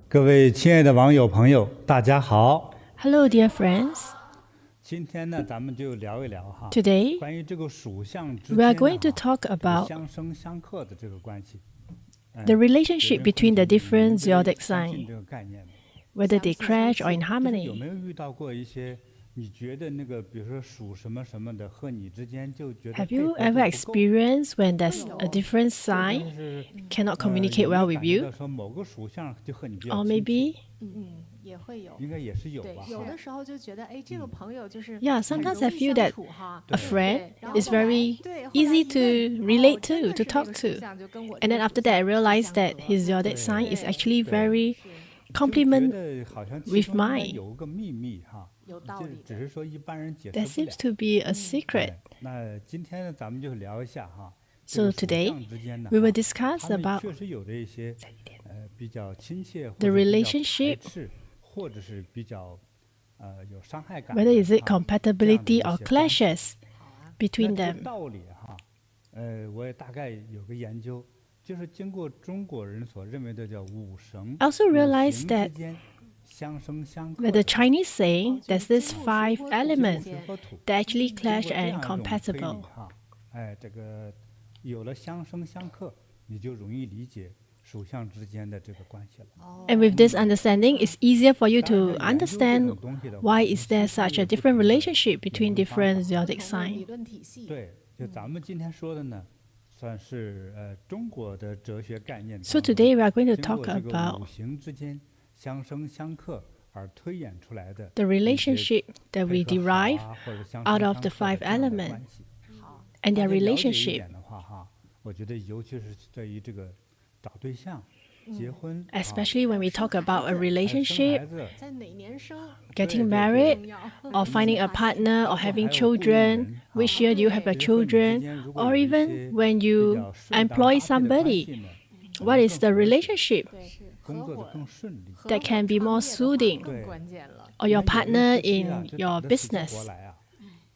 各位亲爱的网友朋友，大家好。 Hello, dear friends. 今天呢，咱们就聊一聊哈， Today, 关于这个属相之 we are 间 going to 呢 talk 这个 about 相生相克的这个关系。 the relationship between the 有人 different 相 zodiac 信 signs, 这个概念吗？ whether they clash or in 就是有 harmony. 没有遇到过一些你觉得那个，比如说属什么什么的和你之间就觉得 Have 配 you 合 ever 度不够， experienced when there's a different 或者 sign 是 cannot 有 communicate 没有 well with 感觉到 you? 说某个属相就和你比较 Or 亲切， maybe, 也会有。应该也是有对，吧？有的时候就觉得，哎，这个朋友就是 yeah, 很 sometimes 容 I 易 feel 相 that 处哈。 a friend 对，然后 is 后来 very 对，后来 easy 一 to 问， relate 真 to, 的 to 是这 talk 个属 to. 相就跟我 And 这 then 个 after 属 that, I 相不 realized 相 that 合 his zodiac sign is 对 actually 对 very 是 就觉 complement 得好像其 with 中应该 mine. 有个秘密哈，有道理的。只是说一般人解 There 释不 seems 了。 to be a secret. 哎，那今天呢，咱们就聊一下哈，这 So 个属 today, 相之间呢， we will 哈 discuss 他们 about 确实有着一些比较亲切或 the 者比较排 relationship, 斥，或者是比较有伤害感 whether 的 is it 哈， compatibility 这样 or 的一些关系。 clashes 那 between 这个 them. 道理哈，我也大概有个研究，就是经过中国人所认为的叫五神， I also 五 realized 行之 that 间相生相克 with 的 the Chinese saying, there's this 5 金 elements 木水火土， that actually 经 clash 过这 and 样一种推理 compatible. 哈，哎，这个有了相生相克，你就容易理解属相之间的这个关系了。 And with this understanding, it's easier for you 当然 to 要研究这种 understand 东西的话， why 用 is there 西方 such 也 a 不 different 同的 relationship between 研究方 different 法。 zodiac 不同的理 signs. 论体系。对，就咱们今天说的呢，算是中国的哲学概念 So 当中 today we are going to 经 talk 过这个 about 五行之间相生相克而推演出来的 the 一些 relationship that 配 we 合 derive 好啊或者相 out 生 of 相 the 克的 5这样的 elements 关系。 好， and 大 their 家了解一 relationship, 点的话哈，我觉得尤其是对于这个找对象、结婚啊， especially when we talk about a 还有生 relationship, 孩子，在哪年生 getting 对对 married, 重要。 or finding a partner, 包 or 括 having 还有雇佣 children, 人 which 啊， year do you have your 其实和你之 children, 间如果 or 有一 even 些 when 比 you 较顺当 employ 搭配的关 somebody, 系呢， what is the relationship 对，是 工 合 作的伙更顺利。 that can be more 合伙创业的话 soothing 更关键了。 or your 那有的 partner 夫妻啊 in 就 your 打得死去活 business? 来啊，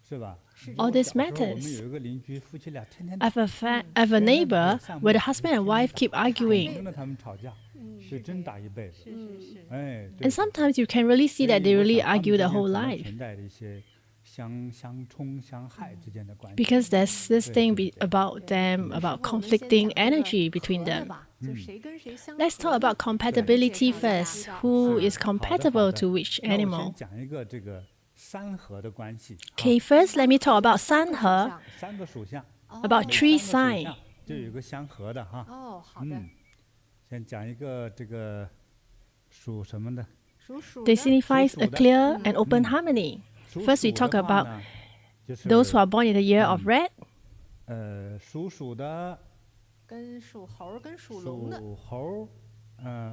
是吧？ All 我 this 小时候我们 matters. 有一个邻居，夫妻俩天天 I have I have a neighbor where the husband and wife keep 眼 arguing. 睁着他们吵架，是真打一辈子。是是是。哎，对 And sometimes you can really see that they 所以我 really 想他们 argue 之 the 间 whole 可能 life 存在着一些相冲相害之间的关系。 because there's this thing about 对 them, 有时候 about 我们先 conflicting 讲这个 energy between 合的 them. 吧，就谁跟谁相 Let's 合 talk 的 about compatibility 介绍一下 first. Who is 好的，好 compatible 的。 to which 那我先 animal? 讲一个这个三合的关系。 Okay, first let me talk about 三合, 像三个属相， about 哦 tree 三个属 sign. 相就有一个相合的哈。哦，好的，先讲一个这个属什么的？属鼠 They 的 signifies a 属鼠的。 clear and open harmony. 属 First we 鼠 talk 的话 about 呢，就是 those who are born in the year of red, 属鼠的、跟属猴儿跟属龙的，属猴，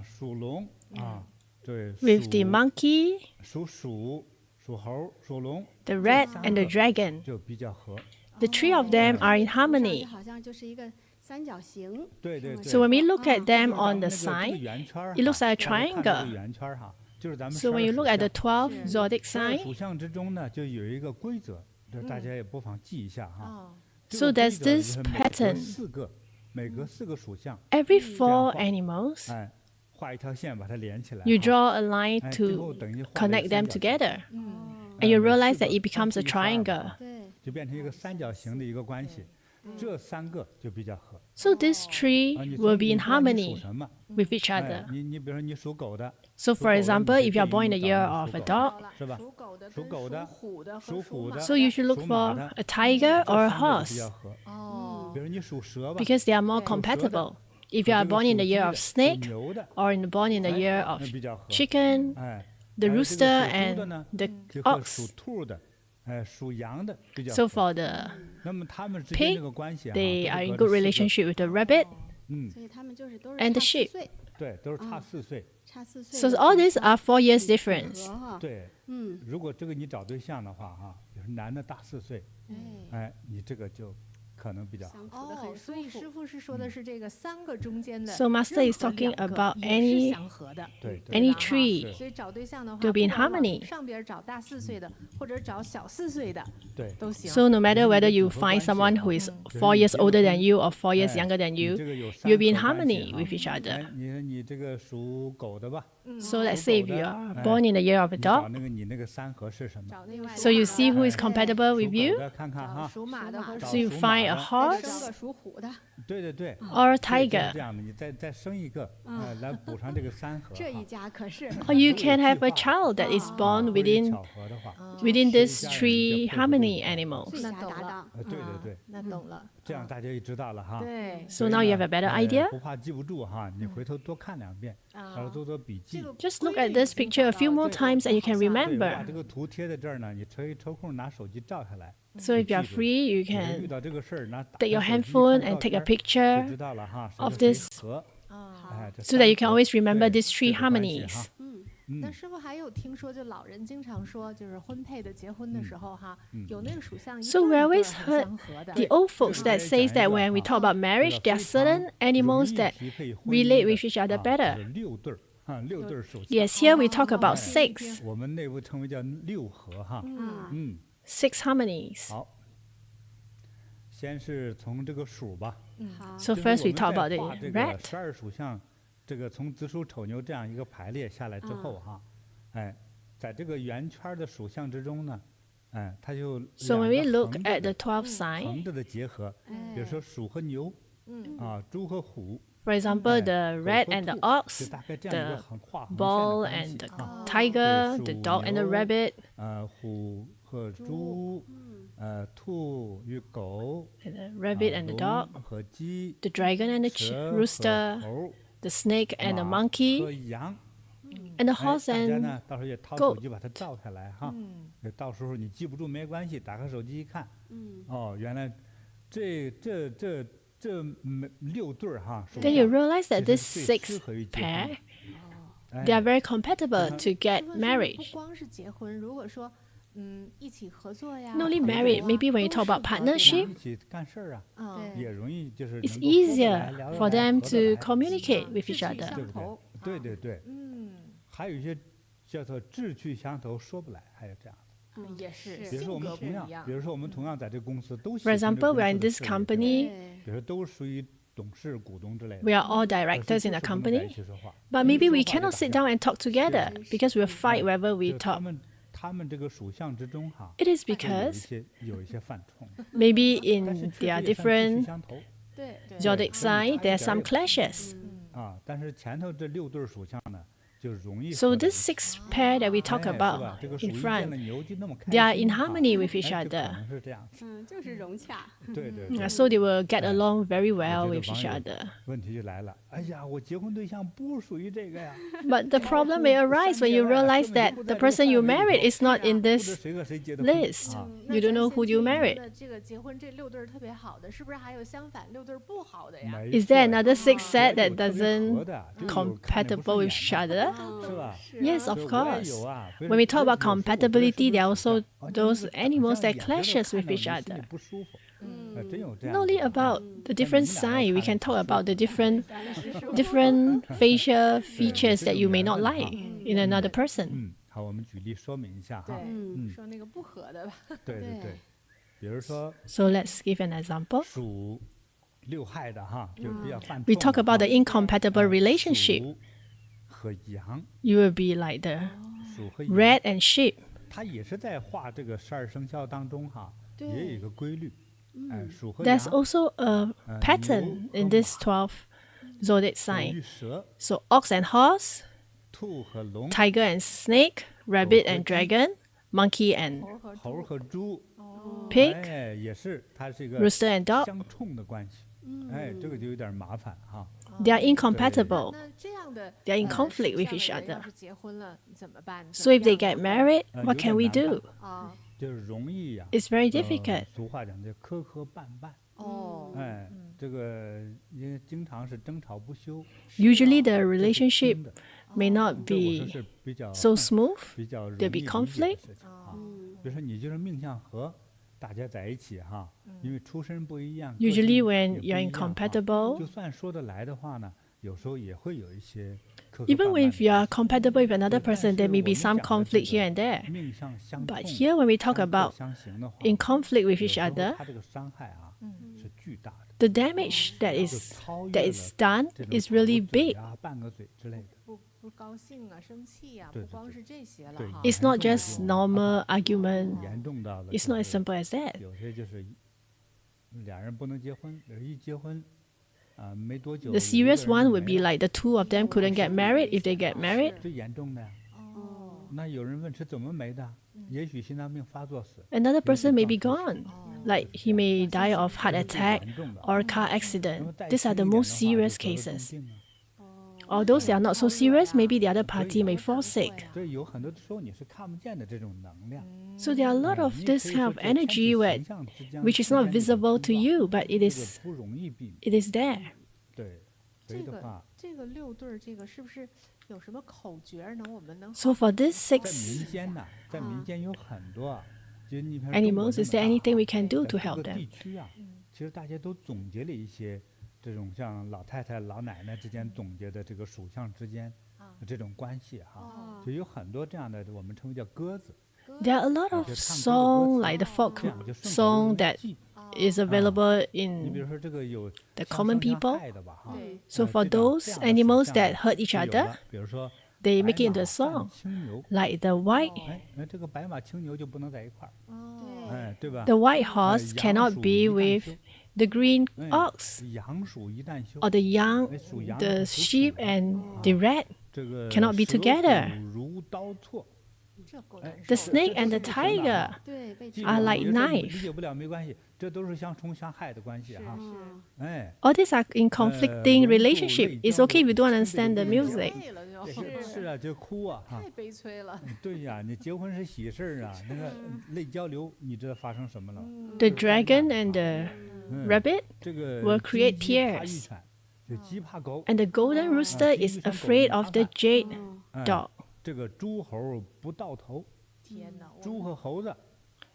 属龙啊，对， with the monkey, 属鼠、属猴、属龙 the rat, and the 个 dragon. 就比较合。 The three of them are in 头上就 harmony. 好像就是一个三角形。对对对。 So when we look at 就 them 是咱们 on the 那个这个 sign, 圆圈儿 it looks 哈 like a 大家看这个 triangle. 圆圈儿哈，就是咱们 So when you 12 look 属 at the 相 12 zodiac 12 sign, 属相之中呢，就有一个规则，这大家也不妨记一下哈。哦，这 So 个规 there's 则就 this 是每隔 pattern. 每隔4个属相， every 这样 four 画 animals, 哎，画一条线把它连起来。 you 哈 draw a line 哎，最后 to 等于画了一 connect 个三 them 角形 together. 嗯， And you 每 realize 4 that it 个 becomes a 1 + 2 triangle. 对，就变成一个三角形的一个关系。这3个就比较合。 So these three 你 will be in 你不知道你属 harmony 什么？ with each 哎 other. 你比如说你属狗的， So 属 for 狗的 example, 你 if you are 就 born in 建 the 议 year 找 of 属 a 狗 dog, 了，是吧？属狗的跟属狗的属虎的和属属马虎的 so you should look 属 for 马的 a tiger 这 or a 3个就比 horse 较合。哦比，如你属蛇吧， because they are more 对。 compatible. 和 If you 这 are 个 born in 属 the 鸡 year 的 of 属 snake 牛的， or born in the 哎 year of 那比较合。 chicken, 哎， the 还有这个 rooster 属猪的 and 呢， the 就和属 ox. 兔的，属羊的比较 So 合。 for the 那么他们之间 pig, 这个关系啊， they 都 are 是 in 隔 good 着4个 relationship with the rabbit. 所以他们就是都是 And the 差4 sheep 岁，对，都是差4岁。差4岁 So 的 all 才 these 算 are 4 years 符 difference. 合哈。对，如果这个你找对象的话哈，比如说男的大4岁，哎，哎，你这个就可能比较好。相处的很舒所以师服。傅是说的是这个3个中间的 So Master 任 is 何 talking 2个 about 也 any- 是相合的。对对 any 吧哈 tree 所以找对象的话， to be in 不管往 harmony 上边找大4岁的，或者找小4岁的对，都行。 So no matter whether you 组合 find 关系 someone 啊 who is 就是 4 years 你结了 older than 婚 you or 4 years 哎 younger than 你 you, 这个有 you'll be in 3合关系 harmony 哈 with each 哎 other. 你这个属狗的吧， So let's 属 say 狗 if you 的 are 哎 born in the year of a 你找 dog, 你那个3合是什么？找那个 so you 属 see 马 who 的 is 哎 compatible with 属狗 you, 的看看找哈，属马的和找 so you 属马 find a 的再 horse 生个属虎的，对对对， or a 对就是 tiger. 这样的，你再生一个，来补上这个3合哈。这一家可是 Or you 都有 can have 计 a 划 child that is 啊 born 不是 within 巧合的话， within 这一 these 家人就 3 配合度 harmony 就高 animals. 最佳那懂了搭档。对对对，那懂了。这样大家就知道了哈。对， So now you have a better idea? 不怕记不住哈，你回头多看2遍，然后多做笔记。 Just look at this picture a few more times and you can 对，我把 remember. 这个图贴在这儿呢，你抽空拿手机照下来。 So if you are 记住 free, you 有时候遇 can 到这个事儿，拿打 take your 开手机 handphone 看 and 照 take a 片儿就 picture 知道了哈，谁 of 和谁 this 合，哎，这 so that you 3 can 合 always remember 对 these 3 这个关系 harmonies. 哈那师傅还有听说，就老人经常说，就是婚配的结婚的时候哈，有那个属相一 So 对 we 一对 always 很 heard 相合的。 The old folks that says that when we talk about marriage, there are certain animals that relate with each other better. 6对儿哈，6对儿属相。 Yes, here we talk about 哦 6, 我们内部称为叫6合哈。嗯， 6 harmonies. 好，先是从这个属吧。好， So 就是 first 我 we 们 talk 在 about the 画这个 rat. 12属相，这个从子鼠丑牛这样一个排列下来之后哈，哎，在这个圆圈的属相之中呢，哎，它就 So when we 2个 look 横着 at 的 the 12 sign, 横着的结合，比如说鼠和牛，啊，猪和虎， for example, the 哎 rat 狗和 and the 兔 ox, 就大概这样一个 the 横画横线的 bull 关 and 系 the 啊。 tiger, 对 the dog and the 属牛 rabbit, 虎和猪，兔与狗， and the rabbit and the 龙 dog, 和鸡， the dragon and the 蛇和 rooster, 猴， the snake and the 马和 monkey, 羊。 and the 哎 horse 大家 and 呢，到时候也掏 goat 手机把它照下来哈。到时候你记不住没关系，打开手机一看，哦，原来这6对儿哈，属 then you 相 realize that 其 this 实最适 6合于结婚 pair, 的。哎 they are very compatible to get 师傅是不是 marriage. 不光是结婚，如果说一起合作呀 Not only 合作 married, 啊 maybe when you 都 talk 适 about 合对吧 partnership, 一起干事儿啊，嗯，也容易就是能 it's 够说得来 easier 聊得 for 来 them 合得 to 来 communicate with 志 each 趣 other. 对相不投对？对对对，嗯，还有一些叫做志趣相投说不来，还有这样的。也是，比如说我们性格不同样一样，比如说我们同样在这个公司都喜 For 欢这个 example, 公 we are 司 in 的 this 事业对吧 company, 比如说都属于董事、股东之类的。 we are all 可是 directors 就 in the 是不能在一 company, 起说话 but 一 maybe 说 we 话就 cannot 打 sit 架 down and talk together because we'll fight wherever 就 we 是他 talk. 们这个属相之中哈， It is 会有一 because 些犯冲， maybe 但是 in 确实 their 也算志趣 different 相投 对对 zodiac 所以 sign, 差一 there are 点 some 也不行 clashes. 啊。但是前头这6对属相呢，就容易 So 合在一 this 起 6 pair that we talk 哎是吧 about 这个属 in 于见 front, 了牛就那么开 they are 心 in 哈 harmony with 哎 each 就可 other. 能是这样子。就是融洽。对对 Yeah, 对。 so they will get 哎 along very well 我觉得 with 网 each 友 other. 问题就来了，哎呀，我结婚对象不属于这个呀， But the problem may arise when you realize that the person you married is not in 不知 this 谁和谁结的婚 list. 啊。 You don't know who you married. 这个结婚这6对儿特别好的，是不是还有相反6对儿不好的呀？没 Is 错 there 呀 another 6 set 也有 that 特别合 doesn't 的就有看着不 compatible 顺 with 眼 each 的 other? 是吧？ Yes, 所 of 以我也 course. 有啊 When we talk about 有时候我觉得 compatibility, 是不 there are 是属 also 相啊 those 这个 animals 长相 that 眼睛都 clashes 看 with 着 each 你心里 other. 不舒服，真有这 Not 样 only 的啊 about the 但 different 你们俩 sign, we 看 can 着 talk 挺舒 about 服 the 的 different facial features that you may not like in another person. 好，我们举例说明一下哈。对，说那个不合的吧。对对对，比如说 So let's give an example. 属6害的哈，就是比较犯 We 冲 talk 的 about 哈 the incompatible relationship. 鼠和羊， You will be like the 鼠和羊， rat and sheep. 它也是在画这个12生肖当中哈，也有一个规律。哎，鼠和 There's 羊， also a pattern in this 12 zodiac 狗 sign. 与蛇， So ox and horse, 兔和龙， tiger and snake, rabbit and dragon, monkey and 猴和猪， pig, 哎，也是，它是一个 rooster and dog. 相冲的关系。哎，这个就有点麻烦哈。 They are incompatible. 那这样的 They are in 属 conflict with 相 each 的人 other. 要是结婚了怎么办？ So if they 怎 get 么样 married, 有 what 点 can we 难办 do? 啊？就是容易呀。 It's very difficult. 俗话讲叫磕磕绊绊，哦，哎，这个因为经常是争吵不休。 Usually the 这是 relationship 真的 may not 这我说 be 是比较 so smooth. 比较容易 There'll be 理解的 conflict. 事情啊。比如说你就是命相合，大家在一起哈，因为出身不一样 Usually 个性 when 也不 you're 一样哈 incompatible, 就算说得来的话呢，有时候也会有一些磕磕 even 绊绊 if you are 的 compatible with another 但 person, 是 there may 我 be 们 some 讲的这 conflict 个 here and there. 命相相 But 冲 here, when we talk 相克 about 相刑的话 in conflict with 有 each 时候 other, 它这个伤害啊是巨大的， the damage that 就 is 超 that 越 is 了 done 这种 is 口 really 嘴 big. 啊拌个嘴之类的。不高兴啊，生气呀，对对对不光是这些了对哈。 It's not 严重的 just 这种 normal 麻烦 argument. 严重到了 It's 就 not as 是 simple as that. 有些就是俩人不能结婚，一结婚啊没多久 The 有一个 serious 人 one 就 would 没 be 了 like the two of them couldn't get married. If they get married, 最严重的呀。哦，那有人问是怎么没的？也许心脏病发作死， another person may be 也许撞车死 gone. Like he may die of heart 这是最 attack 严重的。 or car 那么 accident. 再 These are 轻 the 一点 most 的话 serious 就得了重 cases. 病啊 Or those that are not so serious, maybe the other party may fall sick. 所以有很多的时候你是看不见的这种能量。 So there are a lot of 你也 this 可以 kind 说 of 这天 energy 体 where 形象之间 which is not 之间的 visible to 冲撞 you, but it 这个 is 不容易避免。 it is there. 对，所这个以的话，这个6对儿，这个是不是有什么口诀儿能我们能 So for this 在 six 民间呐，在民间有很多啊，就你比如 animals, is there anything we can do 在 to 各 help 个 them? 地区啊，其实大家都总结了一些这种像老太太、老奶奶之间总结的这个属相之间的这种关系哈，哦就有很多这样的，我们称为叫鸽子， There are a lot 啊 of 就唱歌的歌 song 词 like the folk 这样就顺口就 song 容易 that 记。 is available 你比 in 如说这个有 the 相 common 生相 people. 害的吧哈，对 So for 这样 those 这样的 animals 属相 that 呢 hurt each 就有 other, 了比如说 they 白 make it into 马 a 扮 song. 青牛， Like the white 哎，那这个白马青牛就不能在一块儿，哦，哎，对吧？ the white horse 羊 cannot 属 be 一旦 with 休 the green 哎 ox 羊属一旦休 or the young 哎，属羊 the 和属 sheep 鼠的 and the rat. 这个 cannot be 蛇 together 虎如刀错，这够哎难 The 受 snake 这 and 是 the 不行的 tiger 哈对，被记 吃 住 are 了 like 有时候你 knife 理解不了没关系，这都是相冲相害的关系哈。是哎， All these are in conflicting 龙 relationship. 凤 It's okay if you don't 类 understand the 交流 music. 累了就，是啊，就哭啊哈太。悲催了。对呀，你结婚是喜事儿啊，那个泪交流，你知道发生什么了？ The dragon and the 嗯 rabbit 这个 will 金 create 鸡怕玉 tears. 犬，就鸡怕狗。 and the golden rooster 金 is 鱼生狗 afraid 麻 of the 烦 jade 哎 dog. 这个猪猴不到头，天哪，我猪和猴子，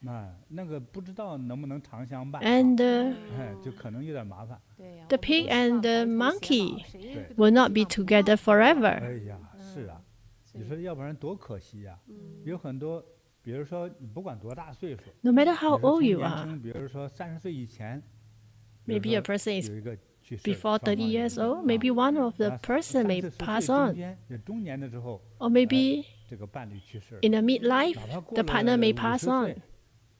哎，那个不知道能不能长相伴， And 哎，就可能有点麻烦。对呀 the 我们 pig 都希望 and the 白头偕老 monkey 谁对都 will 希 not be 望不 together 要 forever. 哎呀，是啊，你说要不然多可惜呀！有很多，比如说你不管多大岁数， No matter 你 how 说 old 从 you 年 are, 轻，比如说30岁以前，比如 maybe a 说 person is 有一个去世了 before 双 30方有一 years 个 old, maybe one of the 啊 person may 30 40 pass 岁中 on. 间有中年的时候， Or maybe 这个伴侣去世了， in a midlife, 哪怕过 the 了 partner may 50 pass 岁 on.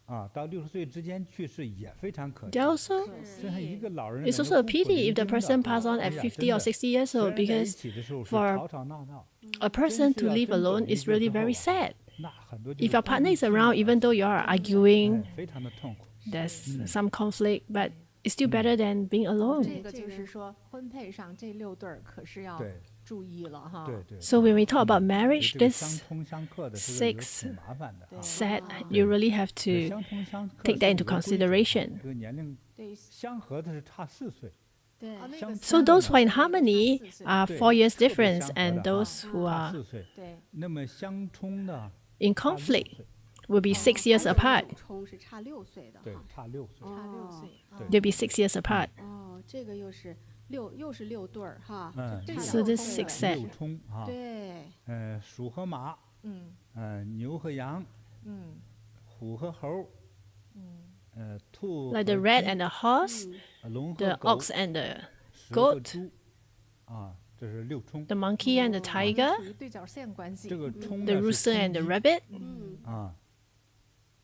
啊，到60岁之间去世也非常可惜 There。also 就像一个老人 It's 在 also 那 a 苦苦 pity 伶 if the 仃的 person pass on 哎 at 呀 50 or 真的 60 years 虽 old 然在一 because 起的时候是 for 吵吵闹闹， a 真 person 是 to 要 live 分手 alone 离 is 别 really 之后 very 啊 sad. 那很多就 If 是 your 不 partner 能 is 接 around, 受 even though you are arguing, 哎非常的痛苦。 there's some conflict, but it's still better than being 这 alone. 个就是说，婚配上这6对儿可是要对注意了哈。对对， So when we talk about 所以 marriage, 这个相 this 冲相克的这个有 six 挺麻烦的啊。 set, 对 you really have 对 to 相冲相克 take 是 that 有 into 个规则的 consideration. 这个年龄对相合的是差4岁，对啊，那相个 So 冲 those 的 who are in 差4 harmony 岁 are 对 4 years 特别 difference, 相合 and 的 those 哈 who 差 are 4岁，对，那么相冲的 in 差6 conflict 岁， will be 6 years 还有一 apart. 种冲是差6岁的对哈，差6岁。差6岁。对 They'll be 6 years apart. 哦，这个又是6对儿哈，嗯，这个 So 有 this 冲的 six set 六冲啊，对，鼠和马，嗯牛和羊，嗯虎和猴，兔 Like the 和 rat 鸡 and the horse, 龙和 the 狗， ox and the 蛇和 goat, 猪，啊，这是6冲。 the monkey and the 属 tiger, 于对角线关系。这个冲 the 呢是 rooster 冲 and the 鸡 rabbit. 嗯，啊，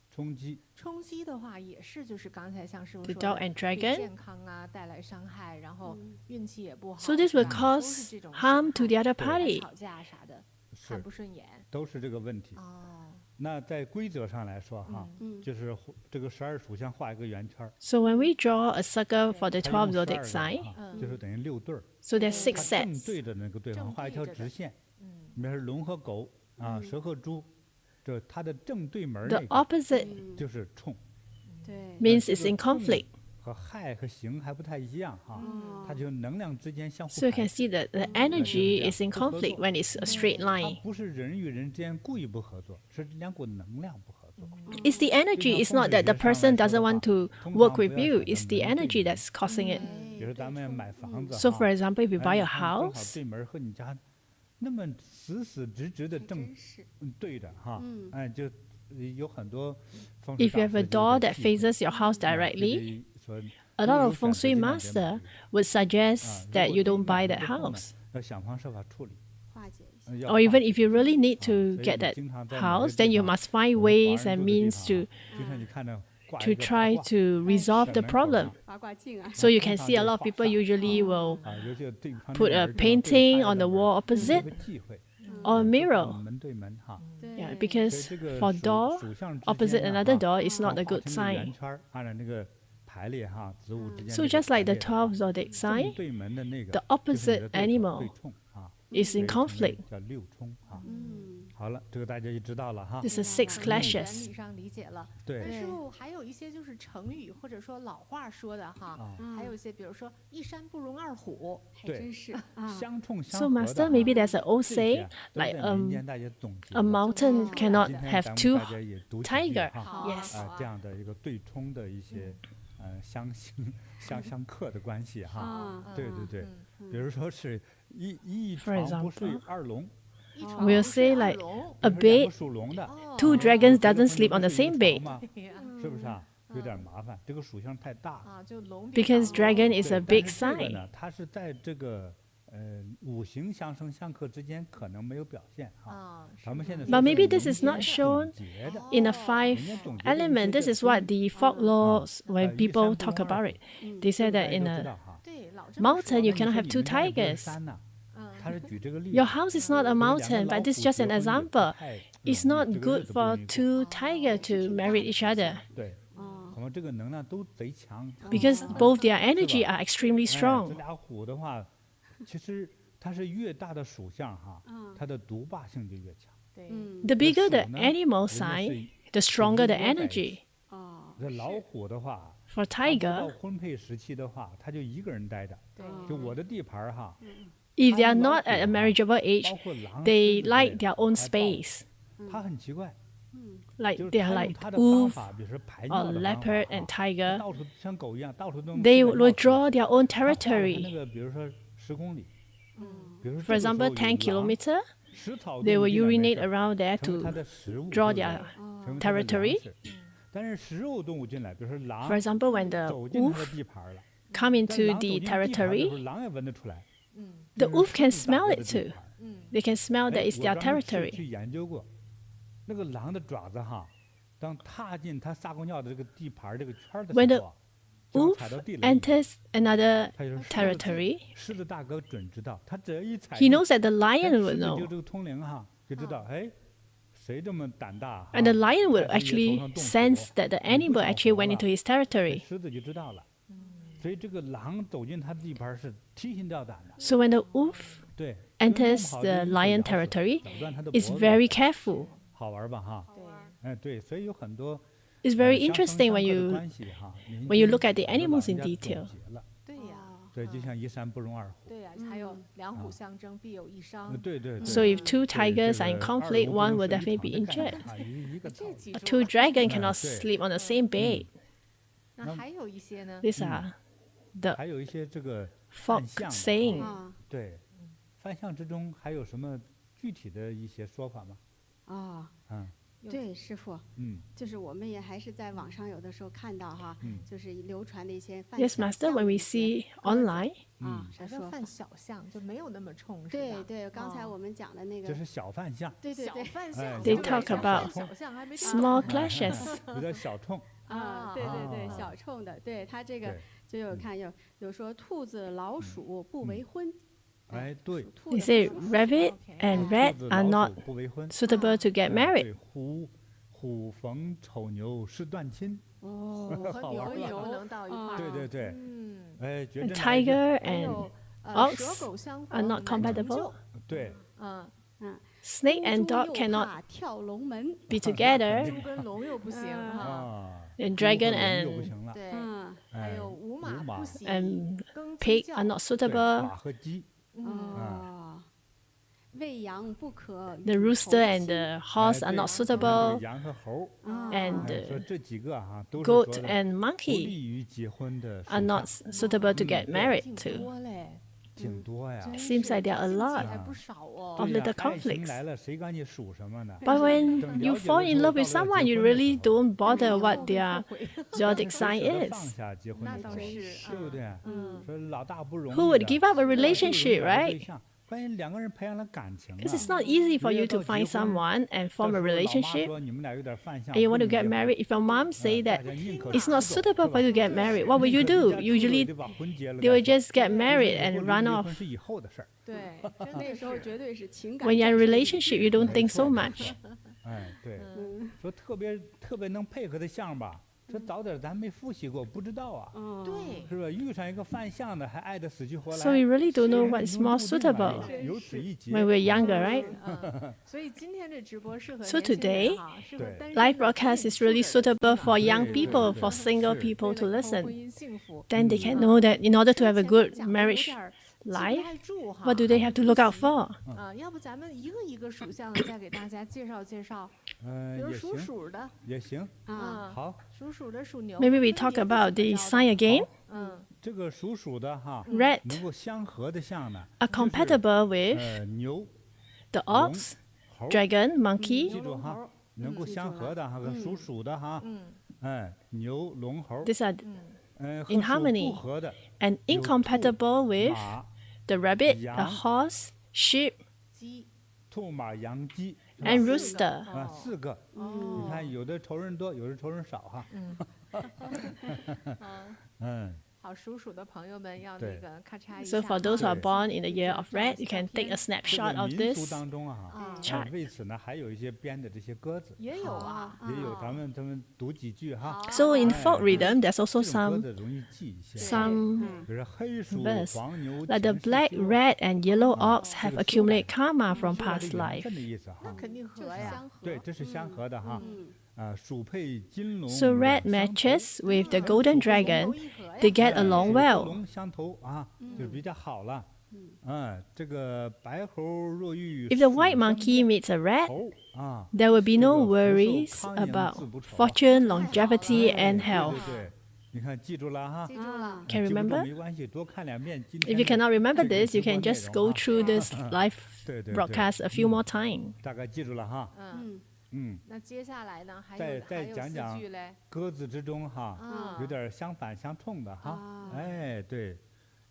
冲鸡，冲击的话，也是就是刚才像师傅 The 说 dog 的， and 对 dragon. 健康啊带来伤害，然后运气也不好。 So this will 是吧 cause 都是这种 harm to 损 the 害 other 对 party. 吵架啥的，看是不顺眼。都是这个问题。哦，那在规则上来说哈，嗯就是这个12属相画一个圆圈儿， So when we draw a circle for the 它 12 用 zodiac 12 sign, 个啊，就是等于6对儿。 so there's 6它正 sets. 对着那个对方正画一条对着的直线，你比如说龙和狗啊，蛇和猪，这它的正对门儿 The 那个 opposite 就是冲，对， means 这 it's 个 in 冲 conflict. 和害和刑还不太一样哈，它就能量之间相互 So you 排 can 斥 see that the energy 这样 is in 不合 conflict 作 when it's a straight 它 line. 不是人与人之间故意不合作，是两股能量不合作。It's the energy. It's not that the person doesn't want to work with you. It's the energy that's causing it. 比如咱们买房子 So 哈 for example, if you 哎 buy 你 a 看正好 house, 对门和你家那么死死直直的还正真是。对着哈，嗯哎，就有很多风水 if you 大 have a 师就 door 在 that 忌讳 faces your house 啊 directly, 说 a 如 lot 果 of 有 feng 选择 shui 尽量别买 master 啊 would suggest 如 that 果 you 真 don't 买 buy 了 that 之后呢 house. 要想方设法处理，化解一下。要 Or 化 even 解 if you really need 啊 to 所以 get 你 that 经常在某 house, 些 then 地 you 方 must find 有华 ways 人 and 住的地 means 方 to 啊就像你看着挂 to 一个八 try 卦 to resolve 省 the 门口 problem. 上八卦镜啊， So you 通 can 常 see a 就 lot of 画 people 煞 usually will 啊，尤其对方 put 那 a 门儿正好对 painting 开 on 着 the 门儿 wall 就 opposite 会忌讳 or a 不可 mirror. 门对门哈。 Yeah, 对， 所以 because 这个 for 属 door 属相之 opposite 间呢 another 哈 door is 要 not a 画 good 成个圆 sign. 圈儿，按照那个排列哈，子午之间 So 这个 just 排 like the 列的话 12 zodiac 正 sign 对门的那个 the 就是你 opposite 的对头 animal 对冲啊， is 所 in 以称为 conflict. 叫六冲啊。嗯，好了，这个大家就知道了哈。 This is 知 six 道了原 clashes. 理上理解了。对但是对还有一些就是成语或者说老话说的哈，啊，还有一些比如说一山不容二虎，还真是啊。相冲 So 相合的 master, 哈 maybe there's an old 这些 saying 啊都 like 在民间大家总结 a 过 mountain 哦 cannot 今天 have 咱们 two 大家也读几句 tiger. 哈。好啊 Yes. 好啊这样的一个对冲的一些相克的关系哈。啊，对对对，比如说是一 For 床不睡 example, 二龙，一 We'll 床不睡 say 二 like 龙 a 比如两个 bed, 属龙的，哦 two 结 dragons 了 doesn't 婚 sleep 不 on the 睡一 same 床 bed 吗？对呀是不是啊？有点麻烦，这个属相太大。啊，就龙比 because 较 dragon is 对 a 但 big 是这个 sign. 呢，它是在这个五行相生相克之间可能没有表现哈。啊，咱们现在 But 说 maybe 是 this 民 is not 间 shown 总结的 In the 哦 five 民间总结的一些 element, this 这 is what 规 the 律 folklores, when 一 people 山不 talk 容二 about 虎 it, they 这 say 个大 that 家 in 都知 a 道哈。对，老这么 mountain 说 you 那 cannot 你说 have 你 two 们家也不是 tigers. 山呐，嗯，他是举这个例 Your 子。 house is not a 就是两个 mountain, 老 but this is 虎 just 结 an 婚也不 example. 太 It's 容易 not 这个日 good 子不容 for 易过 two tigers to marry each other 对，哦，可能这个能量都贼强。 because both their energy 是吧？ are extremely 哎，这 strong. 俩虎的话，其实它是越大的属相哈，它的毒霸性就越强。对，嗯， The bigger the 鼠呢， animal 人家 sign, 是 the stronger the 是约在一 energy. 起哦，这老虎的话， For 它不到 tiger, 婚配时期的话，它就一个人待着，对，就我的地盘儿哈， if they are 它们老 not at a 虎哈 marriageable age, 包括狼、 they 狮子之 like 类的 their own 还豹子 space. 它很奇怪， Like 就是 they 它 are 用 like 它的方 wolf 法，比如说排 or 尿的方法 leopard and 哈，它 tiger. 到处像狗一样，到处都能 They 吃点尿 will 出来 draw their own 它画了它那 territory. 个，比如说10公里，比如说 For 这个时候 example, 有 10狼 kilometer, 食草 they 动物 will 进来没 urinate 事儿 around there 成为它 to 的食物 draw 对不对 their 成为它的粮 territory. 食但是食肉动物进来，比如说 For 狼 example, when the 走进它的 wolf 地盘儿了， come 但 into 狼走 the 进地盘儿的时候， territory, 狼也闻得出来。 the 这是 wolf can 狮子大 smell 哥 it 的地 too. 盘儿 They can smell that 哎 it's 我 their 专门 territory. 去研究过，那个狼的爪子哈，当踏进它撒过尿的这个地盘儿这个圈儿的 When 时候啊，就像 Wolf 踩到地雷一样。 enters another 他就是狮子 territory, 狮子大哥准知道，他只要一踩 he 进 knows that the 哎 lion 狮 will 子就 know. 这个通灵哈，就知道哎，谁这么胆大哈 And the lion will 在自己 actually 头上动土 sense that the 你不 animal 想 actually 活 went 了 into his 这 territory. 狮子就知道了。所以这个狼走进他的地盘是提心吊胆的， So when the wolf 对 enters 因为弄不好 the 就一口 lion 咬死 territory, 咬断他的 is 脖子 very careful. 好玩吧哈？对，哎对，所以有很多 It's very 相生 interesting when 相克的 you 关系哈 when you 民 look 间 at the 很多老 animals 人 in 家总 detail. 结了对呀，对，就像一山不容二虎。对呀，还有两虎相争，必有一伤。对对对。 So if two 对 tigers 这 are in 个 conflict, 二龙不 one 能 will 睡一 definitely 床 be 的概念 injured. 啊一个道理。这记住 Two 了。 dragons cannot 对 sleep on the same bed. 那还有一些呢？ These are the 还有一些这个 folk 泛象的 saying. 啊对，泛象之中还有什么具体的一些说法吗？哦，嗯对，师傅，嗯就是我们也还是在网上有的时候看到哈，就是流传的一些泛 Yes, 小 Master, 象 when 的 we 一些 see online, 啊，啥叫他说犯小象？就没有那么冲，是吧？对对，刚才哦我们讲的那个，这是小泛象，小对对对犯象。 They 小 talk 犯 about 小象还没到 small 呢 clashes. 有点小冲。啊，对对对，啊小冲的，对他这个对，就有看有说兔子老鼠不为婚，哎，对，属兔 They 的 say 和属鼠 rabbit Okay. and 兔 rat 子 are 老 not 鼠不为婚。 suitable to get 哎 married. 对，虎逢丑牛是断亲。哦，和好玩牛吧不能到一块儿。对对对，嗯，哎，绝 And 症来 tiger 还 and 有 ox 蛇狗相 are 逢 not 难成 compatible. 就。对，嗯， Snake 公 and 猪 dog 又 cannot 怕跳龙门， be together. 猪跟龙又不行哈。啊， And 猪和 dragon 龙就不 and 行了。对，嗯，还哎有五马五马不喜 and 耕鸡 pig 叫 are not 对 suitable. 马和鸡，嗯，哦，喂羊不可与 The 猴 rooster and 亲 the horse are not 这 suitable, 羊和猴， and 说这几个哈都是 goat 说的 and 不 monkey 利于结婚的属 are not 相， suitable to get married 挺 to. 多嘞，挺多呀。真 Seems 是 like there are a 禁忌 lot 还不少哦。 of 对呀 little 爱情 conflicts. 来了，谁管你属什么呢？ But when 等 you 了解 fall 了 in 之后， love 到 with 了 someone, 结 you 婚的 really 时候， don't bother 以后 what 会 their 后悔 zodiac 舍 sign 得 is. 放下结婚那的时候，倒是，对不对？说老大不容易 Who would 的 give up a 对吧就容易 relationship, 找个对 right? 象关键两个人培养了感情啊。 Because it's not easy for 约 you 到 to 结 find 婚 someone and 到 form 时 a 候老妈 relationship 说你们俩有点犯相， and you 不 want to 能 get 结婚 married. If your mom say 大 that 家宁可 it's not 出走 suitable 是吧 for you to get married, what would you 宁可 do? 离家出走 Usually 也得把婚结了 they will 再说 just get 离 married 了以 and 后 run 离 off. 婚是以后的事儿。对，真那的是。时候绝对是情感 When you're in a 战胜理 relationship, 智 you don't 没 think 错 so 没 much. 错哎，对，说特别能配合的相吧，这早点咱没复习过，不知道啊，对，是吧？遇上一个犯相的，还爱得死去活来， So we really don't know 命 what's 中 more 注定嘛 suitable 有此一劫。 when we're younger, right? 所以今天这直播适合 So 年轻 today, 人哈，适合对单身 Live 的 broadcast 不 is really 出手的 suitable 听 for 众 young 对 people, 对 for 对 single 是 people 为 to 了以后婚 listen. 姻幸福。 Then they can know that in order to have a 之前 good 讲的有 marriage 点儿记不 life, 太住哈 what do they have to look out for? 要不咱们一个一个属相的再给大家介绍介绍，比如属也行鼠的，也行，嗯，好，属鼠的属牛。 Maybe we 分 talk 别是 about 怎么 the 着 sign 的 again. 嗯，这个属鼠的哈， Red 能够相合的相呢， are compatible with 牛、 the 龙 ox, 猴， dragon, monkey. 记住哈，能够相合的哈，和属鼠的哈，牛、龙、猴， These are 和 in 属 harmony 不合的 and 有兔 incompatible with 马、 the rabbit, the 羊 horse, sheep, 鸡，兔、马、羊、鸡，是吧 and 四个 rooster. 啊，4个。哦，你看，有的仇人多，有的仇人少哈。好，属鼠的朋友们要那对个咔嚓一 So 下 for those who are 对 born in the year of red, you can take a 这 snapshot 个 of 民俗 this. 当中啊， chart 为此呢，还有一些编的这些歌子，也有啊，也有咱们读几句哈。 So in folk 哎 rhythm, there's also 这种歌 some 子容易记一些， some 比如说黑鼠、 verse 黄牛、 like the 前世 black, 修 red, and yellow ox 这 have 个修 accumulated 改 karma from 修改 past 这缘 life. 分的意思哈。肯定合呀，相合对，这是相合的哈。鼠配金龙， So red 两相投 matches with the 跟 golden 龙 dragon. 头一合呀 They get 哎 along 鼠和 well. 龙相投啊，就是比较好了。这个白猴若遇 If the 鼠 white 相 monkey 见 meets a rat, 猴啊， there will be 这 no 个福寿 worries 康宁 about 自不愁啊 fortune, longevity, 哎 and 对 health. 对对，你看记住了哈。记住了， Can 记不住 remember? 没关系，多看2遍。今 If 天 you 的 cannot remember 这个 this, you 直播 can 内 just 容 go 啊 through this live 对对对 broadcast a few more times. 大概记住了哈。那接下来呢，还再有4讲讲句嘞，鸽子之中哈，有点相反相冲的哈。哎，对，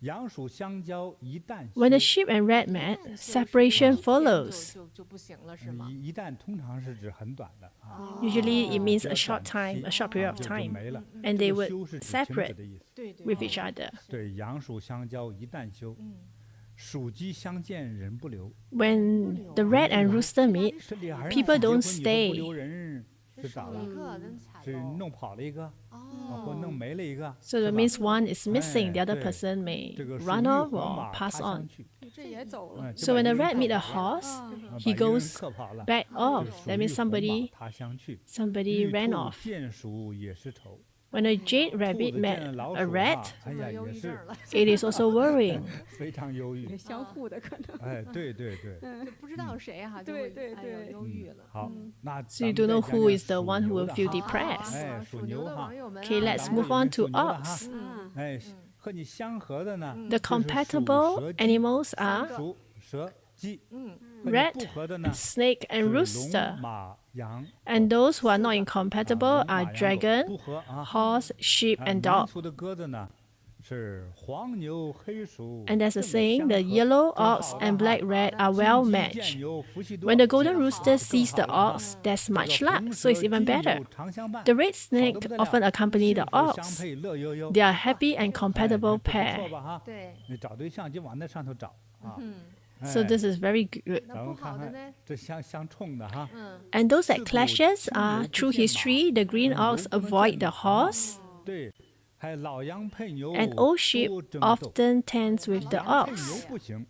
羊鼠相交一旦 When the 休 sheep and rat met, separation follows. 就不行了是吗？一旦通常是指很短的啊， Usually it means 比 a 较 short 短 time, 期 a short period of 就 time, 没了。 and 这 they 个 would 休是指停止 separate 的意思。对对 with each other. 对，羊鼠相交一旦休，属鸡相见人不留。 When the rat and rooster meet, 这俩人 people 结婚 don't 以后 stay 不留人是咋了？一个真惨是喽弄跑了一个，或弄没了一个， so that 是吧 means one is missing, the other 对 person may 这个属 run 于 off 黄 or 马 pass 他乡 on. 去，这也走了，就 So 把 when 一 the 个人 rat meet a 克跑了 horse, 把 he 一个人 goes 克跑了 back 就 off. 属 That 于 means 红马 somebody 他乡去， somebody 玉 ran 兔 off. 见鼠也是愁， When a jade 兔 rabbit 子 met 见老 a 鼠 rat, 哈，哎呀忧也是郁症了， it is also worrying. 非常忧郁。相互的可能。哎，对对对，就不知道谁哈，就对会哎呦对对忧郁了。好，那 So you 咱 don't 们 know 再 who 讲 is the 讲 one who 属 will 牛 feel 的哈 depressed. 哎，属牛的属牛哈网友们啊， Okay, 咱 let's 们 move 这里 on 面 to 属牛的 ox. 哈，哎，和你相合的呢， The 就是属 compatible 蛇鸡 animals are 属蛇鸡，和你 rat, 不合的呢 snake, 是 and 龙 rooster. 马羊。 And those who are not 啊 incompatible 龙马 are 羊狗 dragon, 不合啊。 horse, sheep, 啊 and 民 dog. 俗的鸽子呢是黄牛黑鼠， And there's a 正 saying, 相 the 合 yellow 真 ox 好 and 了 black 哈 rat are well 金鸡 matched. 见牛福气多 When the 这 golden 个 rooster 更 sees 好 the 了哈 ox, there's 这个 much luck, 红 so it's 蛇 even 金 better. 牛常相伴 The red 好得 snake 不得 often 了 accompany 幸 the 福 ox. 相配乐悠悠 They are happy and 哎 compatible 这不错 pair. 吧哈？对，你找对象就往那上头找啊。 So 哎 this is very good. 那咱们不好看看的呢？这相冲的哈。 And those that 自古 clashes 青 are 牛不 through 见 history, the green 马， ox 牛不能 avoid 见 the 马 horse, 对，还老羊配牛 and old sheep 多争斗。 often tends with the 羊配牛 ox. 不行，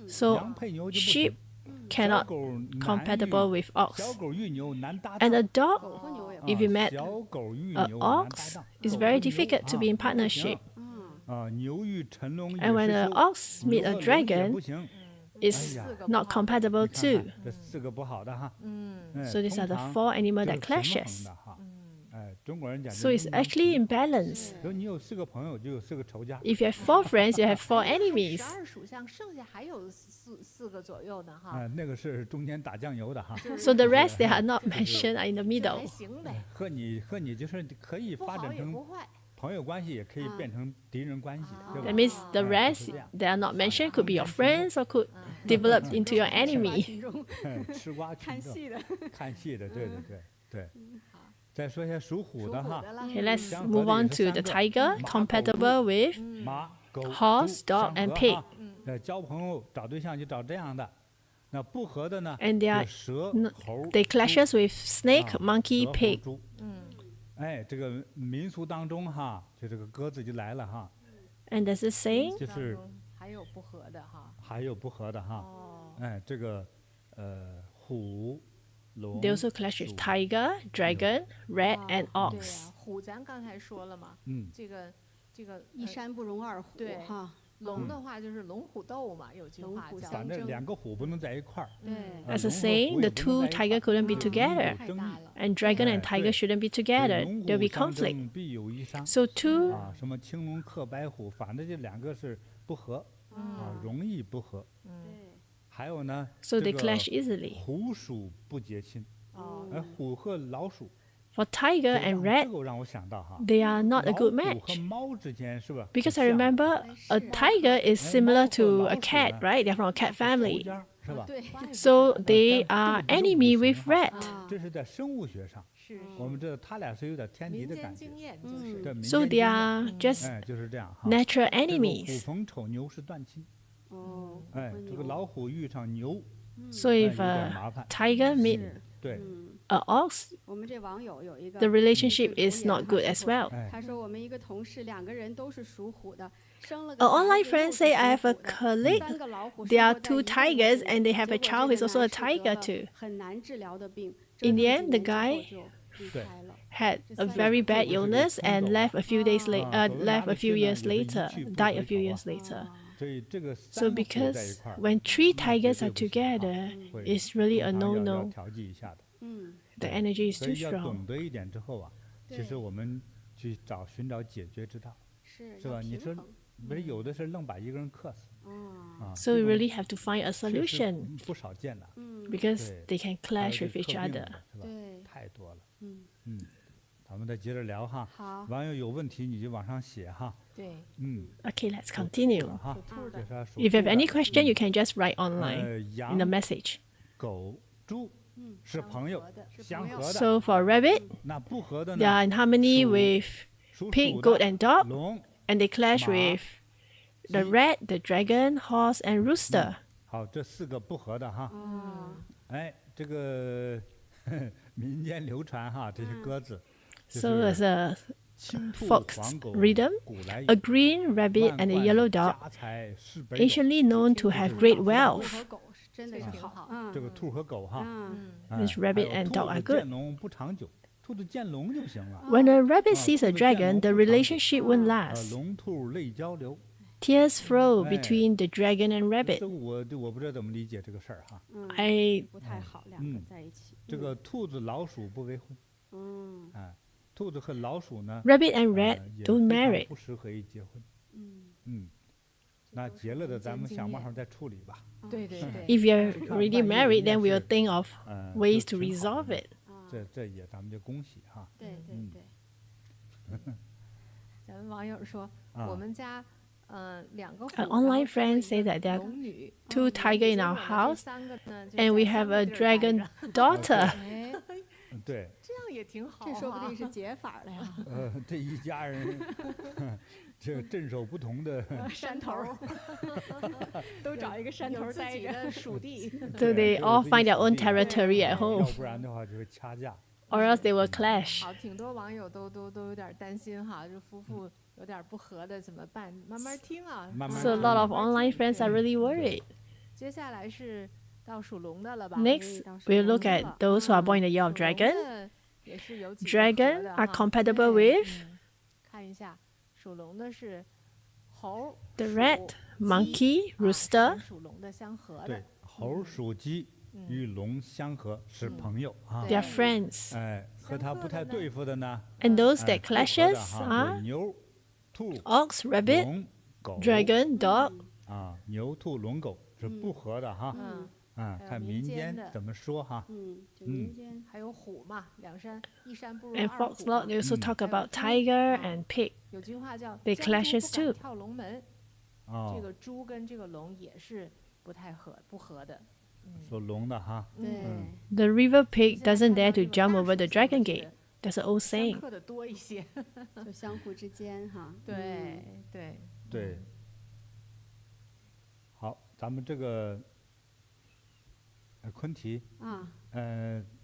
So 羊配牛就不 sheep 行。 cannot 小狗难 compatible 遇 with ox. 小狗遇牛难搭 And 档 a。dog 和牛也 if you met 小狗遇 a 牛难搭 ox 档 is 狗 very 和牛 difficult to be in 啊不行 partnership. 牛遇辰龙也 And when 是 an 休 ox 牛 meet a 和龙也 dragon, 不行 is 四个 not 不好的 compatible 你看 too. 看这4个不好的哈。So these are the 通常 four animals 就 that 是平衡 clashes. 的哈。中国人讲 So it's actually in balance. 比如你有4个朋友，就有4个仇家。 If you have 4 friends, you have 4 enemies. 12属相，剩下还有四个左右呢哈。那个是中间打酱油的哈。So the rest they are not mentioned are in the 这还 middle. 行呗，和你就是可以不好发展成也不坏。朋友关系，也可以变成敌人关系，对吧 That？means the 哎 rest 是这样 that are not mentioned could be your friends or could develop into your 吃瓜 enemy. 群众吃瓜群众看戏的，看戏的，对对对对。再说一下属虎属的哈，虎的了， Okay, let's 相 move 合的 on 也 to 是 the 3个 tiger, 马 compatible with 马、狗、 horse, 猪 dog, 相 and 合 pig. 哈。交朋友找对象就找这样的，那不合的呢， And they 有 are 蛇、 猴、 they 猪 clashes with snake, 啊 monkey, 蛇猴 pig. 猪哎，这个民俗当中哈，就这个鸽子就来了哈， And there's this saying, 就是还有不合的哈。还有不合的哈。哦，哎，这个虎、龙 they also clash with 鼠 tiger, dragon, rat, and 对 ox. 呀，虎咱刚才说了嘛，嗯这个一山不容二虎对哈。龙的话就是龙虎斗嘛，有句话叫龙虎相反正争2个虎不能在一块儿。对， As a 龙和 saying, 虎 the 也不能 two 在一块 tiger 儿 couldn't be 有 together, 太争议大了。 and dragon and 哎 tiger 对 shouldn't be 所以 together. 龙 There'll 虎 be 相 conflict. 争必有一伤 So two 啊，什么青龙克白虎，反正这2个是不合啊，容易不合。对，还有呢， so 这 they 个 clash easily. 虎鼠不结亲，哦，虎和老鼠， For tiger 这 and 这 red, 个让我想到哈， they are not a 老 good 虎和 match. 猫之间是吧？ Because 很 I 像的 remember a 是 tiger is similar to a 猫和老鼠 cat, 呢 right? They're from a cat 头 family. 尖儿是吧？对， So they 但 are 这个不就 enemy 不 with 行哈 rat. 啊这是在生物学上，是我们这他俩是有点天敌民的感觉间经。验就是对，民 So 间 they 经验 are just 哎，就是这样哈。 natural 这个虎 enemies. 逢丑牛是断亲，哦，哎，这个老虎遇上牛， So 哎，有 if 点 a 麻烦。 tiger meet 是，对， a ox, 我们这网友有一个 the relationship 就是 is 留 not 言 good 哈 as 他说 well. 哎，他说我们一个同事2个人都是属虎的，生了 An 个 online 孩子 friend 又是 say I 属 have a 虎的 colleague. 3个老虎 There are 生活在 two 一个 tigers 屋 and they have 结 a 果这 child 个 who's also a 男士得 tiger 了 too. 很难治疗的病， In 折 the 腾 end, 几 the 年之后 guy 就离对开了。 Had a 这 very 这 bad 个是 illness 给 and 冲走 left 了 a few days 啊 later, 走了 left 哪 a 里去 few 呢？ years 也是一 later, 去不 died a 回 few 头啊 years later. 所以这个 So 3个虎在一 because 块儿， when 3 那绝 tigers 对 are 不行啊 together, 会 it's really 通 a 常要 no-no. 调剂一下的。嗯， The energy is 所 too 以要 strong. 懂得一点之后啊，其实对我们去寻找解决之道，是是吧？你说衡不是有的是愣把一个人克死啊，啊， So 这 we 种 really have to find a 确实 solution 不少见的， because 对 they can 还有 clash 这 with each 克病 other. 的是吧？对，太多了。嗯，咱们再接着聊哈。好，网友有问题你就往上写哈。对， Okay, let's 属兔 continue. 的哈，属兔的这是属 If you have 兔 any 的 question, you can just write online 嗯 in the 羊、 message. 狗、猪是朋友相合的相合的， So for rabbit, 那不合的 they are 呢？ in harmony 属 with 属 pig, 鼠 goat, 的 and dog, 龙。 and they clash 马 with the 鸡 rat, the dragon, horse, and rooster. 好，这4个不合的哈。哦，哎，这个民间流传哈，这些鸽子，就 So 是 as a 青兔、 fox 黄狗、 rhythm, 古来 a 有 green rabbit 万 and a 贯 yellow dog, 家财是本有 anciently known to have great 兔 wealth. 和狗是真的是挺好。嗯，这个兔和狗哈，嗯，哎 This rabbit 还有 and 兔 dog 子 are good. 见龙不长久，兔子见龙就行了。 When a rabbit Ah, sees a兔子见 dragon, 龙 the 不长久。 relationship won't 呃， last. 龙兔泪交流， Tears flow 哎 between the dragon and 这 rabbit. 个我不知道怎么理解这个事儿哈。 I 不太好，两个在一起。这个兔子老鼠不为婚，嗯哎，兔子和老鼠呢， rabbit and rat 也 don't 非常 marry. 不适合于结婚。嗯，那结了的咱们民间经验想办法再处理吧。对对对， If you're 看 already 万一 married, 人家 then we'll 是 think of 嗯， ways 就 to 挺好 resolve 的 it. 这也咱们就恭喜哈。对对嗯对，咱们网友说，啊我们家2个虎 An online 然后生了 friend 一 say 个 that there are 龙女 two tiger in 结 our 果呢这 house, 3个呢就 and 在 we 3 have 个 a 地儿待 dragon 着 daughter. 哎，对，这样也挺好这说不定哈是解法了呀。这一家人，这镇守不同的，山头儿，都找一个山头有自儿待着。己的属地， So they 都有 all 自己 find their 属 own 地 territory at 要 home, 不然的话就会掐架。 or else they will clash. 好，挺多网友都有点担心哈，就夫妇有点不和的怎么办？慢慢听啊。慢慢 So a 听 lot of 慢慢 online 听 friends are 对 really worried. 接下来是到属龙的了吧？ Next, 到时 we'll 候 look at those who are born in the year of 属龙 dragon. 的也是有几个 Dragon 合的 are 哈 compatible 对 with 看一下，属龙的是猴、 the 鼠 rat, monkey, 啊 rooster 跟属龙的相合的对，猴属鸡与龙相合是朋友啊。 they are friends. 哎，和他不太对付的呢， And those 哎 that 不合的 clashes 哈，有 are 牛、兔、 ox, rabbit, 龙、狗 dragon, dog. 啊，牛、兔、龙、狗是不合的哈。啊，还有看民民间的间怎么说哈。就民间还有虎嘛，一山不如 And 二 folklore, 虎嘛 they also talk 还有 about 猪 tiger 啊 and pig. 有句话叫 They 江猪 clashes 不敢 too. 跳龙门，这哦，个猪跟这个龙也是不合的。属龙的哈。对， The river pig 现在 doesn't 看 dare 到 to 这种 jump 大 over the 属相的 dragon 是 gate. There's an old 相 saying. 克的多一些。就相互之间哈。对对对。好，咱们这个昆提，啊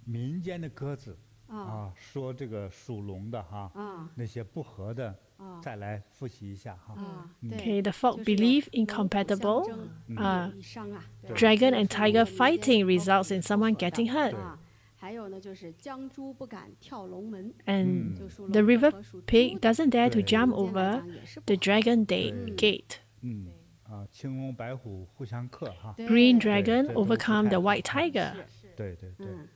民间的鸽子啊啊，说这个属龙的哈，啊那些不合的，啊再来复习一下哈。啊， Okay, 对， the folk 就是有 believe 龙虎 incompatible. 相争，必 啊有一伤啊。 Dragon 这 and 个属龙 tiger 的民间 fighting 都 results 是 in 不 someone 合的 getting hurt. 啊，还有呢，就是江猪不敢跳龙门， And 就属 the 龙的 river 和属猪 pig 的 doesn't dare to 对 jump 民间来 over 讲也是不 the 合的。 dragon 对 gate. 啊，青龙白虎互相克哈。对 Green 对 dragon 这都不 overcome 太 the 好 white tiger. 对对对，嗯，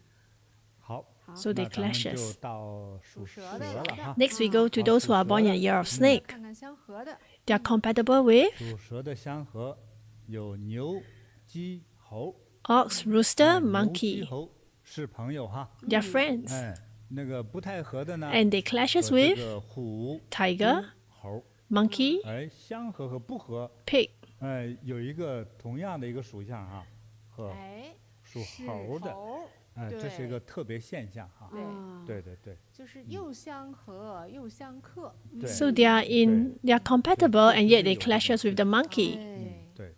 好，好， So 那 they 咱们就 clashes. 到属蛇蛇的了哈。 Next, we go to those who are born in the year of 再 snake. 看看相合的， They are compatible with 属蛇的相合有牛、鸡、猴。 ox, rooster, 牛、鸡、 monkey. 猴是朋友哈。 They are friends. 哎，那个不太合的呢， And they 和 clashes 这 with 个虎、 tiger, 猪、猴。 monkey, 哎，相合和不合， pig. 有一个同样的一个属相哈，和哎，属是猴的，猴这是一对个特别现象哈。对啊对对对，就是又相合又相克。对 So they are they are compatible and yet they clashes with the monkey. 对对，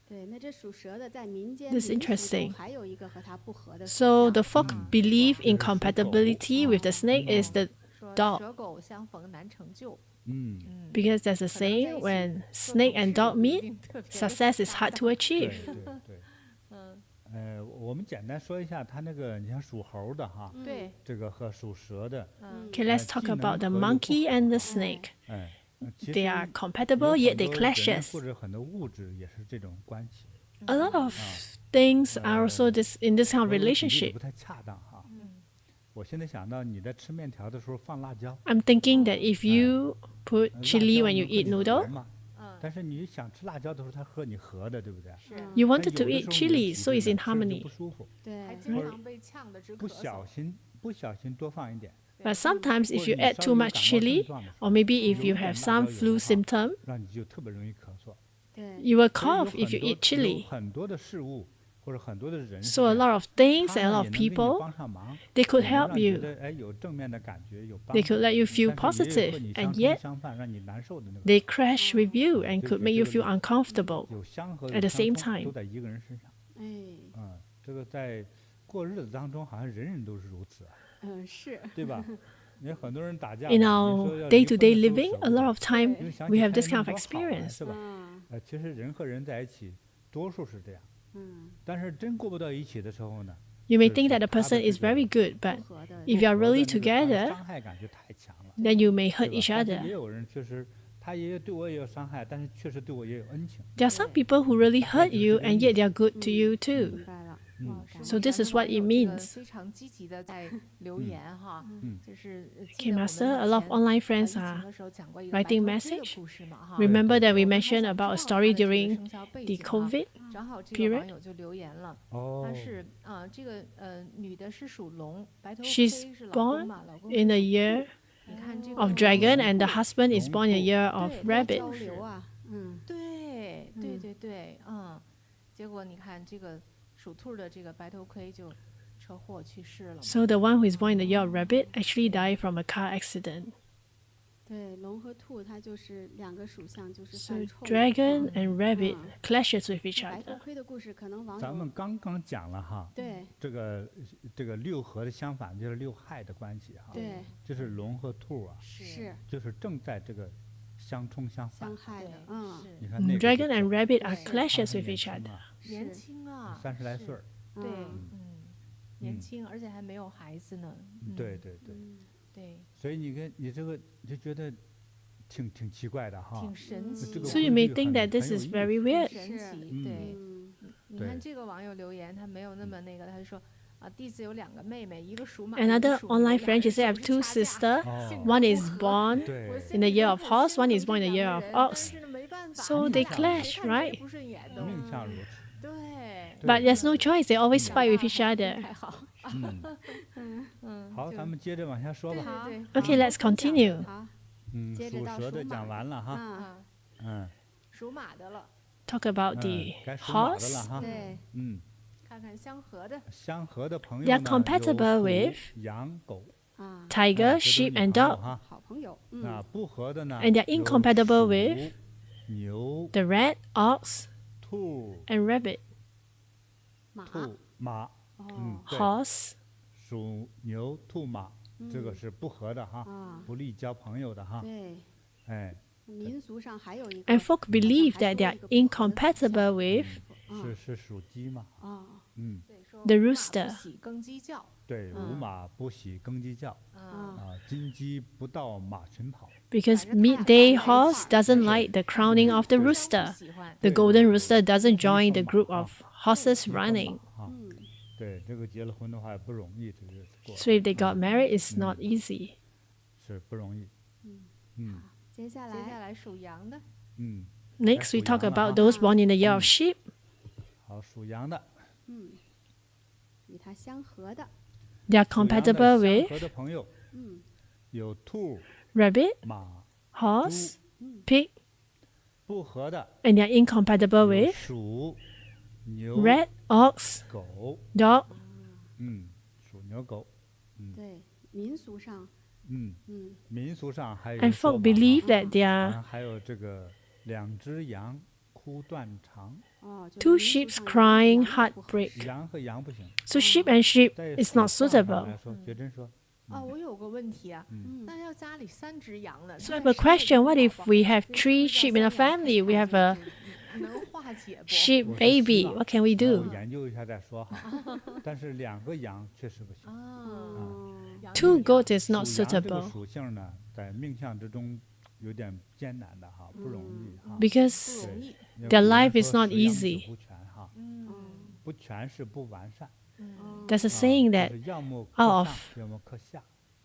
对，那这属蛇的在民间 This is 民俗中 interesting. 还有一个和它不合的属 So 相 the folk believe in compatibility with the snake is the 说 dog. 蛇狗相逢难成就。 because there's a 可能在 saying 一起 when 做 snake 同 and 事 dog 不一 meet, 定特别 success is hard to 对 achieve. 对对。我们简单说一下它那个，你像属猴的哈，对，这个和属蛇的， Okay, let's talk about the monkey and the snake. 其实 They are 有 compatible, yet 很 they 多人 clashes. 或者很多物质也是这种关系。 A lot of things are also in this kind of 我举例子 relationship. 不太恰当哈。我现在想到你在吃面条的时候放辣椒， I'm thinking that if you put 辣 chili 椒 when you 能和 eat 你合 noodle, 嘛但是你想吃辣椒的时候，它和你合的，对不对？是 you 但 wanted to 有的 eat 时候你的 chili, 体 so 质 it's in 呢吃着就 harmony. 不舒服，对还，经常被呛的直不咳嗽。不小心多放一点， But sometimes 或 if 者 you 你 add 稍 too 微有 much 感冒症 chili, 状的时 or 候 maybe if 有 you 点 have 辣椒 some 油 flu 的话 symptom, 让你就特别容易咳嗽。对， you will 所以有 cough if you 很多 eat chili. 有很多的事物或者很多的人是 So a 这样 lot of things 他 and a 呢 lot 也 of 能给你 people, 帮上忙， they could 也能 help 让你觉 you. 得哎有正面的感觉，有帮 They 助 could let you feel 但是也有 positive, 和你 and 相 yet 相反，让你难受的那个。 they crash with you and could make you feel uncomfortable. 有相合 at 有 the 相 same 冲 time 都在一个人身上。哎，这个在过日子当中，好像人人都是如此，是，对吧？你看很多人打架， In 你 our 说要 day-to-day 离婚的 living, 时候 a lot of 舍 time 不得因为想 we 起 have 他 this 那 kind of 多好啊 experience. 是吧？其实人和人在一起，多数是这样。但是真过不到一起的时候呢， You may 就是 think that the 他的 person 这 is 个 very good, 不 but 合的， if you are 不合的 really 那个他的 together, 伤害感就太强了， then you may 对 hurt 吧？ each 但是 other. 也有人确实，他也对我也有伤害，但是确实对我也有恩情。 There are some people who really hurt you and yet they are good to you 明 too. 白了， So this is what it 这个 means. 非常积极的在留言哈，就是Okay, 记得我们 Master, a lot of 以前 online 疫 friends 情 are 的时候讲过一个 writing 白头盔的 message. 故事嘛哈。 Remember that we 我们还 mentioned 想 about a 知道 story 它的这个 during 生肖背 the 景哈 COVID 正好这 period. 个网友就留言了，哦他是这个女的是属龙，白头盔 She's 是老公 born 嘛，老公 in 是 a 属 year 兔，你看这个 of dragon and the husband is born in a year of 对 rabbit. 交流啊，对对对对，结果你看这个属兔的这个白头盔就车祸去世了嘛。 So the one who is born in the year of rabbit actually died from a car accident. 对，龙和兔它就是两个属相，就是 So 犯冲。 dragon and rabbit 嗯 clashes with each 白头 other. 盔的故事，可能网友咱们刚刚讲了哈，对这个六合的相反就是六害的关系哈，对就是龙和兔啊，是就是正在这个相冲相反相。害的对，，是你看那个 Dragon and rabbit are 是 clashes 他 with 很 each 年轻 other. 啊年轻啊， 30来是岁儿，对，年轻，而且还没有孩子呢。对对对，对，所以你跟你这个你就觉得挺奇怪的哈。挺神奇的。这个 So you 规 may 律 think 很 that this 很有 is 意 very 思 weird. 神奇，对。你对看这个网友留言，他没有那么那个，他就说弟子有2个妹妹，一个属马，一个 Another 属牛， online 俩 friend, 人 she said, I 总 have 是 two 掐架， sisters. 性 One 格 is 不合。 born 我 对 心 in the 里 year 都 of 很 horse, 心 one 疼 is 这 born in the 2 个 year of 人， ox. 但是呢没办法， So 他 they 俩 clash, 谁看谁 right? 不顺眼都。命相如此。对。 But 对 there's no choice. They always 长 fight 大 with each 还是不 other. 太好。好，咱们接着往下说对吧。对对。 Okay, let's continue. 好，嗯，接着到属蛇的属马讲完了哈。嗯，嗯，属马的了， Talk about the 该属马的了 horse. 哈。对，嗯，看看相合的。相合的朋友 They are 呢 compatible 有 with 鼠、羊、狗。啊， tiger, 这都是 sheep, 你 and 朋友 dog. 哈。好朋友，那不合的呢 And they're 有 incompatible 鼠 with 牛、 The rat, ox, 兔、 and rabbit. 马，马。嗯，对， Horse. 属牛、兔、马，这个是不合的哈，啊，不利交朋友的哈。对，哎，民俗上还有一个， And folk 好像 believe 还 that 多 they are 一个不合的属相 incompatible with 是属鸡嘛？啊，嗯，对，说 The 午马 rooster 不喜耕鸡叫。对，午马不喜耕鸡叫，嗯。金鸡不到马群跑。 because 反正他俩 midday 在一 horse 块儿 doesn't like the crowning of the 互相不 rooster. 喜欢。 The 对 golden 对 rooster doesn't 鸡 join 和 the 马 group 啊 of horses 鸡和 running. 马啊，对，这个结了婚的话也不容易，这个过 So if they got married, it's not easy. 是不容易。嗯接下接下来来属羊的。嗯， Next, we talk 属羊了 about 哈。 those born in the year of sheep. 好，属羊的，与它相合的， They are 属羊的 compatible 相 with 合的朋友，有兔、 rabbit, 马， horse, pig, 不合的 and they are incompatible 有 with 鼠、牛、 rat, ox, 狗。 dog, 嗯，属牛狗。对，民俗上，民俗上还有 and 说 folk 法 believe 哈 that they 好 are 像还有这个2只羊哭断肠，哦，就是 two 民俗 sheep 上有 crying 羊也不合 heartbreak. 羊和羊不行。 So sheep and sheep 在 is 属 not 相上 suitable. 来说，觉真说，我有个问题啊，那要家里3只羊呢？ So I have a question. What if we have 3 sheep in a family? We have a 能化解不？ sheep 我是 baby. 希望 What can we 我 do? 研究一下再说哈。但是2个羊确实不行。羊 Two 有 goats is not 属羊这个 suitable 属性呢，在命相之中有点艰难的哈，不容易哈。 because 不容易。对 their 古人 life is 说 not 十羊九 easy. 不全哈，不全是不完善。 there's a saying 就 that 是要么 out 克 of 上，要么克下。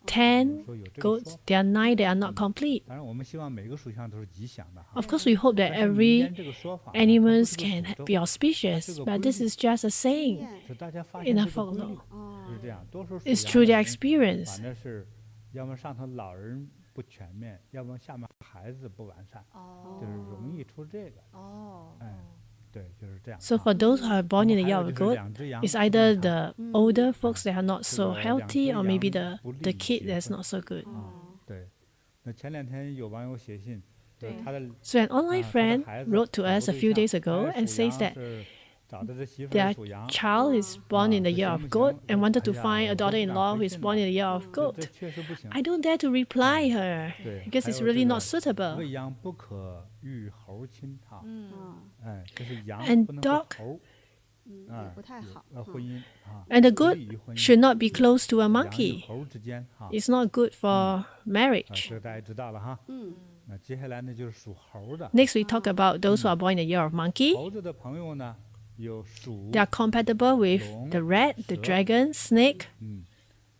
10说有这个 goats, 说法。 there are 9 that are not complete. 当然，我们希望每个属相都是吉祥的哈。 Of course, we hope that 但是民 every 间这个说法呢它不 animals 是个 can 诅咒 be auspicious, but this is just a saying 是大家发 in 现 a 这个规律 folklore. 是这样，多数属 It's 羊 through 的 their 人 experience. 反正是要么上头老人不全面，要么下面孩子不完善，就是容易出这个。哦。哎，对，就是这样。 So 啊 for those who are 我 born 们 in the 还 year 有 of 就是 goat, 2只羊 it's 不断 either 长 the older folks that are not so 这个 healthy, 2 or 只 maybe 羊 the 不利 the kid 结 that's 婚 not so good. 对，那前2天有网友写信，就是对他的 So an online 他的 friend 孩子 wrote to 找 us 个 a 对 few 象 days ago 他 and 属 says 羊 that 是找的这媳妇 their 属羊， child is born in the 这 year 行 of 不 goat 行？ and wanted to 哎呀， find a 我都不敢 daughter-in-law who 回 is 信 born 了 in the year of 这 goat. 确实不行。 I don't dare to reply her 对， because 还 it's 有 really 这 not 个 suitable. 喂羊不可遇猴亲哈，哎，就是羊 And 不能和 dog 猴，也不太好，婚姻啊， And the 不 goat 利于婚姻 should not be close to a 羊与 monkey. 猴之间哈， It's not good for 这 marriage. 个大家知道了哈。那接下来呢就是属猴的， Next, we talk about those who are born in the year of monkey. 猴子的朋友呢有鼠 They，are compatible with the rat, the dragon, snake,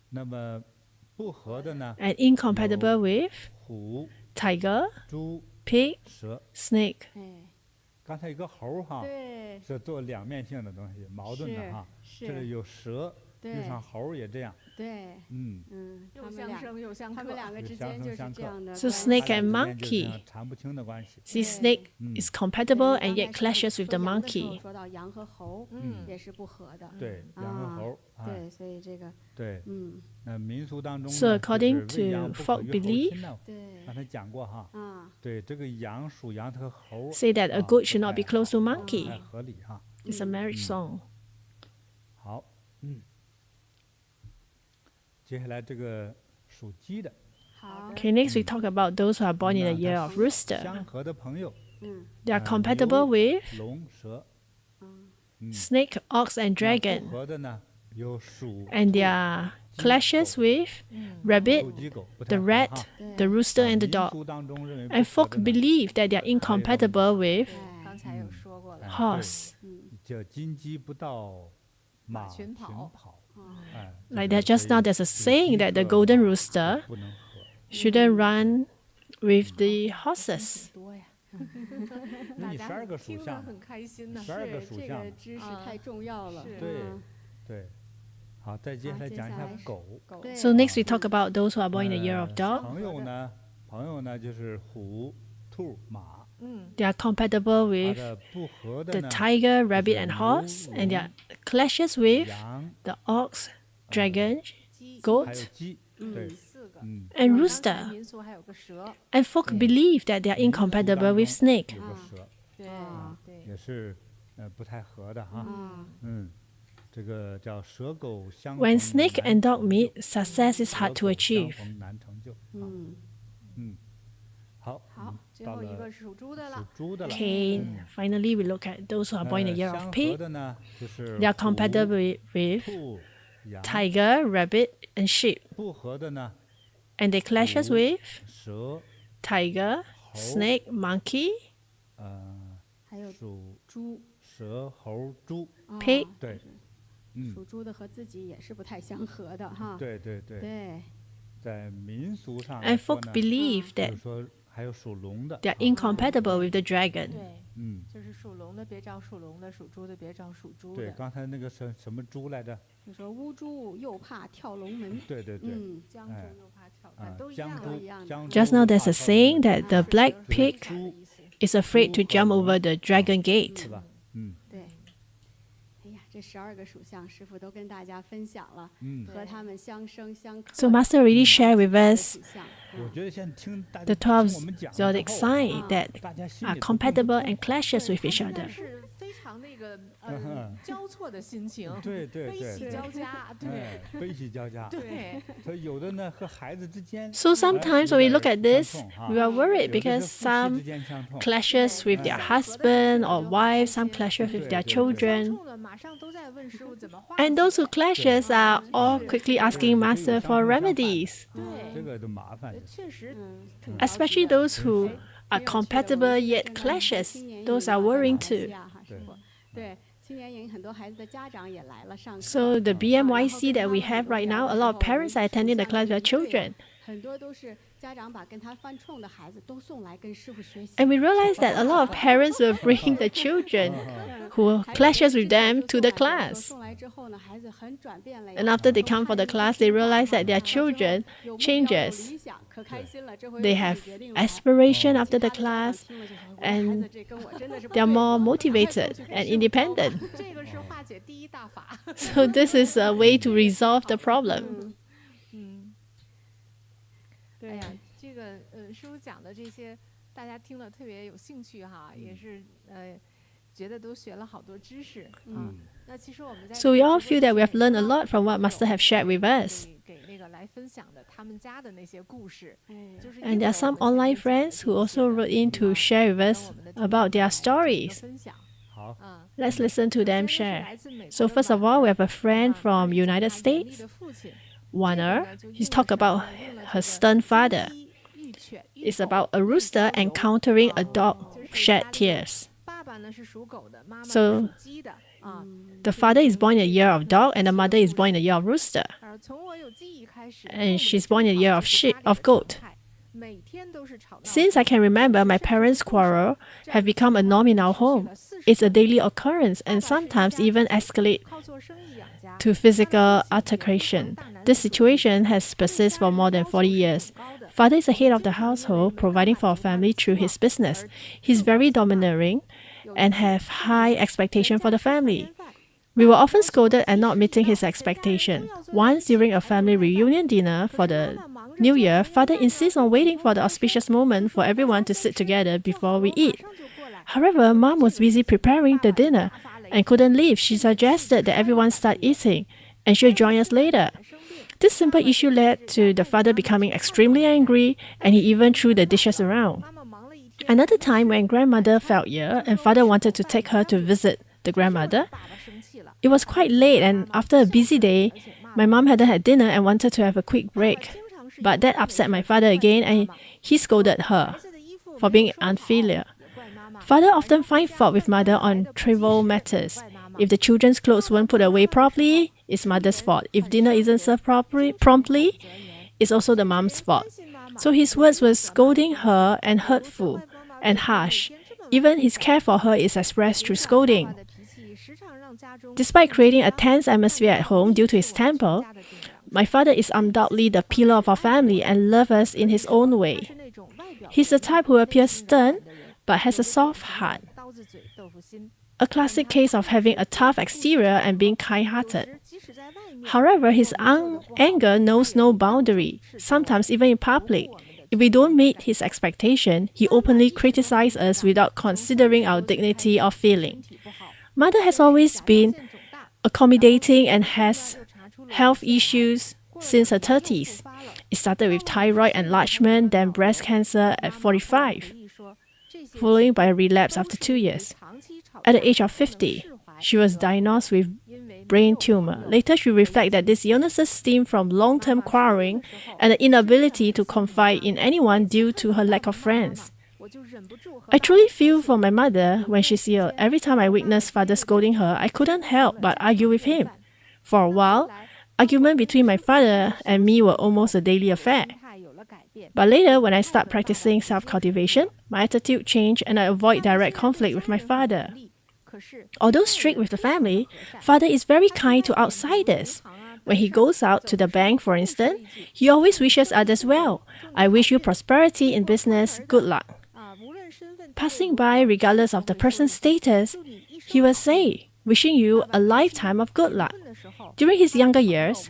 那么不合的呢 and incompatible with 虎、 tiger, 猪、 pig, 蛇。 snake. 哎，刚才一个猴哈，对。是做2面性的东西，矛盾的哈。是这里有蛇，对遇上猴也这样。对，又他们俩相生又相克。他们2个之间就是这样的 So 关系 snake 他俩 and 之间就是这 monkey. 样缠不清的关系。 See, snake is compatible and yet 刚才 clashes with the 说羊的时候 monkey. 说到羊和猴，也是不合的。对，羊和猴。哎对，所以这个，对，那民俗当中呢， So according 就是喂羊 to 不可 folk 与猴 belief 亲呢，对，刚才讲过哈。啊，对，这个羊属羊，它和猴 Say that a 啊 goat 不 should not 太 be close to 好 monkey. 不太合理哈。 It's a marriage song. 好，接下来这个属鸡的，好， Okay, next we talk about those who are born in the 那 year 它 of 相 rooster. 合的朋友， They are 牛 compatible with 龙、蛇。 snake, ox, and 那不 dragon. 合的呢有鼠、 And they are clashes with 兔 rabbit, 鸡狗不 the 太合 rat, 哈 the rooster, and the 民 dog. 俗当中认为不 And 合 folk 的呢 believe that they are incompatible with 刚才有说过了， horse. 叫金鸡不到马群群跑跑，哎， Like 就 that 是 just 所 now 以 there's a 有 saying 鸡 that the 和 golden 马 rooster 不能合。 shouldn't run with the horses. 多呀，那你大家12个属听着相，很开心呢。 12个是属相这个，知识太重要了。是对嗯对。好，再接下来讲一下狗。狗对 So next we talk about those who are born in the year of dog. 朋友呢就是虎、兔、马。 They are compatible 它 with 的不合的 the 呢， tiger, rabbit, and 牛 horse, and 龙 their clashes with 羊， the ox, dragon, 鸡 还 goat, 有鸡。对， 4个， 嗯， and 刚才 rooster. 民俗还有个蛇， And folk believe that they are 民俗当 incompatible with 中 snake. 有个蛇，对啊对，也是不太合的哈。啊，这个叫蛇狗相 When 逢 snake 难 and dog 成 meet, 就 success is 蛇 hard to 狗相 achieve. 逢难成就。嗯，好，好，最到了后一个是属猪的属了，猪的了。 Okay, finally we look at those who are born in the year 相 of 合 pig. 的呢，就是 They are 虎 compatible with 兔、羊。 tiger, rabbit, and sheep. 不合的呢， And they clashes 虎 with 蛇、 tiger, 猴 snake, monkey, 还有属猪、蛇、猴、猪。啊 pig. 对，属猪的和自己也是不太相合的哈。对对对，对，在民俗上来 And 说 folk 呢， believe 就 that 是说还有属龙的 they are incompatible with the dragon. 对，嗯，就是属龙的别找属龙的，属猪的别找属猪对，的。刚才那个什么猪来着？你说乌猪又怕跳龙门，对对对，江猪又怕跳，啊，都一江猪样的。一样的江 Just 猪 now 怕 there's a 跳 saying 龙门 that the black 这个 pig 猪 is afraid to 猪 jump 和 over the dragon 是 gate. 吧？嗯对。哎呀，这12个属相，师傅都跟大家分享了，嗯，和他们相生相克的 So Master already shared with 12个 us 属相。我觉得现在听大 the 家听 12 我们讲了 zodiac 之后 signs that 大家心 are 里都更 compatible 痛 and clashes 对 with each 他现在 other. 是非常那个嗯交错的心情，对对悲喜对对交加，对哎，悲喜交加。对。所以有的呢和孩子之间， So sometimes when we look at this, we are worried 有的 because 是夫妻 some 之间相冲， clashes with their husband or wife, some clashes with their 对，对，对。 children. 冲的马上都在问师傅怎么化 And 解 those who clashes are all quickly asking Master for remedies, 这对，个都麻烦。确实嗯，挺着急 especially 的 those who 哎 are 挺有趣的 compatible 我 yet 现在 clashes. 青年营 Those 也 are 在 worrying 马来西 too. 亚哈师傅对，青年营很多孩子的家长也来了上课。 So the BMYC that we have right now, a lot of parents are attending the class with their children. 很多都是家长把跟他犯冲的孩子都送来跟师傅学习。 And we realized that a lot of parents were bringing the children who clashes with them to the class. 送来之后呢，孩子很转变了呀。 And after they come for the class, they realize that their children 有目标有 changes. 理想可开心了，这回 They 我 have 自己决定来 aspiration 其 after 他 the 的家长 class, 听了就说我的 and 孩子这跟我真的是不 they are 对 more 我赶快 motivated 送去给 and 师傅教吧 independent. 这个是化解第一大法。 So this is a way to resolve the problem. 嗯，哎对呀，这个师傅讲的这些，大家听了特别有兴趣哈，也是觉得都学了好多知识啊。那其实我们在 So we all feel that we have learned a lot from what Master have shared with us. 给那个来分享的他们家的那些故事，就是 And there are some online friends who also wrote in to share with us about their stories. 分享。好， Let's listen to them share. So first of all, we have a friend from United States, Warner. He's talked about her stern father. It's about a rooster encountering a dog shed tears. 爸爸呢是属狗的，妈妈 So- 是属鸡的啊。 The father is born in the year of dog, and the mother is born in the year of rooster. 从我有记忆开始 And she's born in the year of sheep, of goat. 每天都是吵闹。 Since I can remember, my parents' quarrel have become a norm in our home. It's a daily occurrence and sometimes even escalate 靠做生意养家 to physical altercation. This situation has persisted for more than 40 years. Father is the head of the household, providing for our family through his business. He's very domineering and have high expectation for the family. We were often scolded at not meeting his expectation. Once during a family reunion dinner for the New Year, Father insists on waiting for the auspicious moment for everyone to sit together before we eat. However, Mom was busy preparing the dinner and couldn't leave. She suggested that everyone start eating and she'll join us later. This simple issue led to the father becoming extremely angry, and he even threw the dishes around. 妈妈忙了一天， Another time when grandmother fell ill and father wanted to take her to visit the grandmother, 爸爸生气了， it was quite late, and after a busy day, My mom hadn't had dinner and wanted to have a quick break, but that upset my father again and he scolded her for being unfilial. Father often finds fault with mother on trivial matters. If the children's clothes weren't put away properly, it's mother's fault. If dinner isn't served promptly, it's also the mom's fault. So his words were scolding her and hurtful and harsh. Even his care for her is expressed through scolding. Despite creating a tense atmosphere at home due to his temper, my father is undoubtedly the pillar of our family and loves us in his own way. He's the type who appears stern but has a soft heart. A classic case of having a tough exterior and being kind-hearted. However, his anger knows no boundary, sometimes even in public. If we don't meet his expectation, he openly criticizes us without considering our dignity or feeling. Mother has always been accommodating and has health issues since her 30s. It started with thyroid enlargement, then breast cancer at 45, followed by a relapse after 2 years. At the age of 50, she was diagnosed with brain tumor. Later, she reflected that these illnesses stem from long-term quarreling and the inability to confide in anyone due to her lack of friends. I truly feel for my mother when she's ill. Every time I witnessed father scolding her, I couldn't help but argue with him. For a while, argument between my father and me were almost a daily affair. But later, when I start practicing self-cultivation, my attitude changed and I avoid direct conflict with my father. Although strict with the family, father is very kind to outsiders. When he goes out to the bank, for instance, he always wishes others well. I wish you prosperity in business, good luck. Passing by, regardless of the person's status, he will say, wishing you a lifetime of good luck. During his younger years,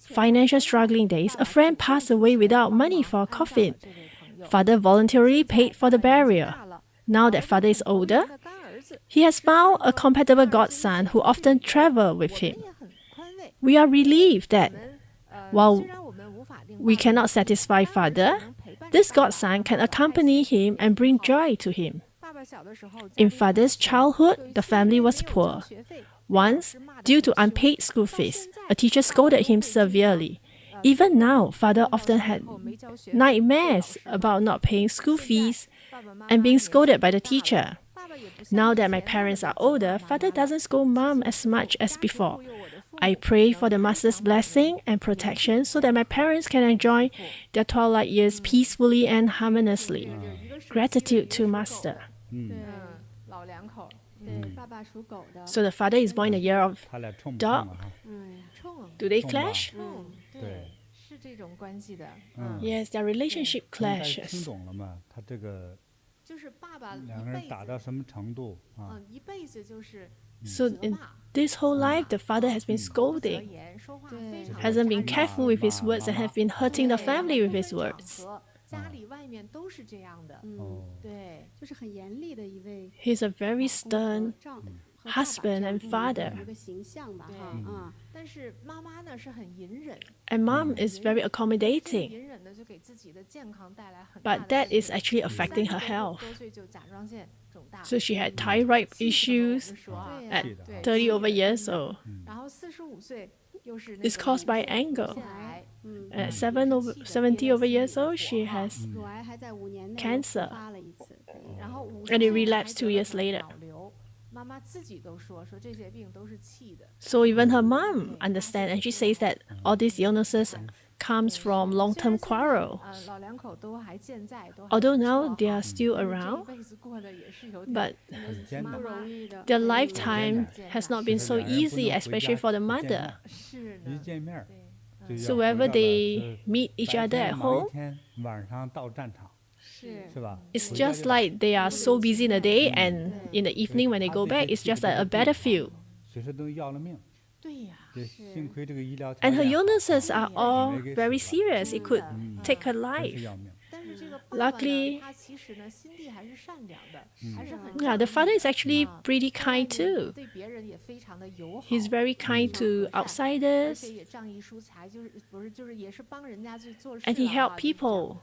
financial struggling days, a friend passed away without money for a coffin. Father voluntarily paid for the burial. Now that father is older, he has found a compatible godson who often travels with him. We are relieved that while we cannot satisfy father, this godson can accompany him and bring joy to him. In father's childhood, the family was poor. Once, due to unpaid school fees, a teacher scolded him severely. Even now, father often had nightmares about not paying school fees and being scolded by the teacher. Now that my parents are older, father doesn't scold mom as much as before. I pray for the master's blessing and protection so that my parents can enjoy their twilight years peacefully and harmoniously. Gratitude to master. So the father is born in the year of dog. Do they clash? Yes, their relationship clashes. So in this whole life, the father has been scolding, hasn't been careful with his words and have been hurting the family with his words. He's a very stern husband and father. And mom is very accommodating. But that is actually affecting her health. So she had thyroid issues at 30 over years old. It's caused by anger. At 70 over years old, she has cancer. And it relapsed 2 years later. So even her mom understands, and she says that all these illnesses comes from long-term quarrel. Although now they are still around, but their lifetime has not been so easy, especially for the mother. So whenever they meet each other at home, it's just like they are so busy in the day, and in the evening when they go back, it's just like a battlefield. And her illnesses are all very serious. It could take her life. Luckily, the father is actually pretty kind too. He's very kind to outsiders. And he helps people.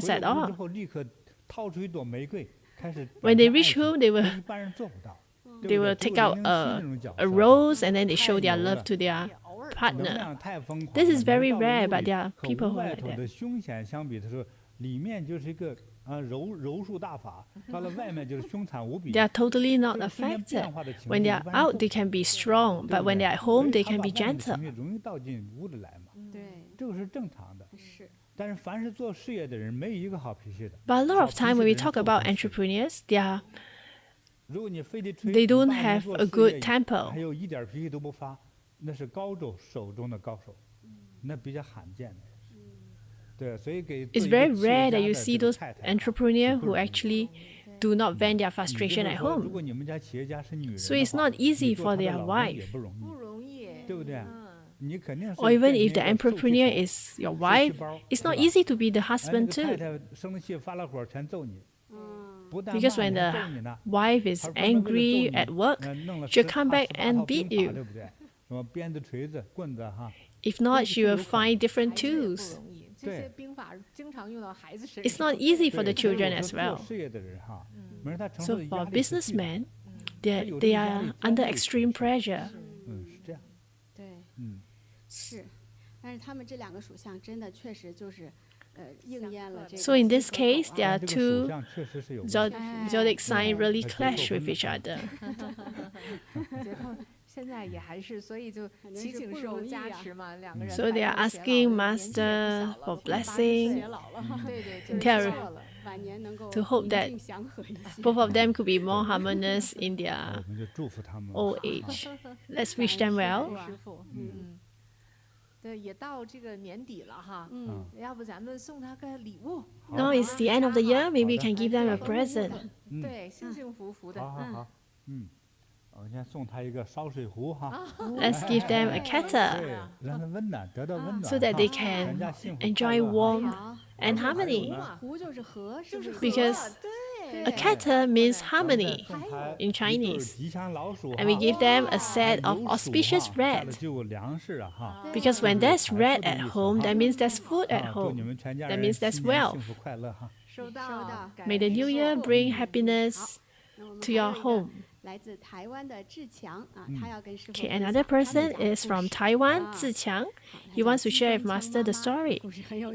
princess at 回了屋之 all. 后立刻掏出一朵玫瑰，开始 When 表 they 现爱 reach 情 home, they 这 will 一般人做不到，对 they will take out a rose and then they show their love to their partner. This is very rare, but there are people who are like that. 凶险相比的时候，里面就是一个柔术大法，到了外面就是凶残无比。They are totally not affected. When they are out, they can be strong, but when they are at home, they can be gentle. 容易倒进屋里来嘛。对，这个是正常的。是。但是凡是做事业的人，没有一个好脾气的。But a lot of time when we talk about entrepreneurs, they don't have a good temper. 还有一点脾气都不发，那是高手中的高手，那比较罕见的。对，所以给 It's very rare that you see those entrepreneurs who actually do not vent their frustration at home. 如果你们家企业家是女人， So it's not easy for their wife. 不容易，对不对？你肯定是。Or even if the entrepreneur is your wife, it's not easy to be the husband too. 太太生了气发了火全揍你。Because when the wife is angry at work, she'll come back and beat you. If not, she will find different tools. It's not easy for the children as well. So for businessmen, they are under extreme pressure. 对，是，但是他们这两个属相真的确实就是应验了这个。 So in this case, there are two zodiac signs really clash with each other. 现在也还是，所以就祈请师父加持嘛，两个人。 So they are asking Master for blessing. 对对， to hope that both of them could be more harmonious in their old age. Let's wish them well. 对，也到这个年底了哈，要不咱们送他个礼物。 Now it's the end of the year, maybe we can give them a present. 对，幸幸福福的。好，我先送他一个烧水壶哈。 Let's give them a kettle 让他温暖，得到温暖。 so that they can enjoy warmth and harmony. Because a kettle means harmony in Chinese. And we give them a set of auspicious red. Because when there's red at home, that means there's food at home. That means there's wealth. May the new year bring happiness to your home. Okay, another person is from Taiwan, Ziqiang. He wants to share with Master the story.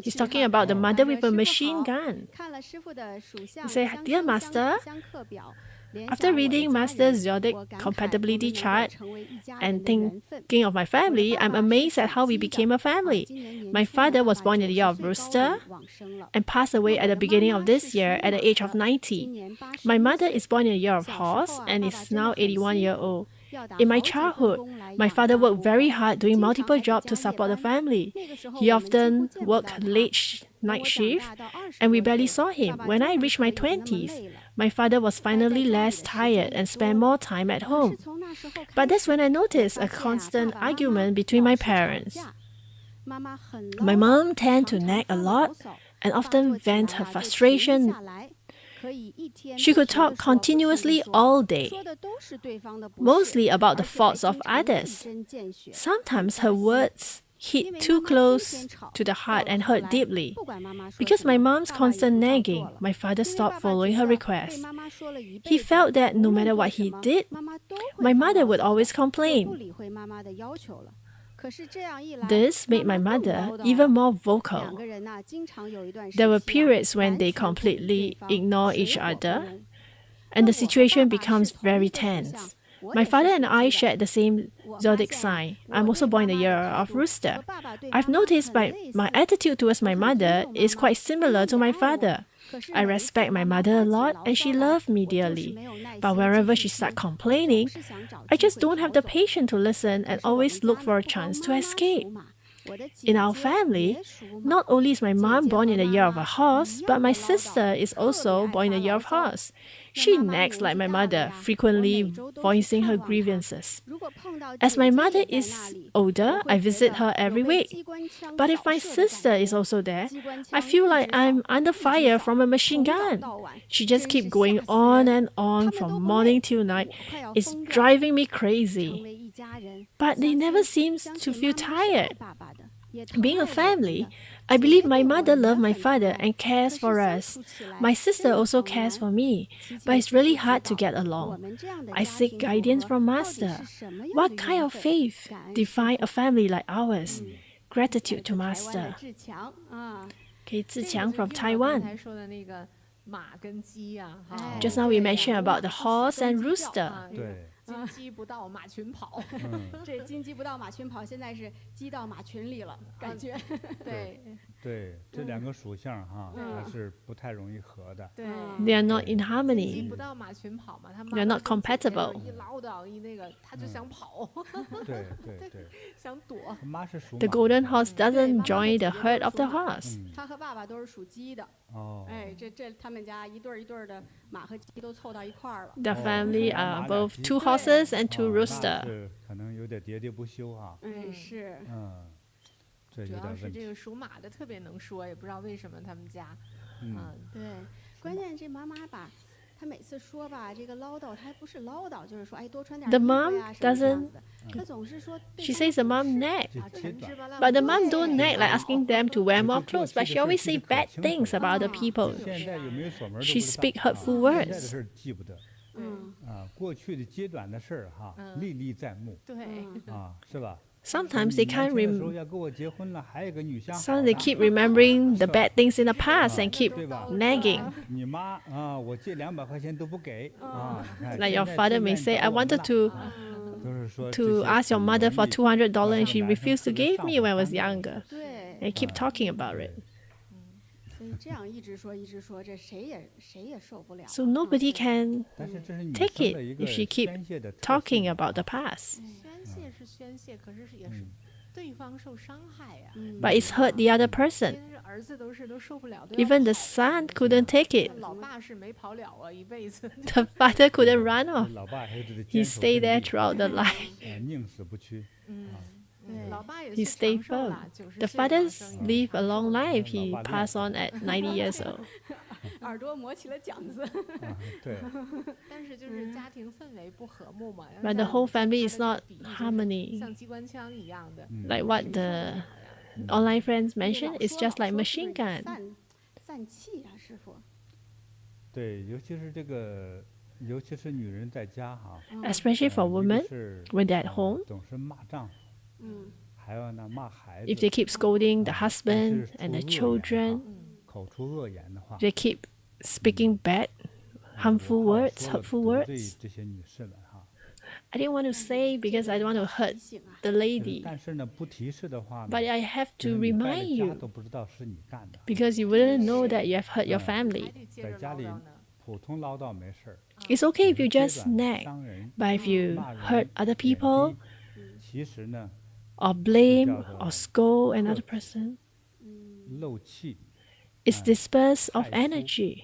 He's talking about the mother with a machine gun. He said, "Dear Master, after reading Master's Zodiac compatibility chart and thinking of my family, I'm amazed at how we became a family. My father was born in the year of Rooster and passed away at the beginning of this year at the age of 90. My mother is born in the year of Horse and is now 81 years old. In my childhood, my father worked very hard doing multiple jobs to support the family. He often worked late night shift and we barely saw him. When I reached my 20s, my father was finally less tired and spent more time at home. But that's when I noticed a constant argument between my parents. My mom tended to nag a lot and often vent her frustration. She could talk continuously all day, mostly about the faults of others. Sometimes her words hit too close to the heart and hurt deeply. Because my mom's constant nagging, my father stopped following her requests. He felt that no matter what he did, my mother would always complain. This made my mother even more vocal. There were periods when they completely ignore each other, and the situation becomes very tense. My father and I shared the same zodiac sign. I'm also born in the year of Rooster. I've noticed my attitude towards my mother is quite similar to my father. I respect my mother a lot and she loved me dearly. But wherever she starts complaining, I just don't have the patience to listen and always look for a chance to escape. In our family, not only is my mom born in the year of a horse, but my sister is also born in the year of horse. She nags like my mother, frequently voicing her grievances. As my mother is older, I visit her every week. But if my sister is also there, I feel like I'm under fire from a machine gun. She just keeps going on and on from morning till night. It's driving me crazy. But they never seem to feel tired. Being a family, I believe my mother loved my father and cares for us. My sister also cares for me, but it's really hard to get along. I seek guidance from Master. What kind of faith define a family like ours? Gratitude to Master. Okay, Ziqiang from Taiwan. Just now we mentioned about the horse and rooster. 对，金鸡不到马群跑，这金鸡不到马群跑，现在是鸡到马群里了，感觉。对，这两个属相哈，还是不太容易合的。对 They are not in 鸡 harmony. 不到马群跑嘛，他 They are not compatible. 一唠叨一那个，他就想跑，对，想躲。妈是属马 The 的。 golden horse doesn't join the herd of the horse. 他和爸爸都是属鸡的。哦。哎，这他们家一对儿一对儿的马和鸡都凑到一块儿了。 The family are both 2 horses and 2 rooster. 是可能有点喋喋不休哈。是。这主有点问题。要是这个属马的特别能说，也不知道为什么他们家，对，关键这妈妈吧，她每次说吧，这个唠叨，她还不是唠叨，就是说，哎，多穿点衣 The 服 mom 呀，什么这样 doesn't. 子的。她总是说。She says the mom nag. 陈芝麻烂 But the 糊 mom 涂 don't nag like asking them to wear more clothes, but she always say bad things about other people. 现在有没有锁门都不 She 知道 speak hurtful 现在的 words. 事儿记不得。过去的阶段的事儿哈，历历在目。对，是吧？ Sometimes they can't 年轻的时候要跟我结婚了，还有个女相好 Sometimes they 的 keep remembering the bad things in the past and keep 对吧？ nagging. 你妈我借200块钱都不给你看 Like your 现在 father 都 may 愿意 say, 找 I 我们 wanted 了 to 都是说 to 这些 ask your 很 mother 容 for 易 $200 and 让 she 男生 refused to 特别 give 上 me 火 when I was 翻的 younger. 对， And keep talking about it. 所以这样一直说，这谁也受不了。 So nobody can 但是这是女 take 生的 it 一个 if she keep 宣泄的特 talking 性 about the past. 宣泄是宣泄，可是也是对方受伤害呀。 But it's hurt the other person. 因为儿子都受不了，都要 Even the 跑 son couldn't take it. 老爸是没跑了啊，一辈子。 The father couldn't run off. 老爸还是得 He 坚守 stayed 阵 there 地 throughout the life. 宁死不屈。老爸也 He 是 stayed 长寿 firm. 了，90 The 岁往 fathers 生 live a long 长寿 life. He 老爸 passed on at 90 years old. 耳朵磨起了茧子。对，但是就是家庭氛围不和睦嘛。 But the whole family is not harmony. 像机关枪一样的。 Like what the online friends mentioned, it's just like machine gun. 散气啊，师傅。对，尤其是这个，尤其是女人在家哈， Especially for 一个 women 是 when they're at home. 总是骂丈夫，还有呢骂孩 If 子 they，keep scolding the 但 husband 是 and the 出恶言 children, 哈口出恶言的话， they keep speaking bad, 我 harmful 好 words, 说了 hurtful 得罪 words. 这些女士们哈。 I didn't want to say because I don't want to hurt 提醒啊， the lady. 但是呢，不提示的话呢， But I have 就是 to 你败了 remind 家 you 都不知道是你干的。 because you wouldn't know that you have hurt your 还 family. 得接着在家里唠叨呢。普通唠叨没事儿， It's okay if you 揭 just 短 nag, 伤人、 but if you 骂人、 hurt other 贬 people 低其实呢， or blame 叫做 or scold another person, 漏气 it's disperse of 害夫 energy.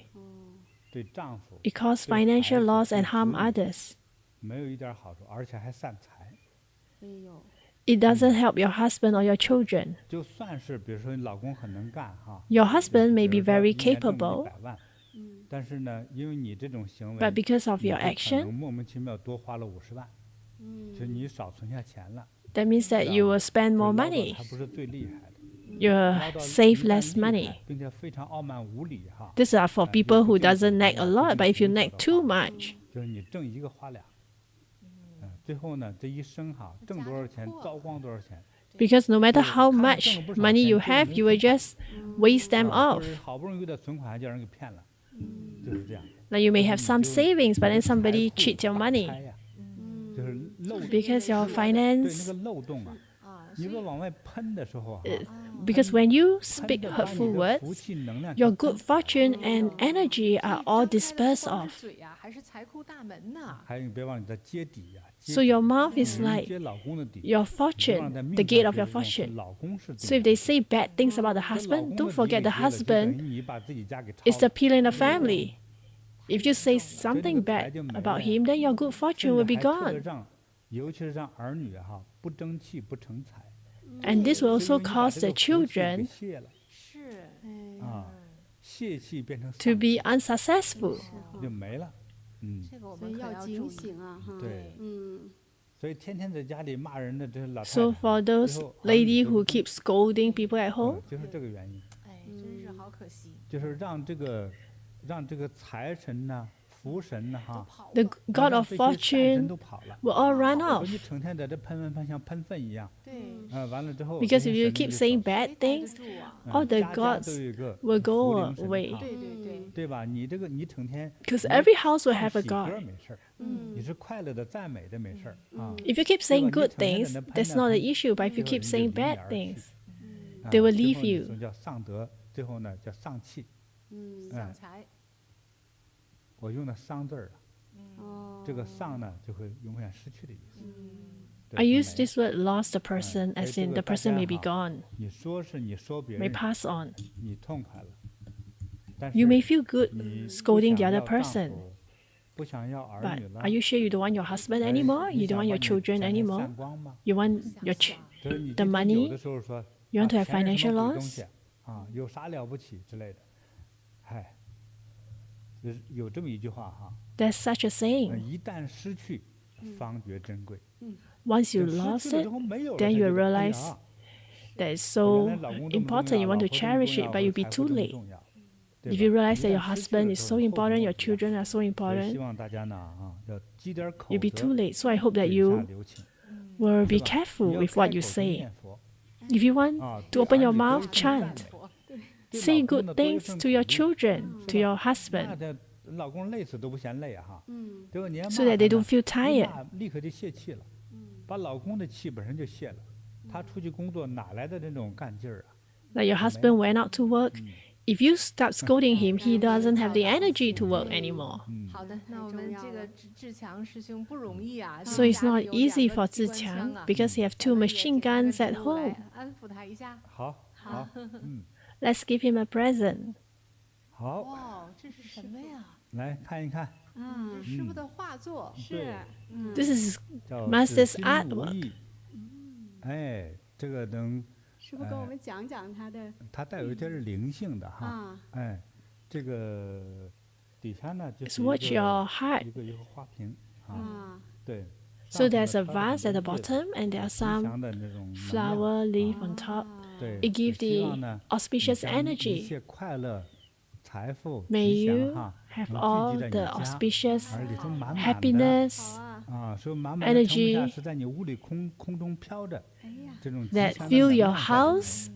对丈夫 It causes 对孩 financial 子 loss 对 and harm 子女 others. 没有一点好处，而且还散财。哎呦， It doesn't help your husband or your children. 就算是比如说你老公很能干哈， Your husband may 比 be 如说 very 一年挣capable, 100万，但是呢，因为你这种行为， but because of 你 your 就可能 action, 莫名其妙多花了50万，就你少存下钱了。 that means that you will spend 这 more 唠叨 money. 还不是最厉害的， You 唠 will 叨 save 一旦 less 厉害 money. 并且非常傲慢无礼哈。 These are for 有 people 不 who 敬 doesn't 酒 nag 的 a 不 lot, 敬 but if you 酒 nag 的 too 话 much, 就是你挣一个花俩，最后呢，这一生哈挣多少钱糟光多少钱， because no matter 是 how 看着 much 挣了不少 money 钱 you 结果 have, 没 you will 存款 just waste them 或 off. 者是好不容易有点存款还叫人给骗了，就是这样。 Like you may have some 你就 savings, but then 财 somebody 库 cheats your 打 money 开呀，就是漏 because your 对 finance. 那个漏洞啊，你不往外喷的时候啊， Because when you 喷 speak 的把 hurtful 你的 words, 福气能量 your 全 good 喷发 fortune and energy are all dispersed 光 off. 是嘴呀，还是财库大门呢？还有你别忘了你的接底呀，接 So 底 your mouth is 女人 like 接老公的底， your 你别忘了 fortune, 在 the 命 gate 上 of your 就是用 fortune. 老公是 So 顶 if they say bad things about the 这老 husband, 公 don't 的底 forget 给 the 接了，就等 husband 于你把自己家给 is 抄 the 了。 pillar in the family. If you say something bad about him, then your good 甚 fortune 至 will be 还特别 gone. 让，尤其是让儿女哈不争气不成才， And this will 是因 also 为你把 cause 这 the 个福气给 children 泄了是，啊，泄气变成 to 丧 be 气 unsuccessful. 就没了。嗯，这个我所以要们可要注意。警醒啊，哈。对，嗯，所以天天在家里骂人的这些老太 So 太， for those 最后儿女 lady 都 who 不 keep scolding people at home, 就是这个原因，哎，真是好可惜，就是让这个财神呐、福神呐哈， the 让 god of 这些善神 fortune 都跑了。 will all run 说 off. 你成天在这喷像喷粪一样，对，完了之后， Because 这 if 些 you 神 keep 就 saying 走 bad 谁待得 things, 住啊？ all the 家家 gods 都有一个 will 福 go 灵神 away. 啊，对对对，对吧？你成天 Because 你 every house will 唱 have a 喜歌 god. 没事儿，你是快乐的赞美的没事儿啊。 If you keep 对 saying 吧？你 good 成天 things, 在那喷 that's 呢 not the 喷， issue. But if 最 you 后 keep 你就 saying 离你 bad 而去 things, 啊 they will 最 leave 后你 you. 所叫丧德，最后呢叫丧气。丧财，我用的丧字儿啊，哦，这个丧呢就会永远失去的意思。对 I 是 use 没 this word lost the person 哎 as 这 in 个 the 大 person 家 may be 哈 gone, 你说是你说别 may 人， pass on. 你痛快了，但 You may 是 feel good 你不 scolding the 想 other 要丈 person, 夫，不想要儿 but 女了 are，you sure you don't want your husband 哎 anymore? 你 You don't 想 want 把 your 你 children 钱 anymore? 散光吗？ You want your 所以你 the 今天有 money? 的时候说 You want to have 钱是什 financial 么鬼东 loss? 西啊，有啥了不起之类的，哎，就是有这么一句话哈， There's such a saying. 一旦失去，方觉珍贵。 Once you 等失 lost 去了 it, 之后没有了， then 才 you 觉 will 得哎 realize 呀， that it's 我原来 so 老公这么重 important. 要， You 老 want to 婆这么 cherish 重 it, 要， but 我 you 的 be 财富 too 这么 late. 重要，对 If 吧 you realize 一 that your 旦失去 husband 了 is 之 so 后，后 important, 果 your 不良 children are so 所以 important, 希望大家呢要积点口 you'll be 德， too late. So I hope that 嘴下 you 留情， will 是 be 吧？ careful 你要 with 开 what 口 you 就 say. 念佛 If you want 啊， to 对 open 儿 your 女多一 mouth, 份赞 chant, 美，对 say 老公 good 呢多一 things 份 to 鼓 your 励， children, 是 to 吧？ your 那 husband, 这老公累死都不嫌累啊哈，对吧？你要 so 骂 that 他 they don't 呢， feel 一 tired. 骂立刻就泄气了，把老公的气本身就泄了，他出去工作哪来的这种干劲儿啊？ Like your husband went out to work. If you start scolding him, he doesn't have the energy to work anymore. 好的，那我们这个志强师兄不容易啊， So it's 家 not 里有 easy 2 for 个机关 Zhiqiang 枪啊， because he have 我 two 们也 machine 给他个 guns at 礼物来 home. 安抚他一下。好，好， Let's give him a present. 好，哇，这是什么呀？来看一看，这是师傅的画作，对， This is 叫 Master's 紫金 artwork 如意，哎，这个能，师傅跟我们讲讲他的它带有一点儿灵性的哈，啊，哎，这个底下呢就 It's 是 watch 一 your 个 heart. 一个花瓶啊，啊，对。 So 上 there's 头 a 呢插着 vase at 很 the 多叶子 bottom and there are 吉 some 祥的那种能量 flower leaf on top. 对， It 就 gives 希望 the 呢， auspicious 你将一 energy. 切快乐、财富、 May 吉祥 you 哈， have 能 all 聚集在 the 你家， auspicious 而里头满满的 happiness 啊，啊，说满满的盛不下， energy 是在你屋里空中飘着，哎呀，这种吉 that 祥的 fill 能 your 量在里头 house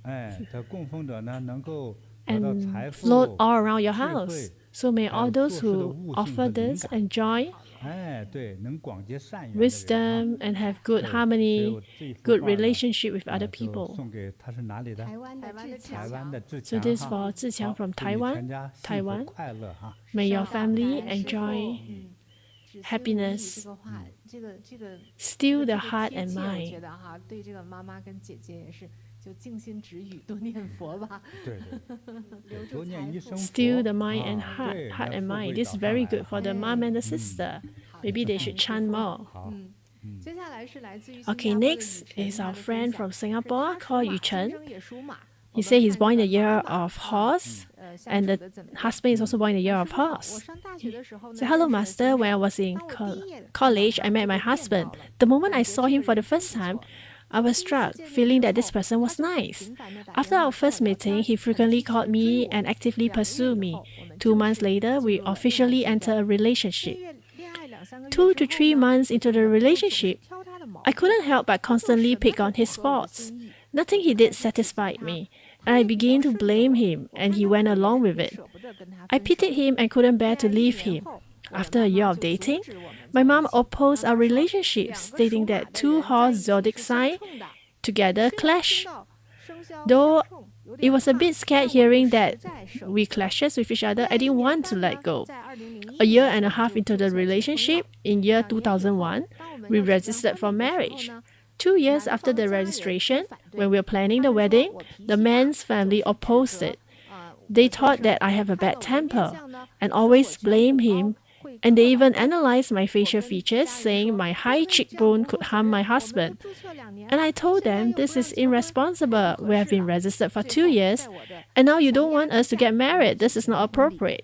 哎，这供奉者呢能够得到 and 财 float 富， all around your 智 house. 慧， So may 还 all 有 those 做事的 who 悟性 offer 和灵 this 感， enjoy 哎，对，能广结善缘的人啊。 wisdom and have 对 good 所以 harmony, 我这一幅 good 画呢 relationship with 啊 other 就 people. 送给他是哪里的？台湾的志台强，台湾的志 So 强 this 哈。 for 志强好 from 祝你 Taiwan. 全家幸福 Taiwan. 快乐哈。 May your 是的 family 感恩师父 enjoy 只心无意 happiness 这个话，这个 still 这 the 个 heart 贴 and 切，我觉 mind. 得哈，对这个妈妈跟姐姐也是，就静心止语，多念佛吧。对对，多念一声佛 Still the mind and 啊 heart, 对 heart 那 and 富 mind. 贵 This is 找上 very 来 good 了 for the 对 mom and the sister. 好 Maybe 的 they 感 should 恩师 chant 父 more. 好，接下来是来自于 Okay, next is our friend from Singapore called Yu Chen. He said he's born in the year of horse, and the husband is also born in the year of horse. So, hello, master. When I was in college, I met my husband. The moment I saw him for the first time, I was struck, feeling that this person was nice. After our first meeting, he frequently called me and actively pursued me. 2 months later, we officially entered a relationship. 2 to 3 months into the relationship, I couldn't help but constantly pick on his faults. Nothing he did satisfied me, and I began to blame him, and he went along with it. I pitied him and couldn't bear to leave him. After a year of dating, my mom opposed our relationship, stating that 2 horse zodiac signs together clash. Though it was a bit scared hearing that we clashes with each other, I didn't want to let go. A year and a half into the relationship, in year 2001, we registered for marriage. 2 years after the registration, when we were planning the wedding, the man's family opposed it. They thought that I have a bad temper and always blame him, and they even analyzed my facial features, saying my high cheekbone could harm my husband. And I told them this is irresponsible. We have been registered for 2 years, and now you don't want us to get married. This is not appropriate.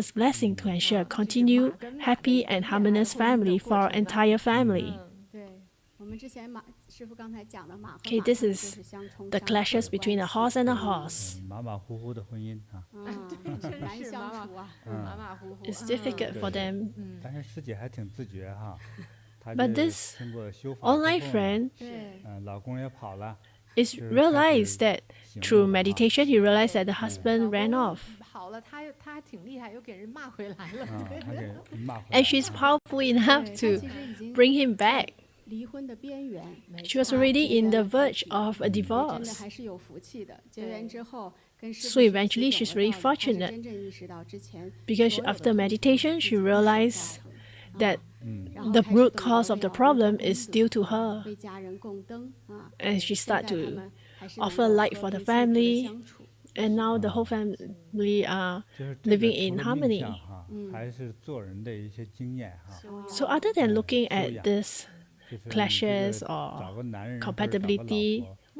Grandmaster's blessing to ensure continued happy and harmonious family for our entire family. 对，我们之前师傅刚才讲的马和马 Okay, this 可能 is 就是相冲 the 相 clashes 克的 between a 关 horse 系 and a horse. 马马虎虎的婚姻啊。真难是相处啊。马马虎虎。 It's difficult for them. 但是师姐还挺自觉哈，她 But 这 this 经过修法之 Online 后呢 friend 对，老公也跑了， is realized that through meditation he realized that the husband ran off. 跑了，他还挺厉害，又给人骂回来了。还给骂回 And 来 she's 啊 powerful enough 对，她 to 其实已经 bring him back. 离婚的边缘， She was already in the verge of a 真的 divorce. 还是有福气的。结缘之后，跟师 So 傅学习 eventually 懂 she's 了 really 道理，她是 fortunate 真正意识到之前 Because 所有的 after 痛苦 meditation, 自 she 己不是 realized 造成的 that 然后 the 开始 root 懂得 cause of 为 the 老公做 problem 功 is 德 due to her. 为家人供灯啊。 And she 现在 started 他 to 们还是能 offer 够 light 和 for the 平幸福地 family. 相处。 And now the whole family are 就是这个 living in 除了命 harmony. 相哈，还是做人的一些经验哈， So other than looking 修 at 养 this 就是你这个 clashes 找 or 个男人或者找个老 compatibility, 婆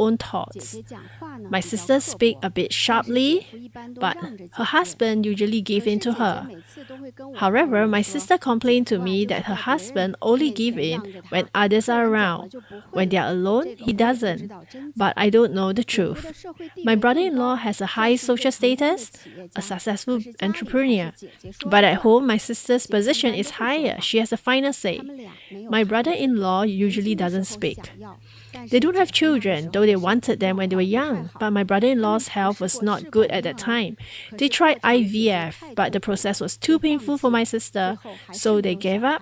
own thoughts. My sisters speak a bit sharply, but her husband usually gives in to her. However, my sister complained to me that her husband only gives in when others are around. When they are alone, he doesn't. But I don't know the truth. My brother-in-law has a high social status, a successful entrepreneur. But at home, my sister's position is higher. She has a final say. My brother-in-law usually doesn't speak. They don't have children, though they wanted them when they were young, but my brother-in-law's health was not good at that time. They tried IVF, but the process was too painful for my sister, so they gave up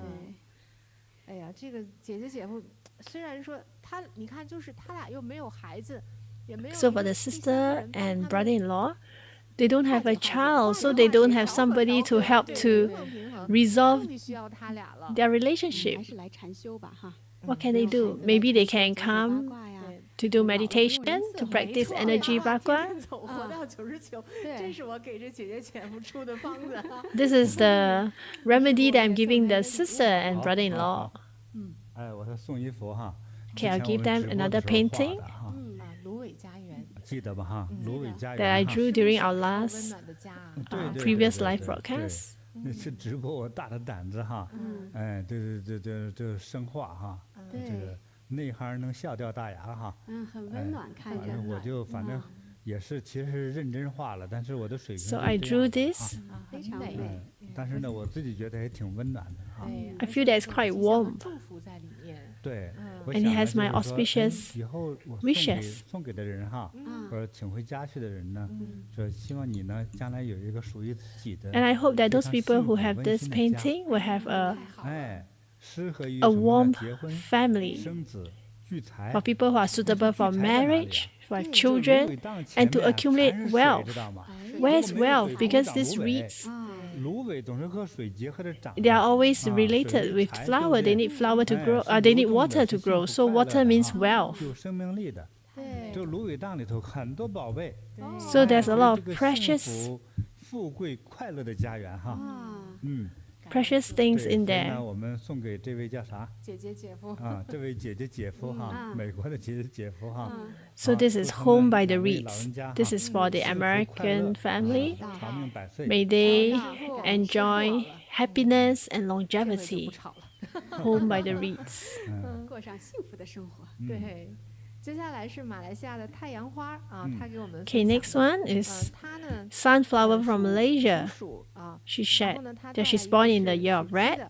对。哎呀，这个姐姐姐夫，虽然说你看，就是他俩又没有孩子， So for the sister and brother-in-law, they don't have a child, so they don't have somebody to help to resolve their relationship. What can they do? Maybe they can come to do meditation, to practice energy bakwa. This is the remedy that I'm giving the sister and brother-in-law. Okay, I'll give them another painting that I drew during our last previous live broadcast. 那是直播我大的胆子哈，哎，这生化哈，这个内行能笑掉大牙哈，很温暖，看着。我就反正也是，其实是认真化了，但是我的水平。So I drew this. 非常美。但是呢，我自己觉得也挺温暖的哈。I feel that it's quite warm. 对。And it has my auspicious 以后我 wishes. 送给的人哈，或者请回家去的人呢，说希望你呢将来有一个属于自己的。And I hope that those people who have this painting will have a warm family. For people who are suitable for marriage, for children, and to accumulate wealth. Where is wealth? Because these reeds, they are always related with flower. They need flower to grow. They need water to grow. So water means wealth. So there's a lot of precious things in there. So this is Home by the Reeds. This is for the American family. May they enjoy happiness and longevity. Home by the Reeds. 过上幸福的生活。对。接下来是马来西亚的太阳花啊，他给我们 Okay, next one is sunflower from Malaysia. She shared that she's born in the year of rat.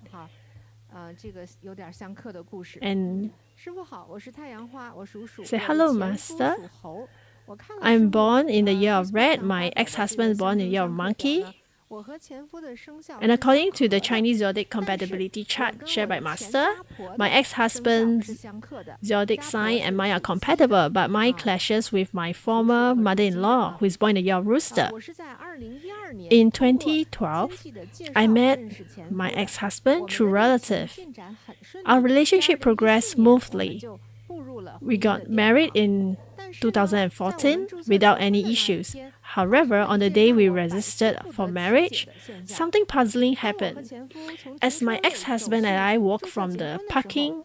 这个有点相克的故事。 And 师父好，我是太阳花，我属鼠。 say hello, master. I'm born in the year of rat. My ex-husband born in the year of monkey. And according to the Chinese Zodiac compatibility chart shared by Master, my ex-husband's zodiac sign and mine are compatible, but mine clashes with my former mother-in-law, who is born in the year of rooster. In 2012, I met my ex-husband through relative. Our relationship progressed smoothly. We got married in 2014 without any issues. However, on the day we registered for marriage, something puzzling happened. As my ex-husband and I walked from the parking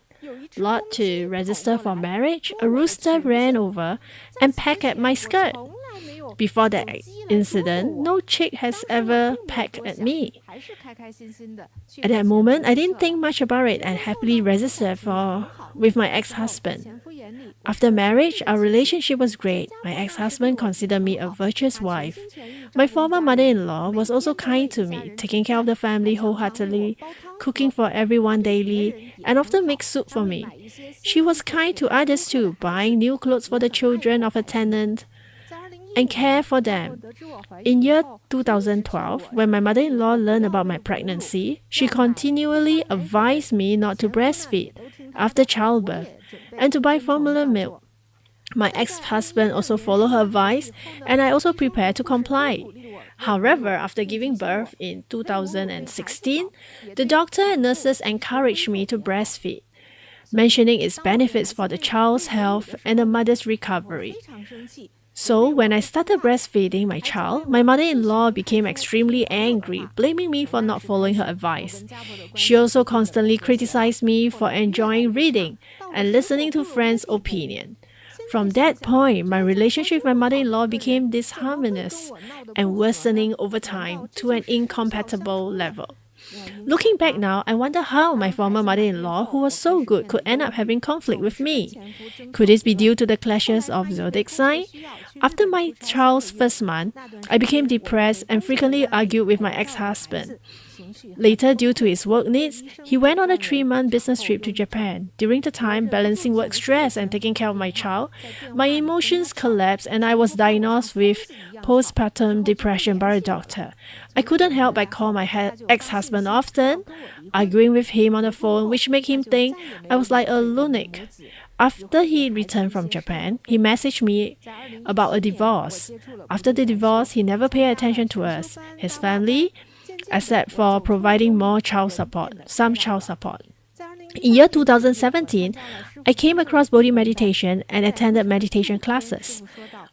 lot to register for marriage, a rooster ran over and pecked at my skirt. Before that incident, no chick has ever pecked at me. At that moment, I didn't think much about it and happily registered with my ex-husband. After marriage, our relationship was great. My ex-husband considered me a virtuous wife. My former mother-in-law was also kind to me, taking care of the family wholeheartedly, cooking for everyone daily, and often make soup for me. She was kind to others too, buying new clothes for the children of a tenant, and care for them. In year 2012, when my mother-in-law learned about my pregnancy, she continually advised me not to breastfeed after childbirth and to buy formula milk. My ex-husband also followed her advice, and I also prepared to comply. However, after giving birth in 2016, the doctor and nurses encouraged me to breastfeed, mentioning its benefits for the child's health and the mother's recovery. So, when I started breastfeeding my child, my mother-in-law became extremely angry, blaming me for not following her advice. She also constantly criticized me for enjoying reading and listening to friends' opinion. From that point, my relationship with my mother-in-law became disharmonious and worsening over time to an incompatible level. Looking back now, I wonder how my former mother-in-law, who was so good, could end up having conflict with me. Could this be due to the clashes of zodiac sign? After my child's first month, I became depressed and frequently argued with my ex-husband. Later, due to his work needs, he went on a 3-month business trip to Japan. During the time, balancing work stress and taking care of my child, my emotions collapsed and I was diagnosed with postpartum depression by a doctor. I couldn't help but call my ex-husband often, arguing with him on the phone, which made him think I was like a lunatic. After he returned from Japan, he messaged me about a divorce. After the divorce, he never paid attention to us, his family, except for providing more some child support. In year 2017, I came across Bodhi meditation and attended meditation classes.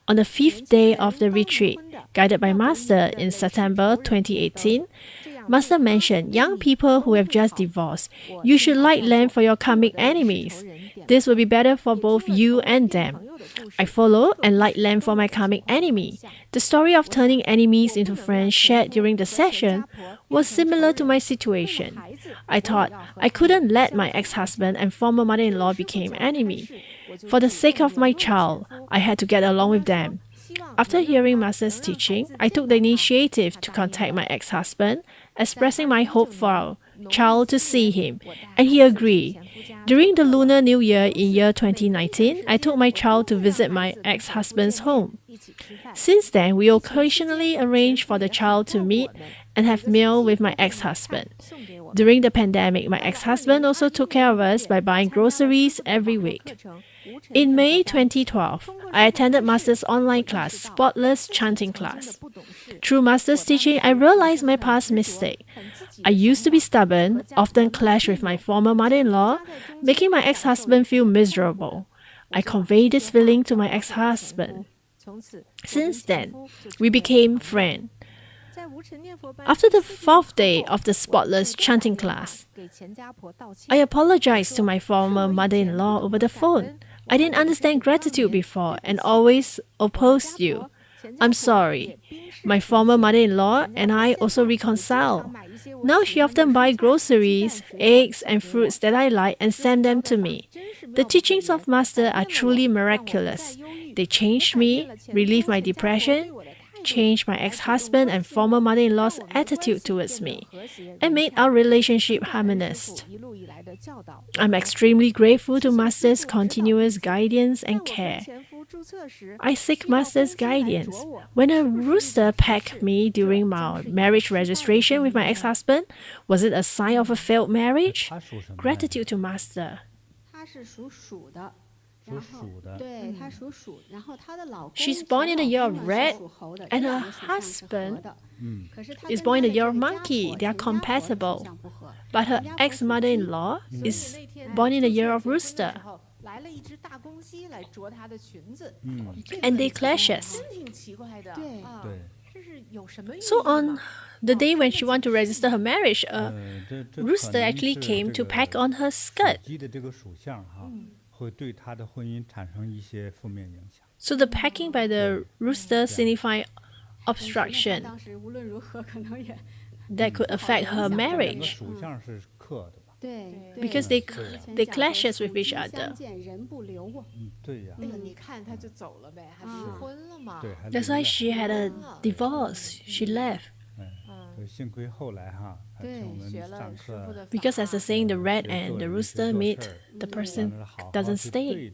On the 5th day of the retreat, guided by Master in September 2018, Master mentioned young people who have just divorced, you should light lamp for your karmic enemies. This will be better for both you and them. I follow and light lamp for my karmic enemy. The story of turning enemies into friends shared during the session was similar to my situation. I thought I couldn't let my ex-husband and former mother-in-law become enemy. For the sake of my child, I had to get along with them. After hearing Master's teaching, I took the initiative to contact my ex-husband, expressing my hope for our child to see him, and he agreed. During the Lunar New Year in year 2019, I took my child to visit my ex-husband's home. Since then, we occasionally arrange for the child to meet and have meal with my ex-husband. During the pandemic, my ex-husband also took care of us by buying groceries every week. In May 2012, I attended Master's online class, Spotless Chanting class. Through Master's teaching, I realized my past mistake. I used to be stubborn, often clash with my former mother-in-law, making my ex-husband feel miserable. I conveyed this feeling to my ex-husband. Since then, we became friends. After the 4th day of the Spotless Chanting class, I apologized to my former mother-in-law over the phone. I didn't understand gratitude before and always opposed you. I'm sorry. My former mother-in-law and I also reconcile. Now she often buys groceries, eggs and fruits that I like and send them to me. The teachings of Master are truly miraculous. They changed me, relieved my depression, changed my ex-husband and former mother-in-law's attitude towards me, and made our relationship harmonious. I'm extremely grateful to Master's continuous guidance and care. I seek Master's guidance. When a rooster pecked me during my marriage registration with my ex-husband, was it a sign of a failed marriage? Gratitude to Master. She's born in the year of rat, and her husband is born in the year of monkey. They are compatible. But her ex-mother-in-law is born in the year of rooster. And they clashes. So on the day when she wanted to register her marriage, a rooster actually came to peck on her skirt. So the pecking by the rooster signifies obstruction that could affect her marriage. Because they clashes with each other. That's why she had a divorce. She left. Because as the saying, the rat and the rooster meet, the person doesn't stay.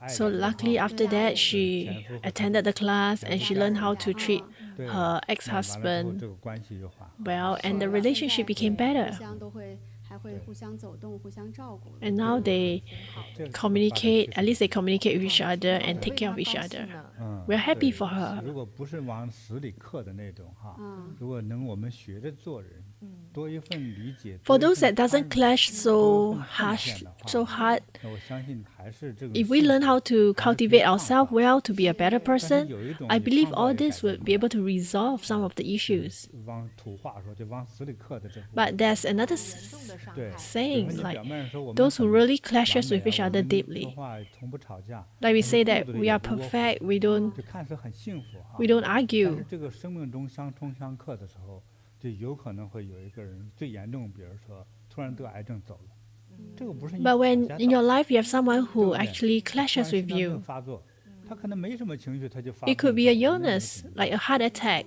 So luckily after that, she attended the class and she learned how to treat her ex-husband well, and the relationship became better. And now they communicate, at least they communicate with each other and take care of each other. We're happy for her. For those that doesn't clash so hard, if we learn how to cultivate ourselves well to be a better person, I believe all this would be able to resolve some of the issues. But there's another saying, like those who really clashes with each other deeply. Like we say that we are perfect, we don't argue. But when in your life you have someone who actually clashes with you, it could be a illness, like a heart attack,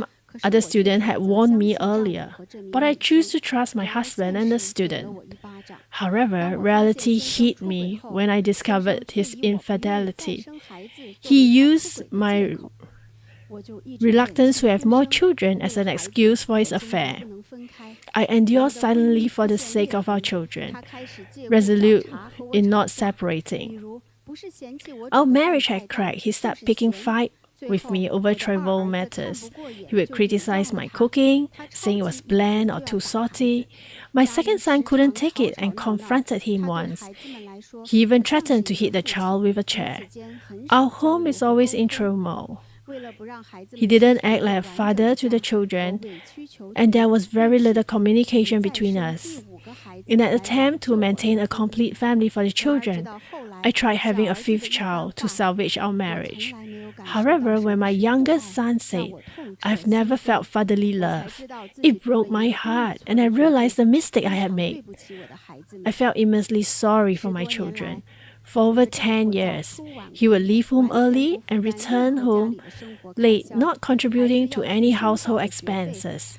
Some other student had warned me earlier, but I choose to trust my husband and the student. However, reality hit me when I discovered his infidelity. He used my reluctance to have more children as an excuse for his affair. I endure silently for the sake of our children, resolute in not separating. Our marriage had cracked. He started picking fight with me over trivial matters. He would criticize my cooking, saying it was bland or too salty. My second son couldn't take it and confronted him once. He even threatened to hit the child with a chair. Our home is always in turmoil. He didn't act like a father to the children, and there was very little communication between us. In an attempt to maintain a complete family for the children, I tried having a fifth child to salvage our marriage. However, when my youngest son said, "I've never felt fatherly love," it broke my heart, and I realized the mistake I had made. I felt immensely sorry for my children. For over 10 years, he would leave home early and return home late, not contributing to any household expenses.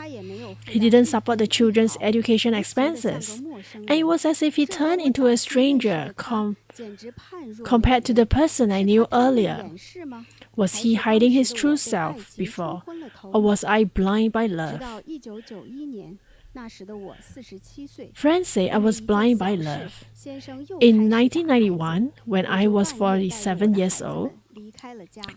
He didn't support the children's education expenses, and it was as if he turned into a stranger compared to the person I knew earlier. Was he hiding his true self before, or was I blind by love? Friends say I was blind by love. In 1991, when I was 47 years old,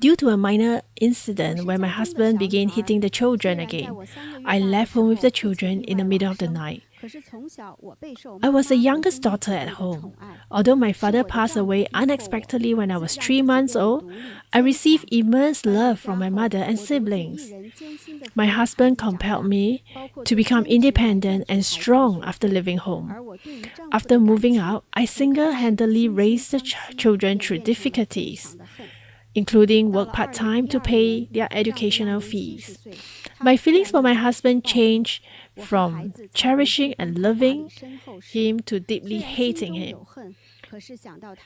due to a minor incident where my husband began hitting the children again, I left home with the children in the middle of the night. I was the youngest daughter at home. Although my father passed away unexpectedly when I was 3 months old, I received immense love from my mother and siblings. My husband compelled me to become independent and strong after leaving home. After moving out, I single-handedly raised the children through difficulties, including work part-time to pay their educational fees. My feelings for my husband changed from cherishing and loving him to deeply hating him.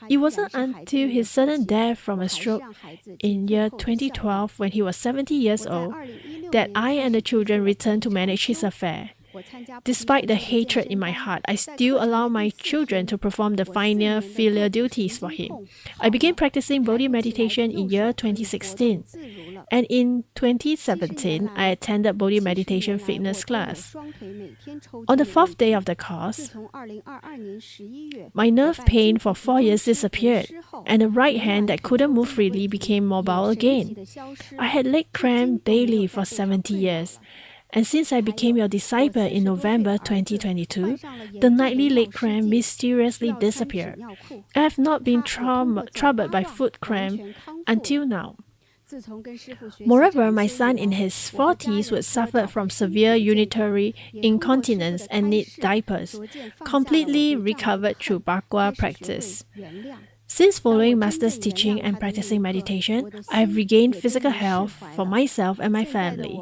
It wasn't until his sudden death from a stroke in year 2012, when he was 70 years old, that I and the children returned to manage his affair. Despite the hatred in my heart, I still allow my children to perform the finer filial duties for him. I began practicing Bodhi meditation in year 2016, and in 2017, I attended Bodhi meditation fitness class. On the 4th day of the course, my nerve pain for 4 years disappeared, and the right hand that couldn't move freely became mobile again. I had leg cramp daily for 70 years. And since I became your disciple in November 2022, the nightly leg cramp mysteriously disappeared. I have not been troubled by foot cramp until now. Moreover, my son in his 40s would suffer from severe urinary incontinence and need diapers, completely recovered through Bagua practice. Since following Master's teaching and practicing meditation, I have regained physical health for myself and my family.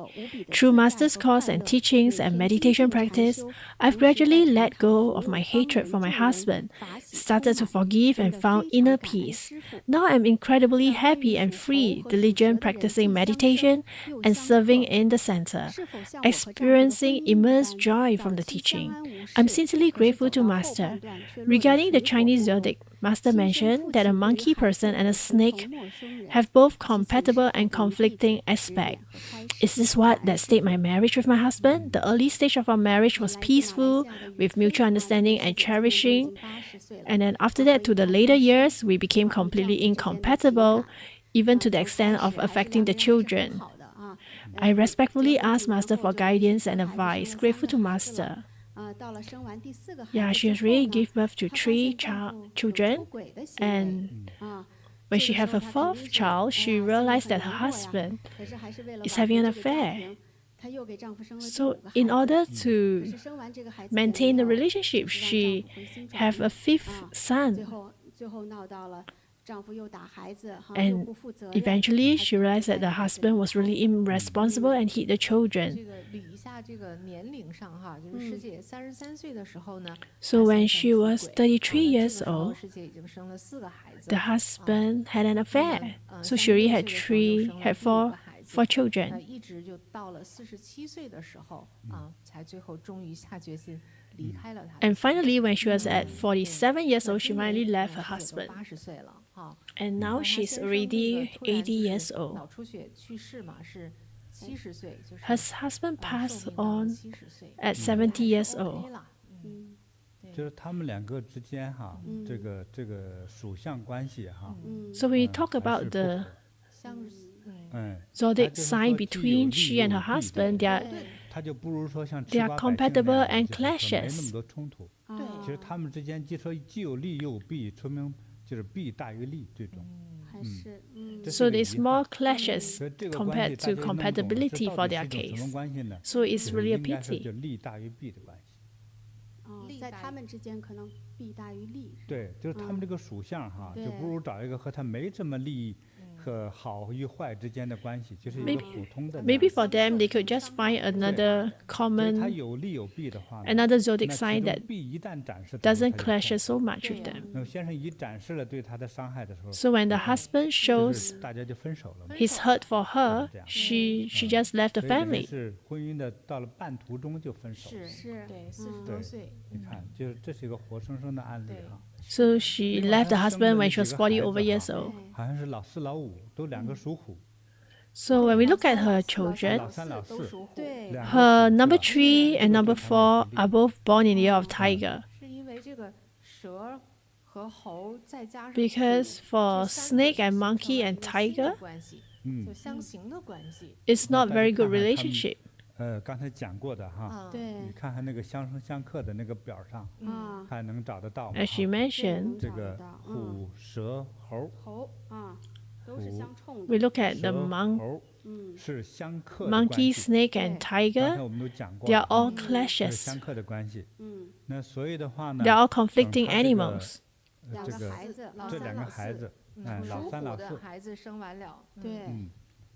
Through Master's course and teachings and meditation practice, I've gradually let go of my hatred for my husband, started to forgive and found inner peace. Now I'm incredibly happy and free, diligent practicing meditation and serving in the center, experiencing immense joy from the teaching. I'm sincerely grateful to Master. Regarding the Chinese Zodiac, Master mentioned that a monkey person and a snake have both compatible and conflicting aspects. Is this what that stayed my marriage with my husband? The early stage of our marriage was peaceful, with mutual understanding and cherishing. And then after that, to the later years, we became completely incompatible, even to the extent of affecting the children. I respectfully ask Master for guidance and advice. Grateful to Master. Yeah, she has really given birth to 3 children, and when she had her 4th child, she realized that her husband is having an affair. So in order to maintain the relationship, she have a 5th son. And eventually, she realized that the husband was really irresponsible and hit the children. So when she was 33 years old, the husband had an affair. So she already had four children. And finally, when she was at 47 years old, she finally left her husband. And now she's already 80 years old. Her husband passed on at 70 years old. 就是他们两个之间哈，这个属相关系哈。So when we talk about the zodiac sign between she and her husband, they are compatible and clashes. 其实他们之间既有利又有弊，说明就是弊大于利这种。So there's more clashes compared to compatibility for their case. So it's really a pity. 就利大于弊的关系。在他们之间可能弊大于利。对，就是他们这个属相哈，就不如找一个和他没这么利和好与坏之间的关系，就是一个普通的。Maybe for them they could just find another common, another zodiac sign that doesn't clash so much with them. 那么先生一展示了对他的伤害的时候， So when the husband shows 大家就分手了。 his hurt for her, she just left the 所以 family. 是婚姻的到了半途中就分手。是，对，40多岁。你看，就是这是一个活生生的案例啊。 So she left the husband when she was 40 over years old. 好像是老4老5都2个属虎。 So when we look at her children, 老3老4，对， her number 3 and number 4 are both born in the year of tiger. 是因为这个蛇和猴再加上 Because for snake and monkey and tiger, 关系，就相形的关系。 it's not very good relationship. 刚才讲过的哈，对，你看看那个相生相克的那个表上，看能找得到吗？ As she mentioned, 这个虎、蛇、猴，都是相冲的。 we look at the 猴是相克的关 monkey, 系。 snake, and 刚才 tiger. 我们都讲过 They are all 是 clashes. 相克的关系。那所以的话呢， They are all conflicting 等他这个 animals. 这个这2个孩子，老3老4，的孩子生完了，对，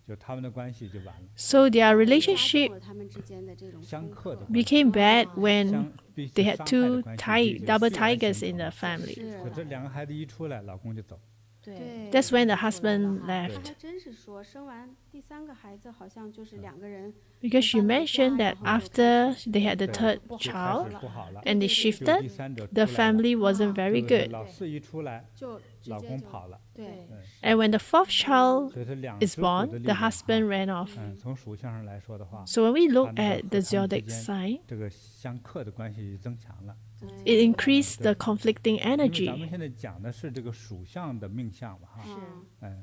就他们的关系就完了。 So their relationship 他们之间的这种相克的 became bad when 彼此 they had 伤害的 two 关系 double 自然 tigers 形 in 成 the family. 可这2个孩子一出来，老公就走。对， That's when the husband 还 left. 真是说，生完第3个孩子，好像就是2个人 Because she mentioned that after they had the third 就开 child 始不好了， and they 就第 shifted, 3者 the 出来了 family wasn't very 对不对 good. 老4一出来，就直老接就公跑了，对， And when the fourth child 所以这2 is 只虎的 born, 力 the 量 husband ran off. 从属相上来说的话， So when we look 他们 at the 和他们之 zodiac 间 sign, 这个相克的关系增强了。 it increased the conflicting 因为咱们 energy. 现在讲的是这个属相的命相嘛，哈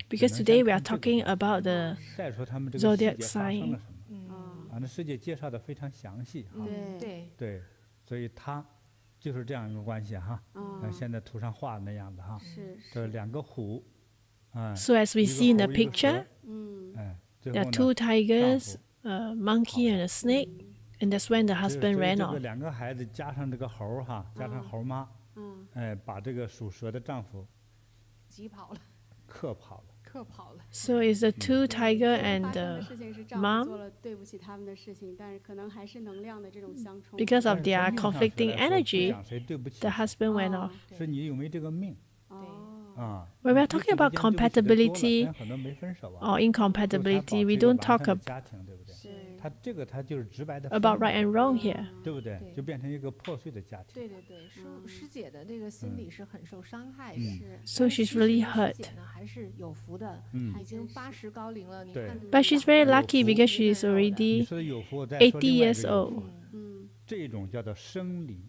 ，Because today we are talking about the 再说他们这个世界 zodiac 发生 sign. 了什么，那世界介绍的非常详细哈，对，对，所以它就是这样一个关系哈，现在图上画的那样的哈，这2个虎， So as we 一个 see in the 猴一个蛇 picture, 最 there 后 are 呢 two tigers, a monkey and a snake, and that's when the 所以 husband ran 这 off. 个2个孩子加上这个猴儿哈，加上猴妈，把这个属蛇的丈夫急跑了，克跑了。克跑了。 So it's the two tiger 发 and 生的 the 事情是丈夫 mom 做了对不起他们的事情，但是可能还是能量的这种相冲。 because of 但是从 their 命上说 conflicting 来说不 energy, 讲谁对不起 the 谁 husband went off. 是你有没有这个命啊？ When we are talking about 彼此之间对不起的多了 compatibility 但很多没分手啊 or incompatibility, we don't talk 家庭，对不对？他就是直白的 about right and wrong here. 对不对？就变成一个破碎的家庭。对对对，师姐的这个心理是很受伤害的。 So she's really 师 hurt. 姐呢还是有福的，已经80高龄了。你对看， But she's very lucky because she's 你 already 说的有福，我再说 80另外一 years 个有 old. 福，这种叫做生离，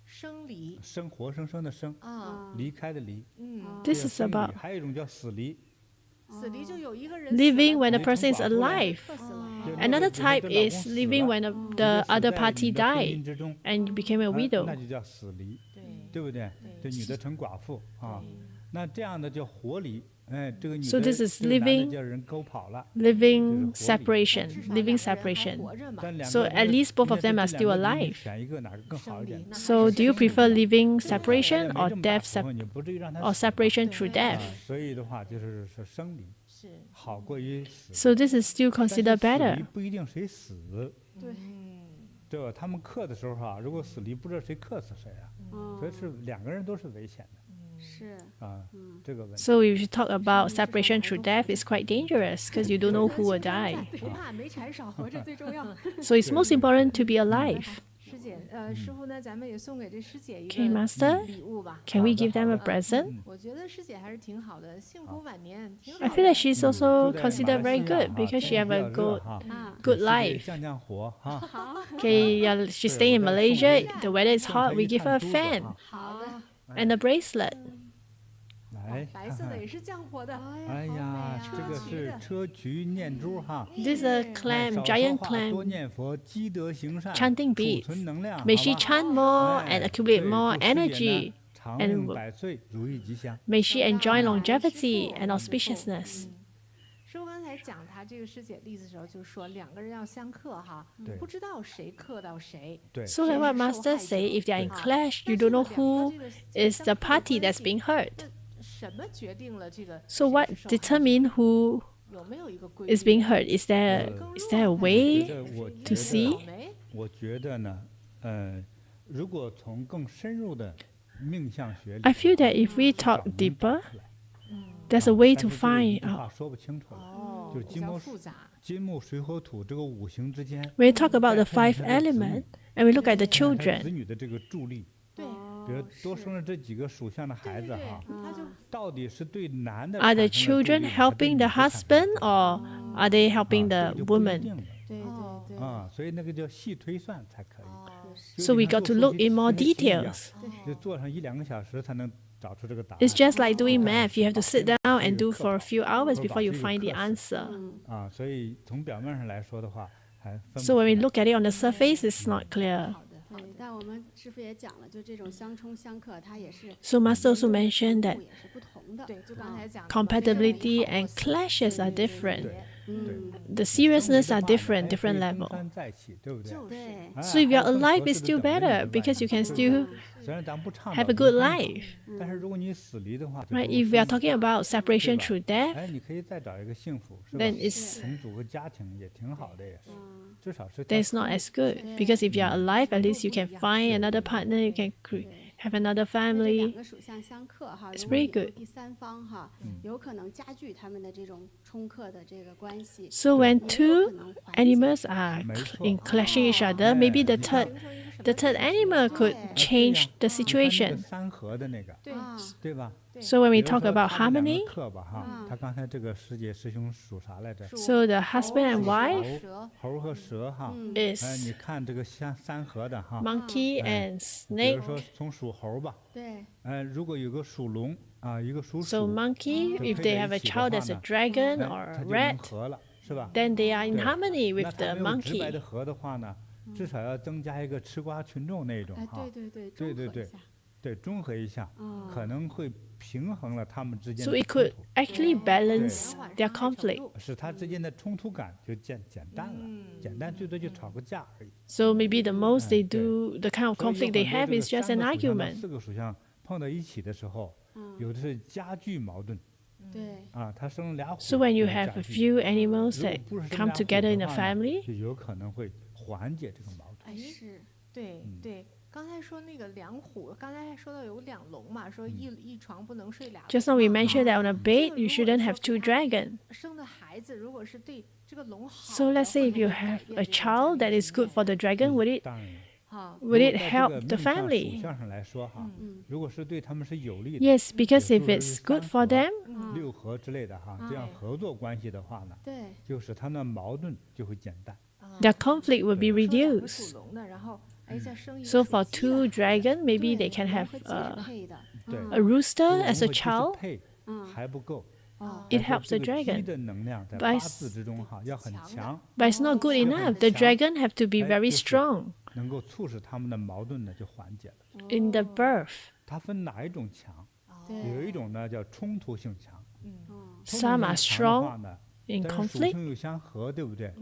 生离生活生生的生，啊，离开的离。 This 这 is 个生离 about 还有一种叫死离，死离就有一个人 living 死了 when the 你 person is 从寡妇来 alive. 克死了。 就 Another 比如说 type 这老公 is 死 living 了 when the 你 other 死在 party 你的婚 died 姻之中 and you became a 那 widow. 就叫死离，对对不对？这女的成寡妇啊，那这样的叫活离。这个女 So 的 this is 这个男的 living 叫人勾跑了， Living 就是活离。 separation, 至少 living 两个人还 separation. 活着嘛。但两 So 个 at 人 least both of 这 them are 这 still 两个你 alive. 选一个哪个更好一点？ So do you prefer living 哎 separation 没 or 这么大 death 仇恨，你不至于让他 or 死嘛 separation through 对 death? 所以的话就是生离是，好过于死。 So this is still 但是 considered 死离 better. 不一定谁死，对，对吧？他们克的时候哈，如果死离不知道谁克死谁啊，所以是2个人都是危险的是，啊，这个问题。 So if you talk about separation through death, it's quite dangerous because you don't know who will die. 不怕没柴烧，活着最重要。 So it's most important to be alive. 师姐，师傅呢，咱们也送给这师姐一 Okay, 个 Master, 礼物吧。 can we 好的， give them a 好的。 present? 我觉得师姐还是挺好的，幸福晚年，挺 I 好 feel 的 like。she's also 住在 considered 马来 very 西亚 good 哈 because 天 she 气 have 比 a 较热 good 哈 good 给师姐 life. 降火哈。 Okay, yeah, she's staying in Malaysia. The weather is hot. We give her a fan 好的， and a bracelet. 来，哎，白色的也是降火的。哎呀，这个是砗磲念珠哈。This is a clam, giant 多 clam, 念佛，积德行善， chanting 储 beads. 存能量， May 好 she 吧？ chant more 哎 and accumulate 对 more 祝师姐呢 energy, 长 and 命百岁，如意吉祥。 may she enjoy 长大 longevity 师 and 父 auspiciousness. 师傅刚才讲他这个师姐例子的时候，就是说两个人要相克哈，不知道谁克到谁。对 So like what Master say, if they are in clash, you don't know who is the party that's being hurt. 什么决定了这个 So what determine who 有没有一个规律 is being hurt? Is there a 我 way 觉得 to see? 我觉得呢，如果从更深入的命相学里 I feel that if we 找 talk 能 deeper, 出来 there's a way 但 to 是这个一 find 句 out. 话说不清楚了，哦，就是比较复杂。金木水火土这个五行之间， When we talk about the 再看 five 看他的子女 elements and we look at the 看看他子 children, 女的这个助力，对比如多生了这几个属相的孩子对对哈，他就到底是对男的 are the 产生了助 children 力还是对 helping 女 the 的产生 husband 了助力 or are they helping 这 the 个就不一 woman? 定了对对对，啊，所以那个叫细推算才可以。 So we got to look in more details. 就做上1-2个小时才能找出这个答案。 It's just like doing math. You have to sit down and do for a few hours before you find the answer. 啊，所以从表面上来说的话，还分不 So 出 when we 来 look at it on the surface, it's not clear. 好的，对，但我们师傅也讲了，就这种相冲相克，它也是 So Master also mentioned that 也是不同的。对，就刚才讲的 compatibility and clashes are different. 对 The seriousness are different, 哎 different 可以 level. 东山再起，对不对？就是对，哎 So if 还 you're 有更 alive, 合 it's 适的 still 等位 better 之外 because you can 对不 still 对虽然咱不倡 have 导 a good 离婚 life. 但是如果你死离的话，就 Right? 不 If 如 we are 分 talking about separation 对吧 through death, 哎，你可以再找一个幸福，是吧？ then it's 重组个家庭也挺好的，也是，至少是 then it's not as good because if you are alive, at least you can find another partner, you can have another 这两 family. 个属相相克哈， It's 如果 very 有 good. 第三方哈，有可能加剧他们的这种冲克的这个关系。 So when 也有可 two 能缓解 animals are 没错。 in clashing each other, maybe the 你看 third animal could 哎 change the 对呀你看那个 situation. 三合的那个，对啊，对吧？ So when we 比如 talk 说 about 他这两个 harmony, 课吧哈，他刚才这个师姐师兄属啥来着？ so the husband and 猴 wife 蛇猴和蛇哈。嗯哎， is 你看这个像三合的哈， monkey and 比如 snake. 说从属猴吧，对，如果有个属龙啊，一个属 So 鼠， monkey, 就 if 配 they 在 have a 一起的 child 话 that's a 呢， dragon 哎 or 它 a 就能 rat, 合了，是吧？ then they are in 对 harmony 那 with 它 the 没有直白 monkey. 的合的话呢，至少要增加一个吃瓜群众那种哎，哈对，对对，对对对综合一下对，中和一下，可能会平衡了他们之间 So 的 it 冲 could 突， actually balance their conflict. 使他之间的冲突感就减淡了，简单最多就吵个架而已。 So maybe the most they 对 do, the kind of 所以有 conflict they 很多 have 这个 is just 三 an 个属相到 argument. 4个属相碰到一起的时候，有的是加剧矛盾对，啊，它生俩虎。 So when you 就 have 加 a 剧 few animals 如果 that 不是生 come 俩虎 together in 的 a 话呢 family, 就有可能会缓解这个矛盾。哎是，对对，刚才说那个两虎，刚才还说到有两龙嘛，说一床不能睡俩龙。 just now we 嘛 mentioned that on a 这 bed 个 you 如果 shouldn't 说 have two 给他 dragons. 生的孩子如果是对这个龙好 So 的 let's say 会 if you 不会改 have 变 a 这个家 child 庭 that is 经 good 验 for the dragon, would it 当然了，哈 would 如 it 果在 help 这个 the 命相 family? 属相上来说哈，如果是对他们是有利的， Yes, because 也 if 就是 it's 三 good 合 for them, 六合之类的哈，这样合作关系的话呢，对，就使他们的矛盾就会减淡。 their conflict will be 说两个 reduced. 属龙的，然后哎再生一个 So 属 for 鸡 two 的 dragon, maybe 对 they can 龙 have 和鸡是 配的，对 a rooster 龙 as 和 a 鸡是 child. 配还不够，哦， It 还说 helps 这 the 个鸡 dragon, 的能量在 but 八 it's- 字之中哈要很强， But it's not good enough. The dragon have to be 哎 very 就是 strong 能够促使他们的矛盾呢就缓解了。 in the birth. 它分哪一种强？对，有一种呢叫冲突性强，哦，冲突 Some 性 are 强的话 strong 呢， in 但是属 conflict, 性又相合，对不对？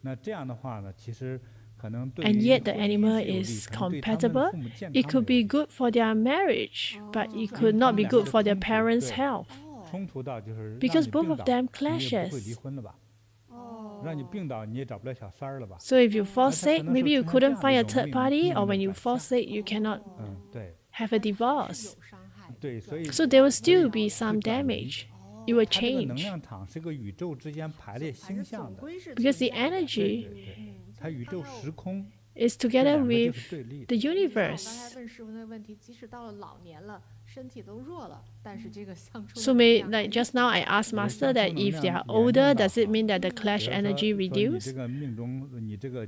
那这样的话呢，其实可能对 and 于 yet the 婚姻 animal 是有利 is 可能对他们的 compatible. 父母健 It 康 could 有利 be good for their marriage, but it 因 could 为 not 他 be 们两 good 个 for their 冲突 parents' 对 health. 冲突到就是让 Because 你 both 病 of 倒 them 你也不会 clashes. 离婚了吧？哦，让你病倒你也找不了小三儿了吧？ So if you fall 那它可 sick, 能 maybe 是 you 出现 couldn't 这 find a 样的 third 一种 party, 命 or 运的 when you 转 fall 向 sick, you cannot 对 have a 是 divorce. 有伤害。对，所以 So there will still 所 be 以 some 会转移 damage. It will 它这个能 change 量场是个宇宙之间排列反正星象的，总归是 because 存 the 在的 energy 对对，它宇宙时空 is 这 together 两个就 with 是对立的。 the 就像我刚 universe. 才问师傅那个问题，即使到了老年了，身体都弱了，但是这个相冲 So 的 may 能量 like just now I asked 我 Master 相 that 冲能 if they 量 are 严重 older, 到 does it 哈 mean that the 比 clash 如说 energy 说你 reduce? 这个命中，你这个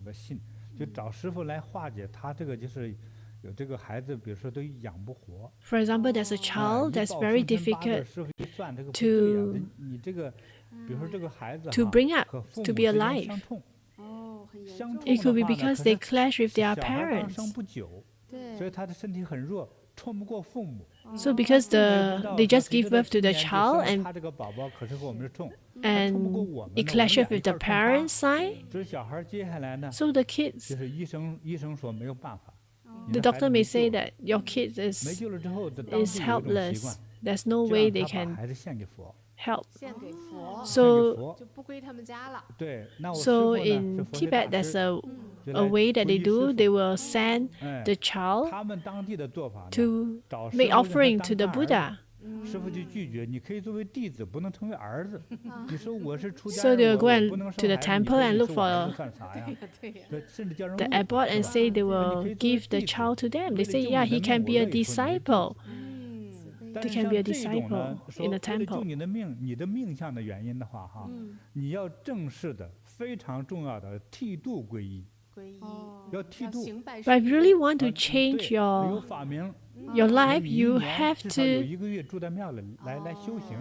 种的信，就找师傅来化解他这个就是有这个孩子，比如说都养不活。 For example, there's a child that's very difficult 师傅一算这个不对呀， to 你这个，比如说这个孩子 to bring up, 和父 to 母 be 之间 alive. 相冲， 哦，很严相重。 It could be 冲的话呢， because 可 they 是 clash with their 小孩刚 parents. 生不久， 对， 所以他的身体很弱，冲不过父母。 So because 父母也不知道 they 说 just 谁 give 知道 birth to 今 the 年就生 child 了 and 他这个宝宝，可是和我们是冲，他冲不过 and 我们 it 呢，我们 clashes 俩一 with 块 the 儿冲他。 parents' side. 这小孩接下来呢， So the kids, 就是医生说没有办法， the 你的孩 doctor 子没 may 救 say 了， that your kids 没 is 救了之后，这当地有一 is 种习惯， helpless. There's no 就 way 让 they 他把 can 孩子献给佛。 help. 献给佛， So 献给佛。 就不归他们家了。对，那我师 So 傅呢是 in 佛学 Tibet, 大 there's 师， a 就 a 来 way that 皈 they 依师 do. 傅。 They will send 哎， the child 他们当地的做法呢， to 找师 make 傅让他 offering 当 to the 干儿子， Buddha. 师傅就拒绝，你可以作为弟子，不能成为儿子。你说我是出家 So 人， they will 我 go 我 and 不能 to 生 the 孩子，你 temple 说 and 你 look 是我儿 for 子算啥呀？对呀，对，甚至叫人 the 误会， abbot 是 and 吧？ say they 说你 will 可以作为 give the 弟子， child to them. 为 They 了 say, 救 yeah, 你 he 的 can 命， be 我 a 乐意说你为弟 disciple. 子。对 但 They 是 can be a 像这种 disciple 呢， in 说 the 为了救 temple. 你的命，你的命相的原因的话，哈，你要正式的、非常重要的剃度皈依，皈依，哦，要剃度。行拜 But if 师 you 礼 really 的 want to 对， change 有 your 法名， your 那 life, 你一 you 年 have 至少有 to 1个月住在庙里来修行。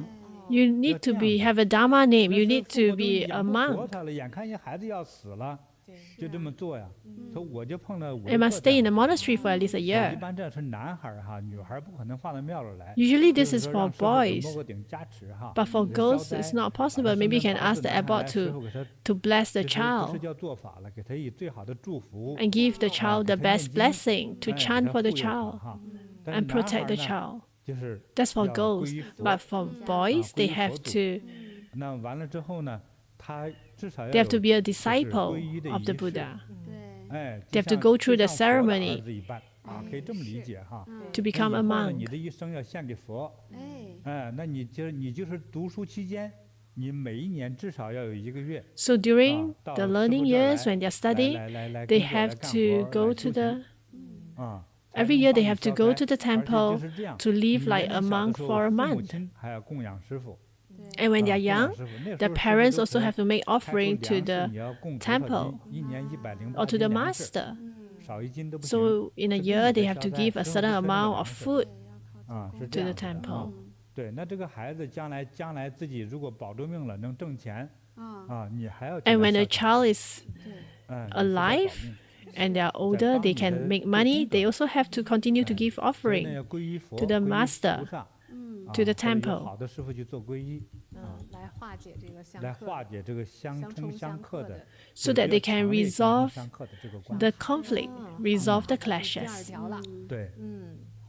you need to 这样 be 子。 have a dharma name. 那 You 时候 need 父 to 母都 be a 养不活 monk. 他了，眼看一孩子要死了，对，就这么做呀。说我就碰到我 You 就 must 做 stay 这 in 样 the monastery for at least a 一 year. 般这是男孩儿哈，女孩儿不可能放到庙里来。 Usually 就 this 是 is 说 for 让师傅给 boys, 摸个顶加持哈。 but for 给消 girls 灾 it's not 把他 possible. 生 Maybe you 辰 can 八 ask 字 the 拿下来， abbot 师 to 傅给他 to bless the 其实不是 child 叫做法了，给他以最好的祝福， and give the child the 给他 best 念经， blessing to 哎，给 chant 他 for the 护佑他 child 哈。但是 and 男孩 protect 儿 the 呢， child. 就是 That's for 要 girls. 皈依佛 But for boys, 皈 they 依 have 佛祖。 to 那完了之后呢，他至少要 they have to 有 be a 就是 disciple 皈依的 of the 仪式。 Buddha 对，哎， They 就 have to 像 go through 就 the 像佛的儿 ceremony 子一般啊，可以这么理解哈。 to 那 become 以 a 后呢，你 monk. 的一生要献给佛。哎，哎，那你就是读书期间，你每一年至少要有1个月 So during 啊，到 the 师傅 learning 这儿 years when they're 来 studying, 来 they 工作来 have 干 to 活 go 来 to 修 the 行啊。才 every 能 year 帮 they 你 have to 消 go 灾 to the 而且就 temple 是这样， to live 你 like 年 a 龄小的 monk 时候 for a 父母 month. 亲还要供养师傅。 And when 啊 they're 供养 young, 师傅那时 the 候师傅 parents 都 also 可 have to make 开出 offering to 粮食 the 你要供多少 temple 斤，一年108 or to the 斤粮食， master. 少1斤都不行。 So in a 是给 year, 你 they 的 have 消 to 灾 give a 师傅 certain 就分这个 amount 粮 of 食 food 啊，是 to 这 the 样子的啊。 temple. 对，那这个孩子将来自己如果保住命了，能挣钱啊，啊，你还要给 And 他 when the 孝敬。 child is 对，哎，你是在保 alive 命。 and they are older, they can make money. They also have to continue to give 所以呢， offering 要皈依佛， to the 皈依 master 菩萨， to the 或者有 temple. 好的师傅去做皈依，来化解这个相来克化解这个相冲冲相克的克的， so 就是 that 要 they can 强烈相冲 resolve 相克的这个关 the 系。 conflict, resolve the 这是第二 clashes. 条了，对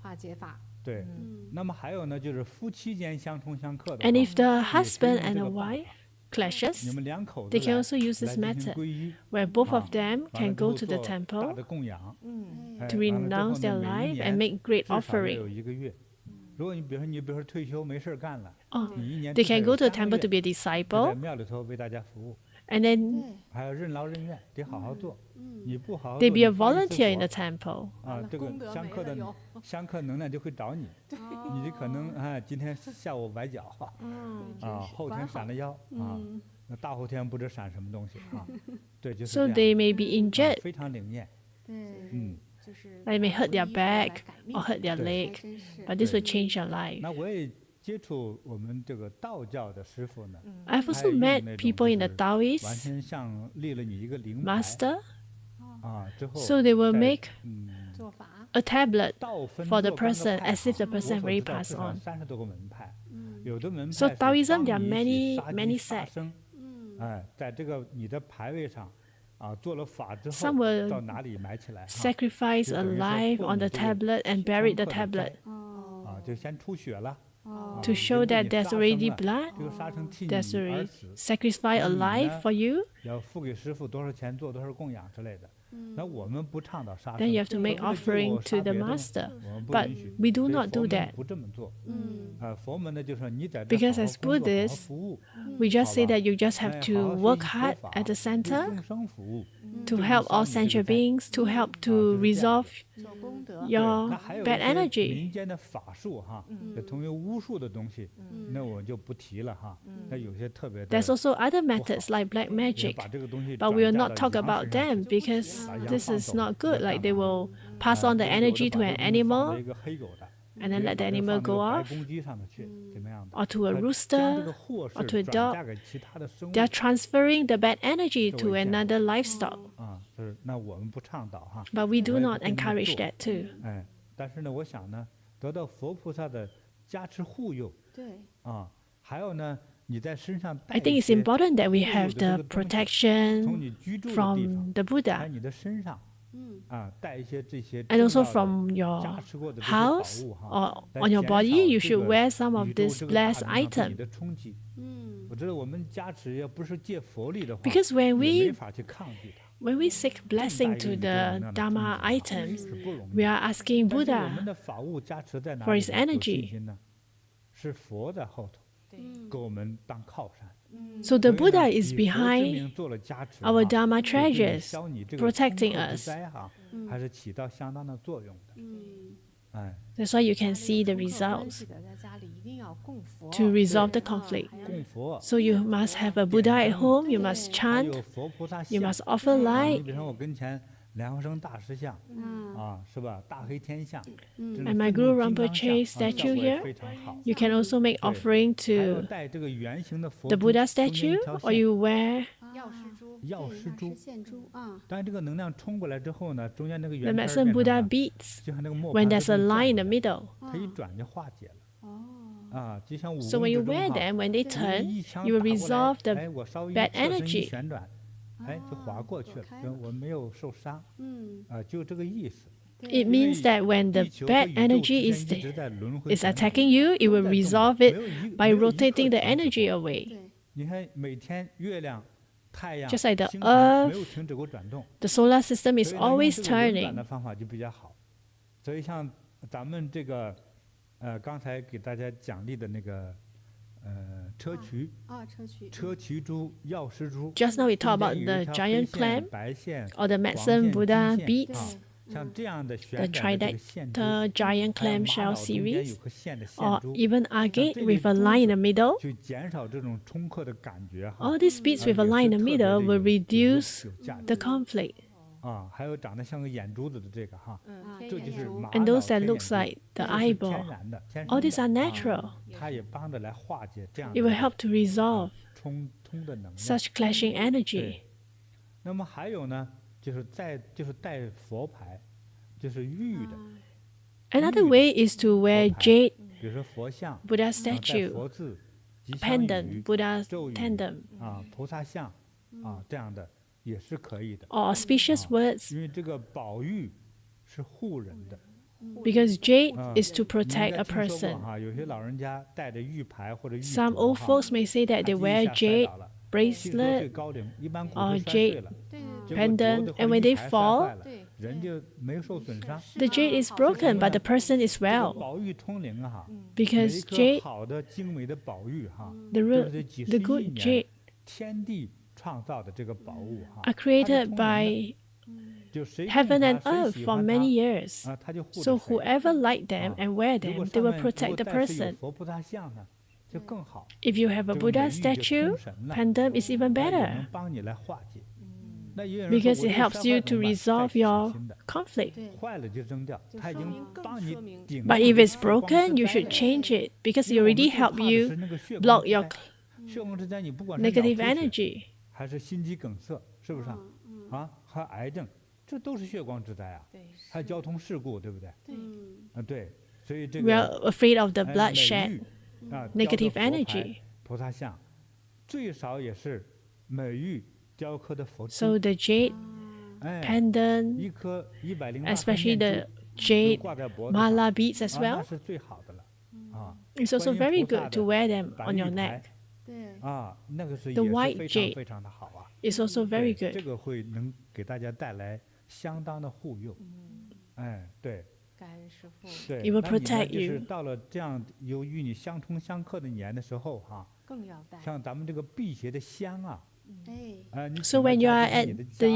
化解法。对。那么还有呢，就是夫妻间相冲相克的 And 话， if the 也可以 husband 用 and 这 a 个办 wife 法。 clashes, 你们两口子 they can 来 also use 来 this 进行 method 皈依， where both 啊 of them 完了 can 之后 go to the 做大 temple 的供养，哎 to 完了之后 renounce 呢 their 每一 life 年 and make great 至少要 offering. 有1个月。如果你比如说退休没事儿干了， Oh, 你一年 they 至少 can 有 go to the 3 temple 个 to be 月 a 就在 disciple 庙里头为大家服务， and then 对，还要任劳任怨，得好好做。你不好好 they 做， be 你 a 发一次 volunteer in 火 the temple. 啊，这个功德相克的没了又相克能量就会找你，你就可能今天下午崴脚啊，后天闪了腰啊，那大后天不知闪什么东西啊，对，就是 So 这 they 样， may be 啊 injured, 非常灵验，对，嗯。就是 like they may hurt their 皈依佛来 back 改命 or hurt their 对 leg, 还真是， but this will change your life. 那我也接触我们这个道教的师傅呢， I've 他 also 也用 met 那种 people 就 in the 是完 Taoist 全像立了你一个灵牌 master, 啊，之后 so they will 再 make 做法， a tablet 道分 for the 若干个 person 派 as if the 哈 person 我所 already 知道 passed 至少 on. 30多个门派，有的门派 So 是 Taoism, 帮 there are 你一起 many 杀 many 鸡杀 sects. 生，哎，在这个你的牌位上啊做了法之 Some 后 will 到哪里埋起来哈 Sacrifice 就 a 等于说 life 破 on 你 the 这个 tablet and 相 buried the 克的 tablet 灾啊，就先出血了。 to show 因为 that 你 there's 杀生 already 了 blood, 这个杀生替 there's 你而 already 死， sacrifice a 那你 life 呢 for you, 要付给师傅多少钱做多少供养之类的。那我们不倡导杀 then 生， you have to 说 make 为了救 offering 我 to 杀 the 别的呢 master. 我们不 But 允许， we do 所以 not 佛 do 门 that. 不这么做。佛门呢，就是说你在这 Because 好好 as 工作，好好 Buddhists, 服务， we just say 好吧？ that you just have 哎，好 to 好学 work 习佛 hard 法， at the 为 center 众生服务， to help all sentient beings, to help to resolve 做功德。 your 那还有 bad 一些 energy. 民间的法术哈，就同于巫术的东西，那我就不提了哈。那有些特别的， There's also other methods like black 也 magic, 把这个东西 but we will 转嫁 not 到 talk 羊 about 身上 them 去 because 把羊 this 放 is 走 not 或者 good. Like 干 they 嘛 will pass on the 有的 energy 把 to 这 an 个东西放在 animal 一个黑狗的， and then 有 let 的 the 把这 animal 放 go 那个白 off, 公鸡上面去，怎么样的？ or to a 它将这 rooster 个祸 or 事 to a 转 dog. 嫁给其他的生物 They are transferring the bad energy 作 to 为这样 another livestock. 啊，是那我们不倡导哈。 But we do 我也 not 不跟他们 encourage 做 that too. 哎，但是呢，我想呢，得到佛菩萨的加持护佑对，啊，还有呢，你在身上带 I 一 think it's 些 important that we 护佑 have 的这 the 个东西，从 protection 你居住的地 from 方， the 在 Buddha 你的身上嗯，啊，带一些这些 and 重 also 要的 from 加 your 持过的这些宝 house 物哈， or 来 on your 减 body. 少 You 这 should 个 wear some of 宇宙 this 这个大 blessed 能上对你 item. 的冲击。嗯，我知道我们加持要不是借佛力的话， Because when 也 we 没法去抗拒它。 when we seek 这么大 blessing 一个 to 宇宙能 the 量的冲击 Dharma 啊 items, 是不容易 we 的。 are asking 但是我们 Buddha 的法物加持在哪 for 里 his 呢？有信 energy. 心呢？是佛在后头给我们当靠山。 So the 所以呢 Buddha is 以佛之 behind 名做了加持 our 哈 Dharma 对对你 treasures, 消你这个 protecting 冲克之 us. 灾哈，还是起到相当的作用的。哎， That's why you can 家里 see 有 the 冲克关 results 系的，在家里一定要供佛 to resolve the 啊 conflict. 还要供佛， So you must have a Buddha at home. You must 还 chant. 有佛菩萨 You 像 must offer 啊，你 light. 比如说我跟前莲花生大师像嗯，啊，是吧？大黑天像，这种 And my 愤 Guru 怒金刚 Rinpoche 像啊，效 statue 果也 here. 非常好。 You can also make 对 offering 还有 to 带这个圆形的佛 the 珠， Buddha 中间一 statue, 条 or 线， you wear 药师珠。对，药师珠药师。献珠啊，但是这个能量冲过来之后呢，中间那个 the 圆圈儿 medicine 变成 Buddha 了 beads 就像那个磨 when 盘 there's 似 a 的 line in the 转 middle. 它一转就化解了哦，啊，就像武 So 功 when 之 you 中 wear 哈， them, when they 因为 turn, 一枪 you will 打过来 resolve the 哎，我稍微一 bad 侧身一 energy. 旋转，哎，就划过去了，就我没有受伤啊，就这个意思。 It means that when the 地球和 bad 宇宙之 energy 间 is 一直在轮回 is 转 attacking you, it 都 will 在动的 resolve 没 it 有一 by 没有一刻 rotating the 停止 energy 过 away. 对，你看每天月亮、太阳、 Just like the 星辰没 earth, 有停止过转动， The solar system is 所以呢，用 always 这个轮转 turning. 的方法就比较好。所以像咱们这个刚才给大家奖励的那个车磲、啊，车磲，车磲珠、药师珠， Just now we 中 talked 间 about 有 the 一条 giant 黑线、 clam 白线、 or the 黄 medicine 线、 Buddha 金线 beads, 啊，像这样的 the 旋转的这个线珠， Tridector giant 还有 clam 玛 shell 瑙中间有 series, 颗线的线 or 珠， even 像 agate 这类 with a 珠 line in 子 the middle. 去减少这种冲克的感觉哈。 All these beads with a 也 line 是 in the 特别 middle 的 will 有 reduce 价值 the conflict. 啊，还有长得像个眼珠子的这个哈，天这就是眼珠玛 And 瑙 those that 天眼 looks 珠 like the 这是天 eyeball. 然的，天 All 生 these 的 are 啊 natural. 它也帮着来化解这样 It 的 will help to resolve 冲的能量。 such clashing energy. 对，那么还有呢，就是带佛牌，就是玉的， Another way is to wear jade 比如说佛像、 Buddha 带 statue, 佛字、吉祥 pendant 语、 Buddha 咒语 tandem, 啊、菩萨像啊这样的也是可以的。 or auspicious words, 因为这个宝玉是护人的， because jade 啊 is to 你应 protect 该 a 听说过 person. 哈，有些老人家带着玉牌或者玉 Some 镯 old 哈 folks may say that 他 they 第一 wear 下摔 jade 倒了70多岁 bracelet 高龄，一般骨 or 头摔碎 jade 了，对结果镯 pendant, 子和 and when 玉 they 牌摔 fall, 坏了，对人就没有受损伤。 the jade is broken, but the person is 这个 well 宝玉通灵啊哈，每 because 一颗 jade, 好的精美的宝玉哈， the 都 root, 是这几 the 十亿 good 年 jade 天地创造的这个宝物哈， are 它是 created 通灵的 by 就谁供 heaven 它 and 谁 earth 喜 for 欢 many 它 years. 啊，他就护 So 着谁。 whoever like them and wear 如果 them, they 上 will 面如果 protect the 带是有 person. 佛菩萨像呢，就更好。 If you have a 这个 Buddha 美玉就 statue, 通神了， pendant is even 它也 better 能帮你来化解。那也有人说 because 我 it 这个 helps 摔 you 坏 to 怎么办？ resolve 再 your 洗新的， conflict. 对，坏了就扔掉，就它已经说明更帮你说明顶 But 住 if 这 it's 个血光 broken, 之 you 灾 should 了 change it because 因 it 为我们 already 最 help 怕的 you 是那个血光 block 之 your 灾血光之灾，你不管是脑 negative 出血 energy. 还是心肌梗塞，是不是啊？啊，还有癌症，这都是血光之灾啊。对，还有交通事故，对不对？嗯，对，所以这 We 个 are afraid of the 美 bloodshed, 玉啊 negative 雕的佛牌 energy. 菩萨像，最少也是美玉雕刻的佛 So 珠， the jade 哎， pendant, 一颗108 颗 especially 念 the 珠 jade 挂在脖子上， mala beads as 啊，那 well. 是最好的了，啊， It's also 观 very 音菩萨 good to 的 wear them 白 on 玉 your 牌 neck. 对，啊，那个是 The 也是 white 非 jade 常非常的好啊。 It's also very 对， good. 这个会能给大家带来相当的护佑。哎，对感恩师傅，对， It will 那你呢 protect 就是 you. 到了这样与你相冲相克的年的时候哈，更要带。像咱们这个辟邪的香啊， So when you are at the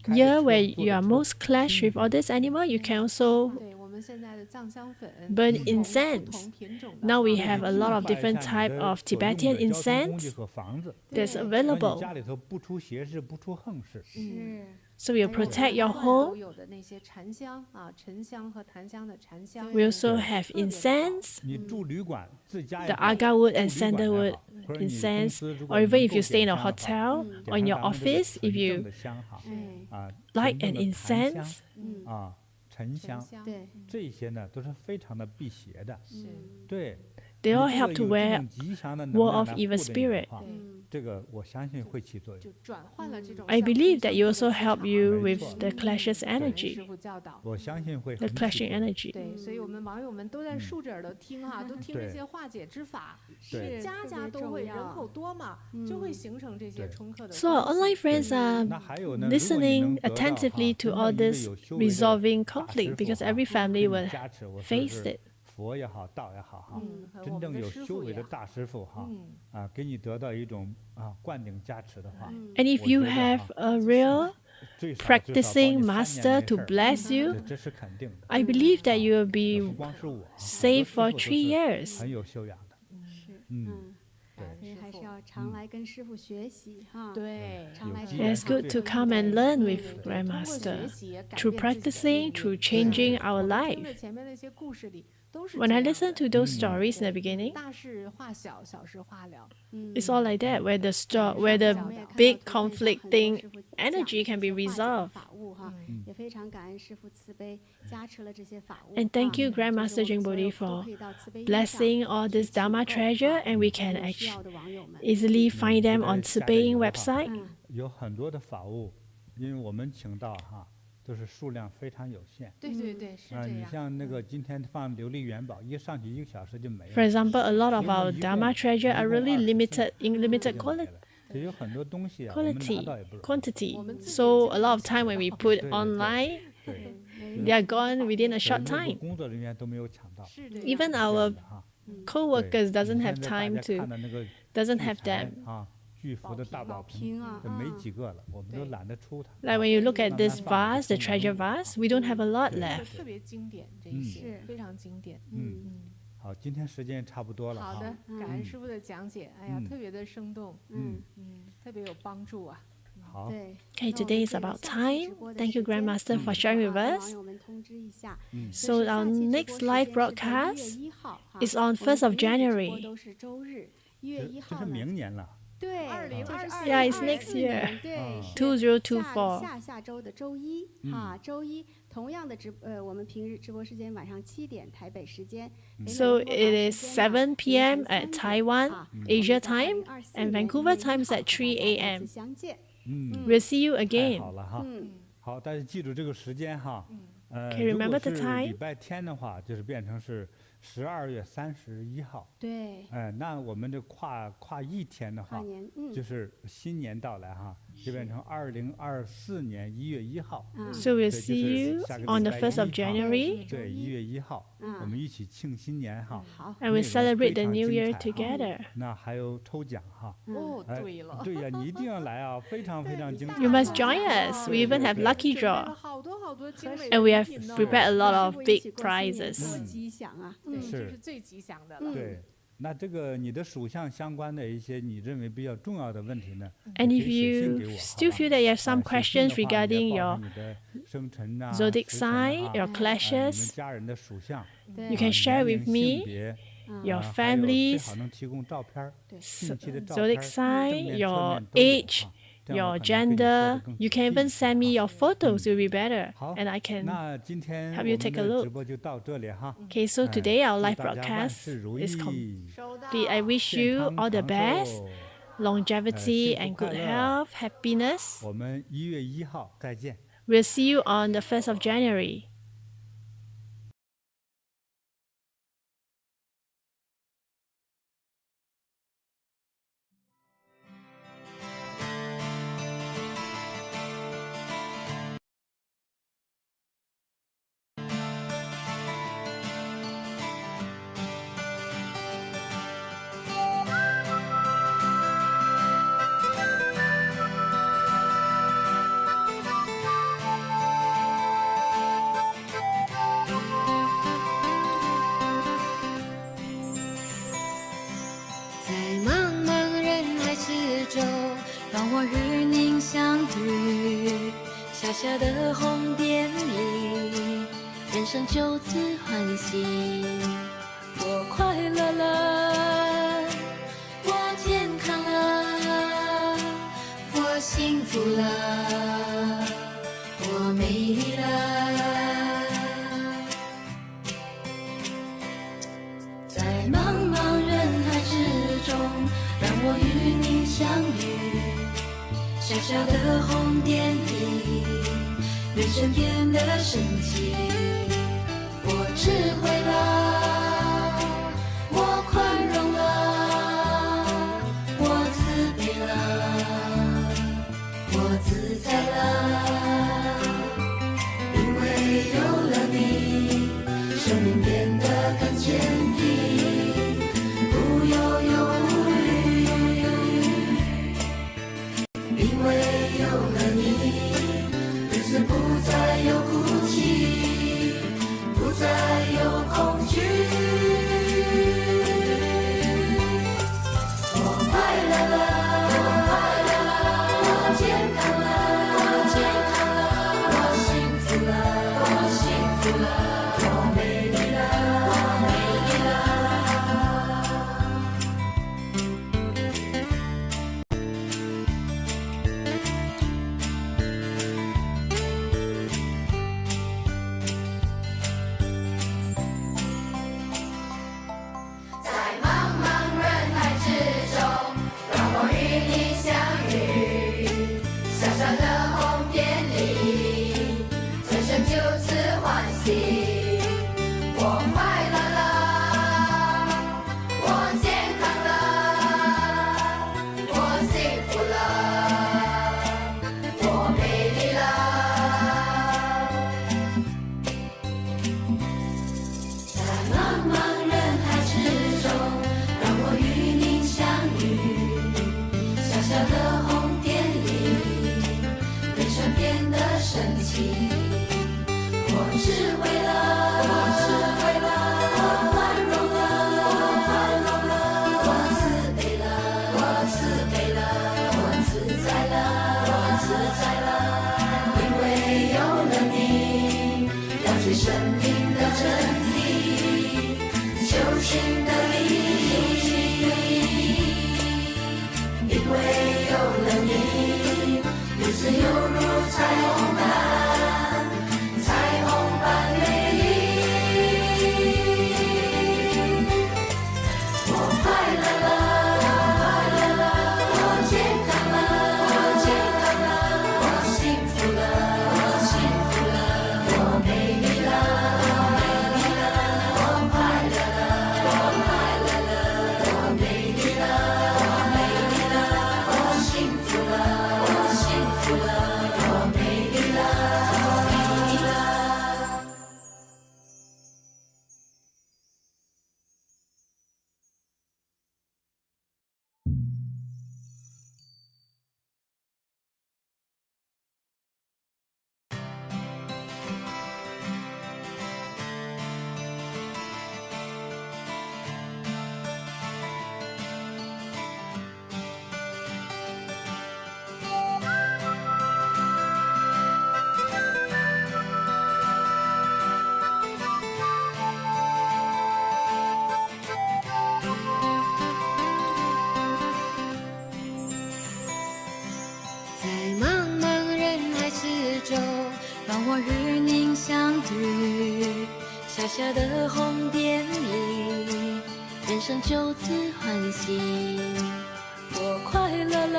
year where you are most clashed with all this animal, you can also 对我们现在的藏香粉 burn 不同 incense. 品种的 Now we 哈 have a lot of different type of Tibetan 交通工 incense 具和房子， that's 让你 available. 家里头不出邪事，不出横事。是 So we'll 还有 protect your 都 home. 有的那些禅香啊，沉香和檀香的禅香， We also have 特别的好 incense, 你住旅馆，自家 the 也好， agar wood 住 and 旅馆也 sandalwood 好，或者你公 incense, 司如 or 果 even 能 if 够 you stay in 点 a 香的话， hotel 点 or in 上 your 咱们这个 office, if 纯正 you 的香哈， light 纯 an 正的檀香 incense, 啊，沉香， 香， 对， 这些呢都是非常的辟邪的。是，对， they 你 all 这 help 个 to 有这 wear 种吉祥的 ward 能量 off 来 evil 护着你的 spirit. 话，对，这个我相信会起作用。就转换了这种 I 相冲 believe that 相 you 克的 also 磁 help 场 you 没 with 错 the clashes 感恩 energy, 师傅教导。我相信会 the 很起 clashing 作用。 energy. 对，所以我们网友们都在竖着耳朵听哈，都听这些化解之法，对是家家都会，特别重要人口多嘛，就会形成这些对冲克的 So 关 our 系。 online friends are 那还有呢，如果你能 listening 得到哈 attentively to 真 all 正一位 this 有修为的 resolving 大师 conflict 傅 because 哈 every 给 family 你 will 加持，我说 face 是 it. 佛也好，道也好哈，和我真正有们的师修为的傅也好，大师傅哈，啊，给你得到一种灌顶加持的话， And if 我 you 觉得 have 哈 a real 最少 practicing 保你3 master 年没 to 事儿 bless you, 这是肯定的。 I believe that you will 也 be 不光是我哈， safe 很 for 多师 3傅都是 years. 很有修养的。是，嗯，对所以还是要常来跟师傅学习哈。对，常来学 有机缘 It's 是 good 最 to 好 come and learn 对 with 对通过学 Grandmaster. 习也改 Through 变自己的命 practicing, 运 through 对 changing our 我们听 life. 的前面那些故事里都是 When 这 I 样 listen 的 to those stories in the 对 beginning, 大事化小，小事化了。 it's all like that, where the where 我 the 们也看到 big 图片上很多 conflicting 师傅讲 energy can be 这些化解的 resolved. 法物哈，也非常感恩师傅慈悲加持了这些法物。 And thank you, 就是我们 Grandmaster 所有 JinBodhi, 都 for 可以到慈悲音上 blessing all 去 this 请 Dharma 购 treasure, 哈 and we 给 can 有需 actually 要的网友们。 easily find them 记得 on 下载 Tibet 以后哈 website. 有很多的法物，因为我们请到哈，都是数量非常有限。对对对，是这你样。像那个今天放琉璃元宝，一上去1个小时就没 For 了。 example, a lot of 所以我 our 们一共 Dharma treasure are really 一共 limited in 24 limited 就没 quality. 了。所以有很多东西啊，我们拿 Quality, 到也不容易。 quantity. 我们自己 So 经 a lot 常 of time when we put 对对 online, 对， they are gone within a 对 short 内部 time. 工作人员都没有抢到。是这样。 Even 这样 our 的哈， co-workers 对 doesn't 你 have 现在大 time 家看 to, 的那个 doesn't 聚 have 财 them. 啊，巨幅的大宝瓶，瓶啊，这没几个了，我们都对懒得出它。 Like when you look at this vase, the treasure vase, we don't have a lot 做的 left. 特别经典，这一些是非常经典。好，今天时间差不多了哈。好的，感恩师傅的讲解，哎呀，特别的生动，特别有帮助啊。好，对。 Okay, today is about time. Thank you, Grandmaster, for sharing with 网 us. 友们通知一下， So our next live broadcast is on 1st of 我们每日直播 January. 都是周日，1月1这是号呢，明年了。对2024 Yeah, it's next year. 对， 2024. 下周的周一哈，周一同样的我们平日直播时间晚上7点台北时间。 So it is 7 p.m. at Taiwan, Asia time, and Vancouver time is at 3 a.m. 相见。 We'll see you 太 again. 好了哈。好，大家记住这个时间哈。Okay, 如 remember 果 the 是 time? 礼拜天的话，就是变成是12月31号。对，那我们这跨一天的话，跨年，就是新年到来哈，就变成2024年1月1号。 So we'll 对，就 see 是 you 下个 on 礼 the 拜 1st of 1号 January, 对，1月1号，我们一起庆新年哈。好， and we'll 内容 celebrate 非 the 常 new 精 year 彩哈 together. 那还有抽奖哈。哦，哎对了，对呀，你一定要来啊，非常非常精彩。 You must join us. We even have lucky 准备了 draw, 好多好多精美 and we 的 have 礼品呢。 prepared a lot of 师傅一 big 起过新年 prizes. 多吉祥啊！对，这是是最吉祥的了。对，那这个你的属相相关的一些你认为比较重要的问题呢， And 你 if 可以写信 you 给我， still 好吧 feel that you have some 写信 questions 的话 regarding 你要 your 报上你的生辰啊、 zodiac 时辰 sign, 啊 your 你们 clashes, 家人的属相， 对 you can share 年龄 with me 性别 your 还有最 families, 好能提供照片儿，对近期的照片 zodiac 儿， sign, 正面侧 your 面都有 age, 哈这样 your 我可能跟你说 gender. 得更 You 仔 can 细 even 一 send 些 me 哈 your photos, will be better, 好， and I can. 那今天 help 我 you 们 take a 的 look 直播就到这里哈。 Okay, so 哎 today our 祝 live 大家万 broadcast 事如 is 意， complete. I wish 健 you 康 all the 长 best, 寿。 longevity 幸福 and 快 good 乐。 health, happiness. 我们1月1号再见。 We'll see you on the 1st of January. 中，让我与您相遇。小小的红点里，人生就此欢喜。我快乐了，我健康了，我幸福了，我美丽了。在茫茫人海之中，让我与你相遇。小小的红点里，人生变得神奇。我智慧了，我宽容了，我慈悲了，我自在了。因为有了你，生命变得更坚定，不忧忧无虑。因为有了你，日子不再有哭泣，不再有恐惧。我快乐了，我健康了，我幸福了，我美丽了。在茫茫人海之中，让我与你相遇。小小的红点里，人生就此欢喜。我快乐了，我健康了，我幸福了，我美丽了。在茫茫人海之中，让我与您相遇。小小的红点里，人生变得神奇。我智慧了，我宽容了，我慈悲了，我自在了。因为有了你，了解生命的真理，修行的意义。因为有了你，日子犹如彩虹般美丽。我快乐了，我健康了，我幸福了，我美丽了。我快乐了，我美丽了，我幸福了，我美丽了。在茫茫人海之中，让我与您相遇。小小的红点里，人生就此欢喜。我快乐了，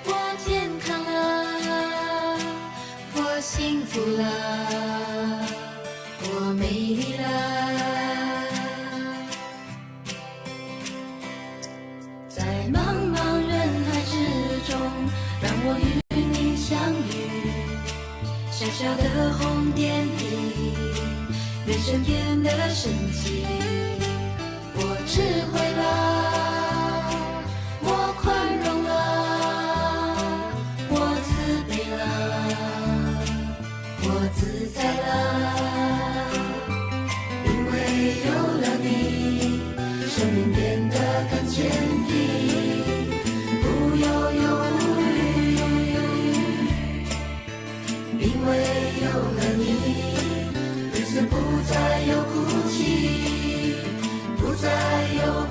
我健康了，我幸福了，我美丽了。在茫茫人海之中，让我与你相遇。小小的红点里，人生变得神奇。我智慧了，我宽容了，我慈悲了，我自在了。因为有了你，生命变得更坚定，再有哭泣，不再有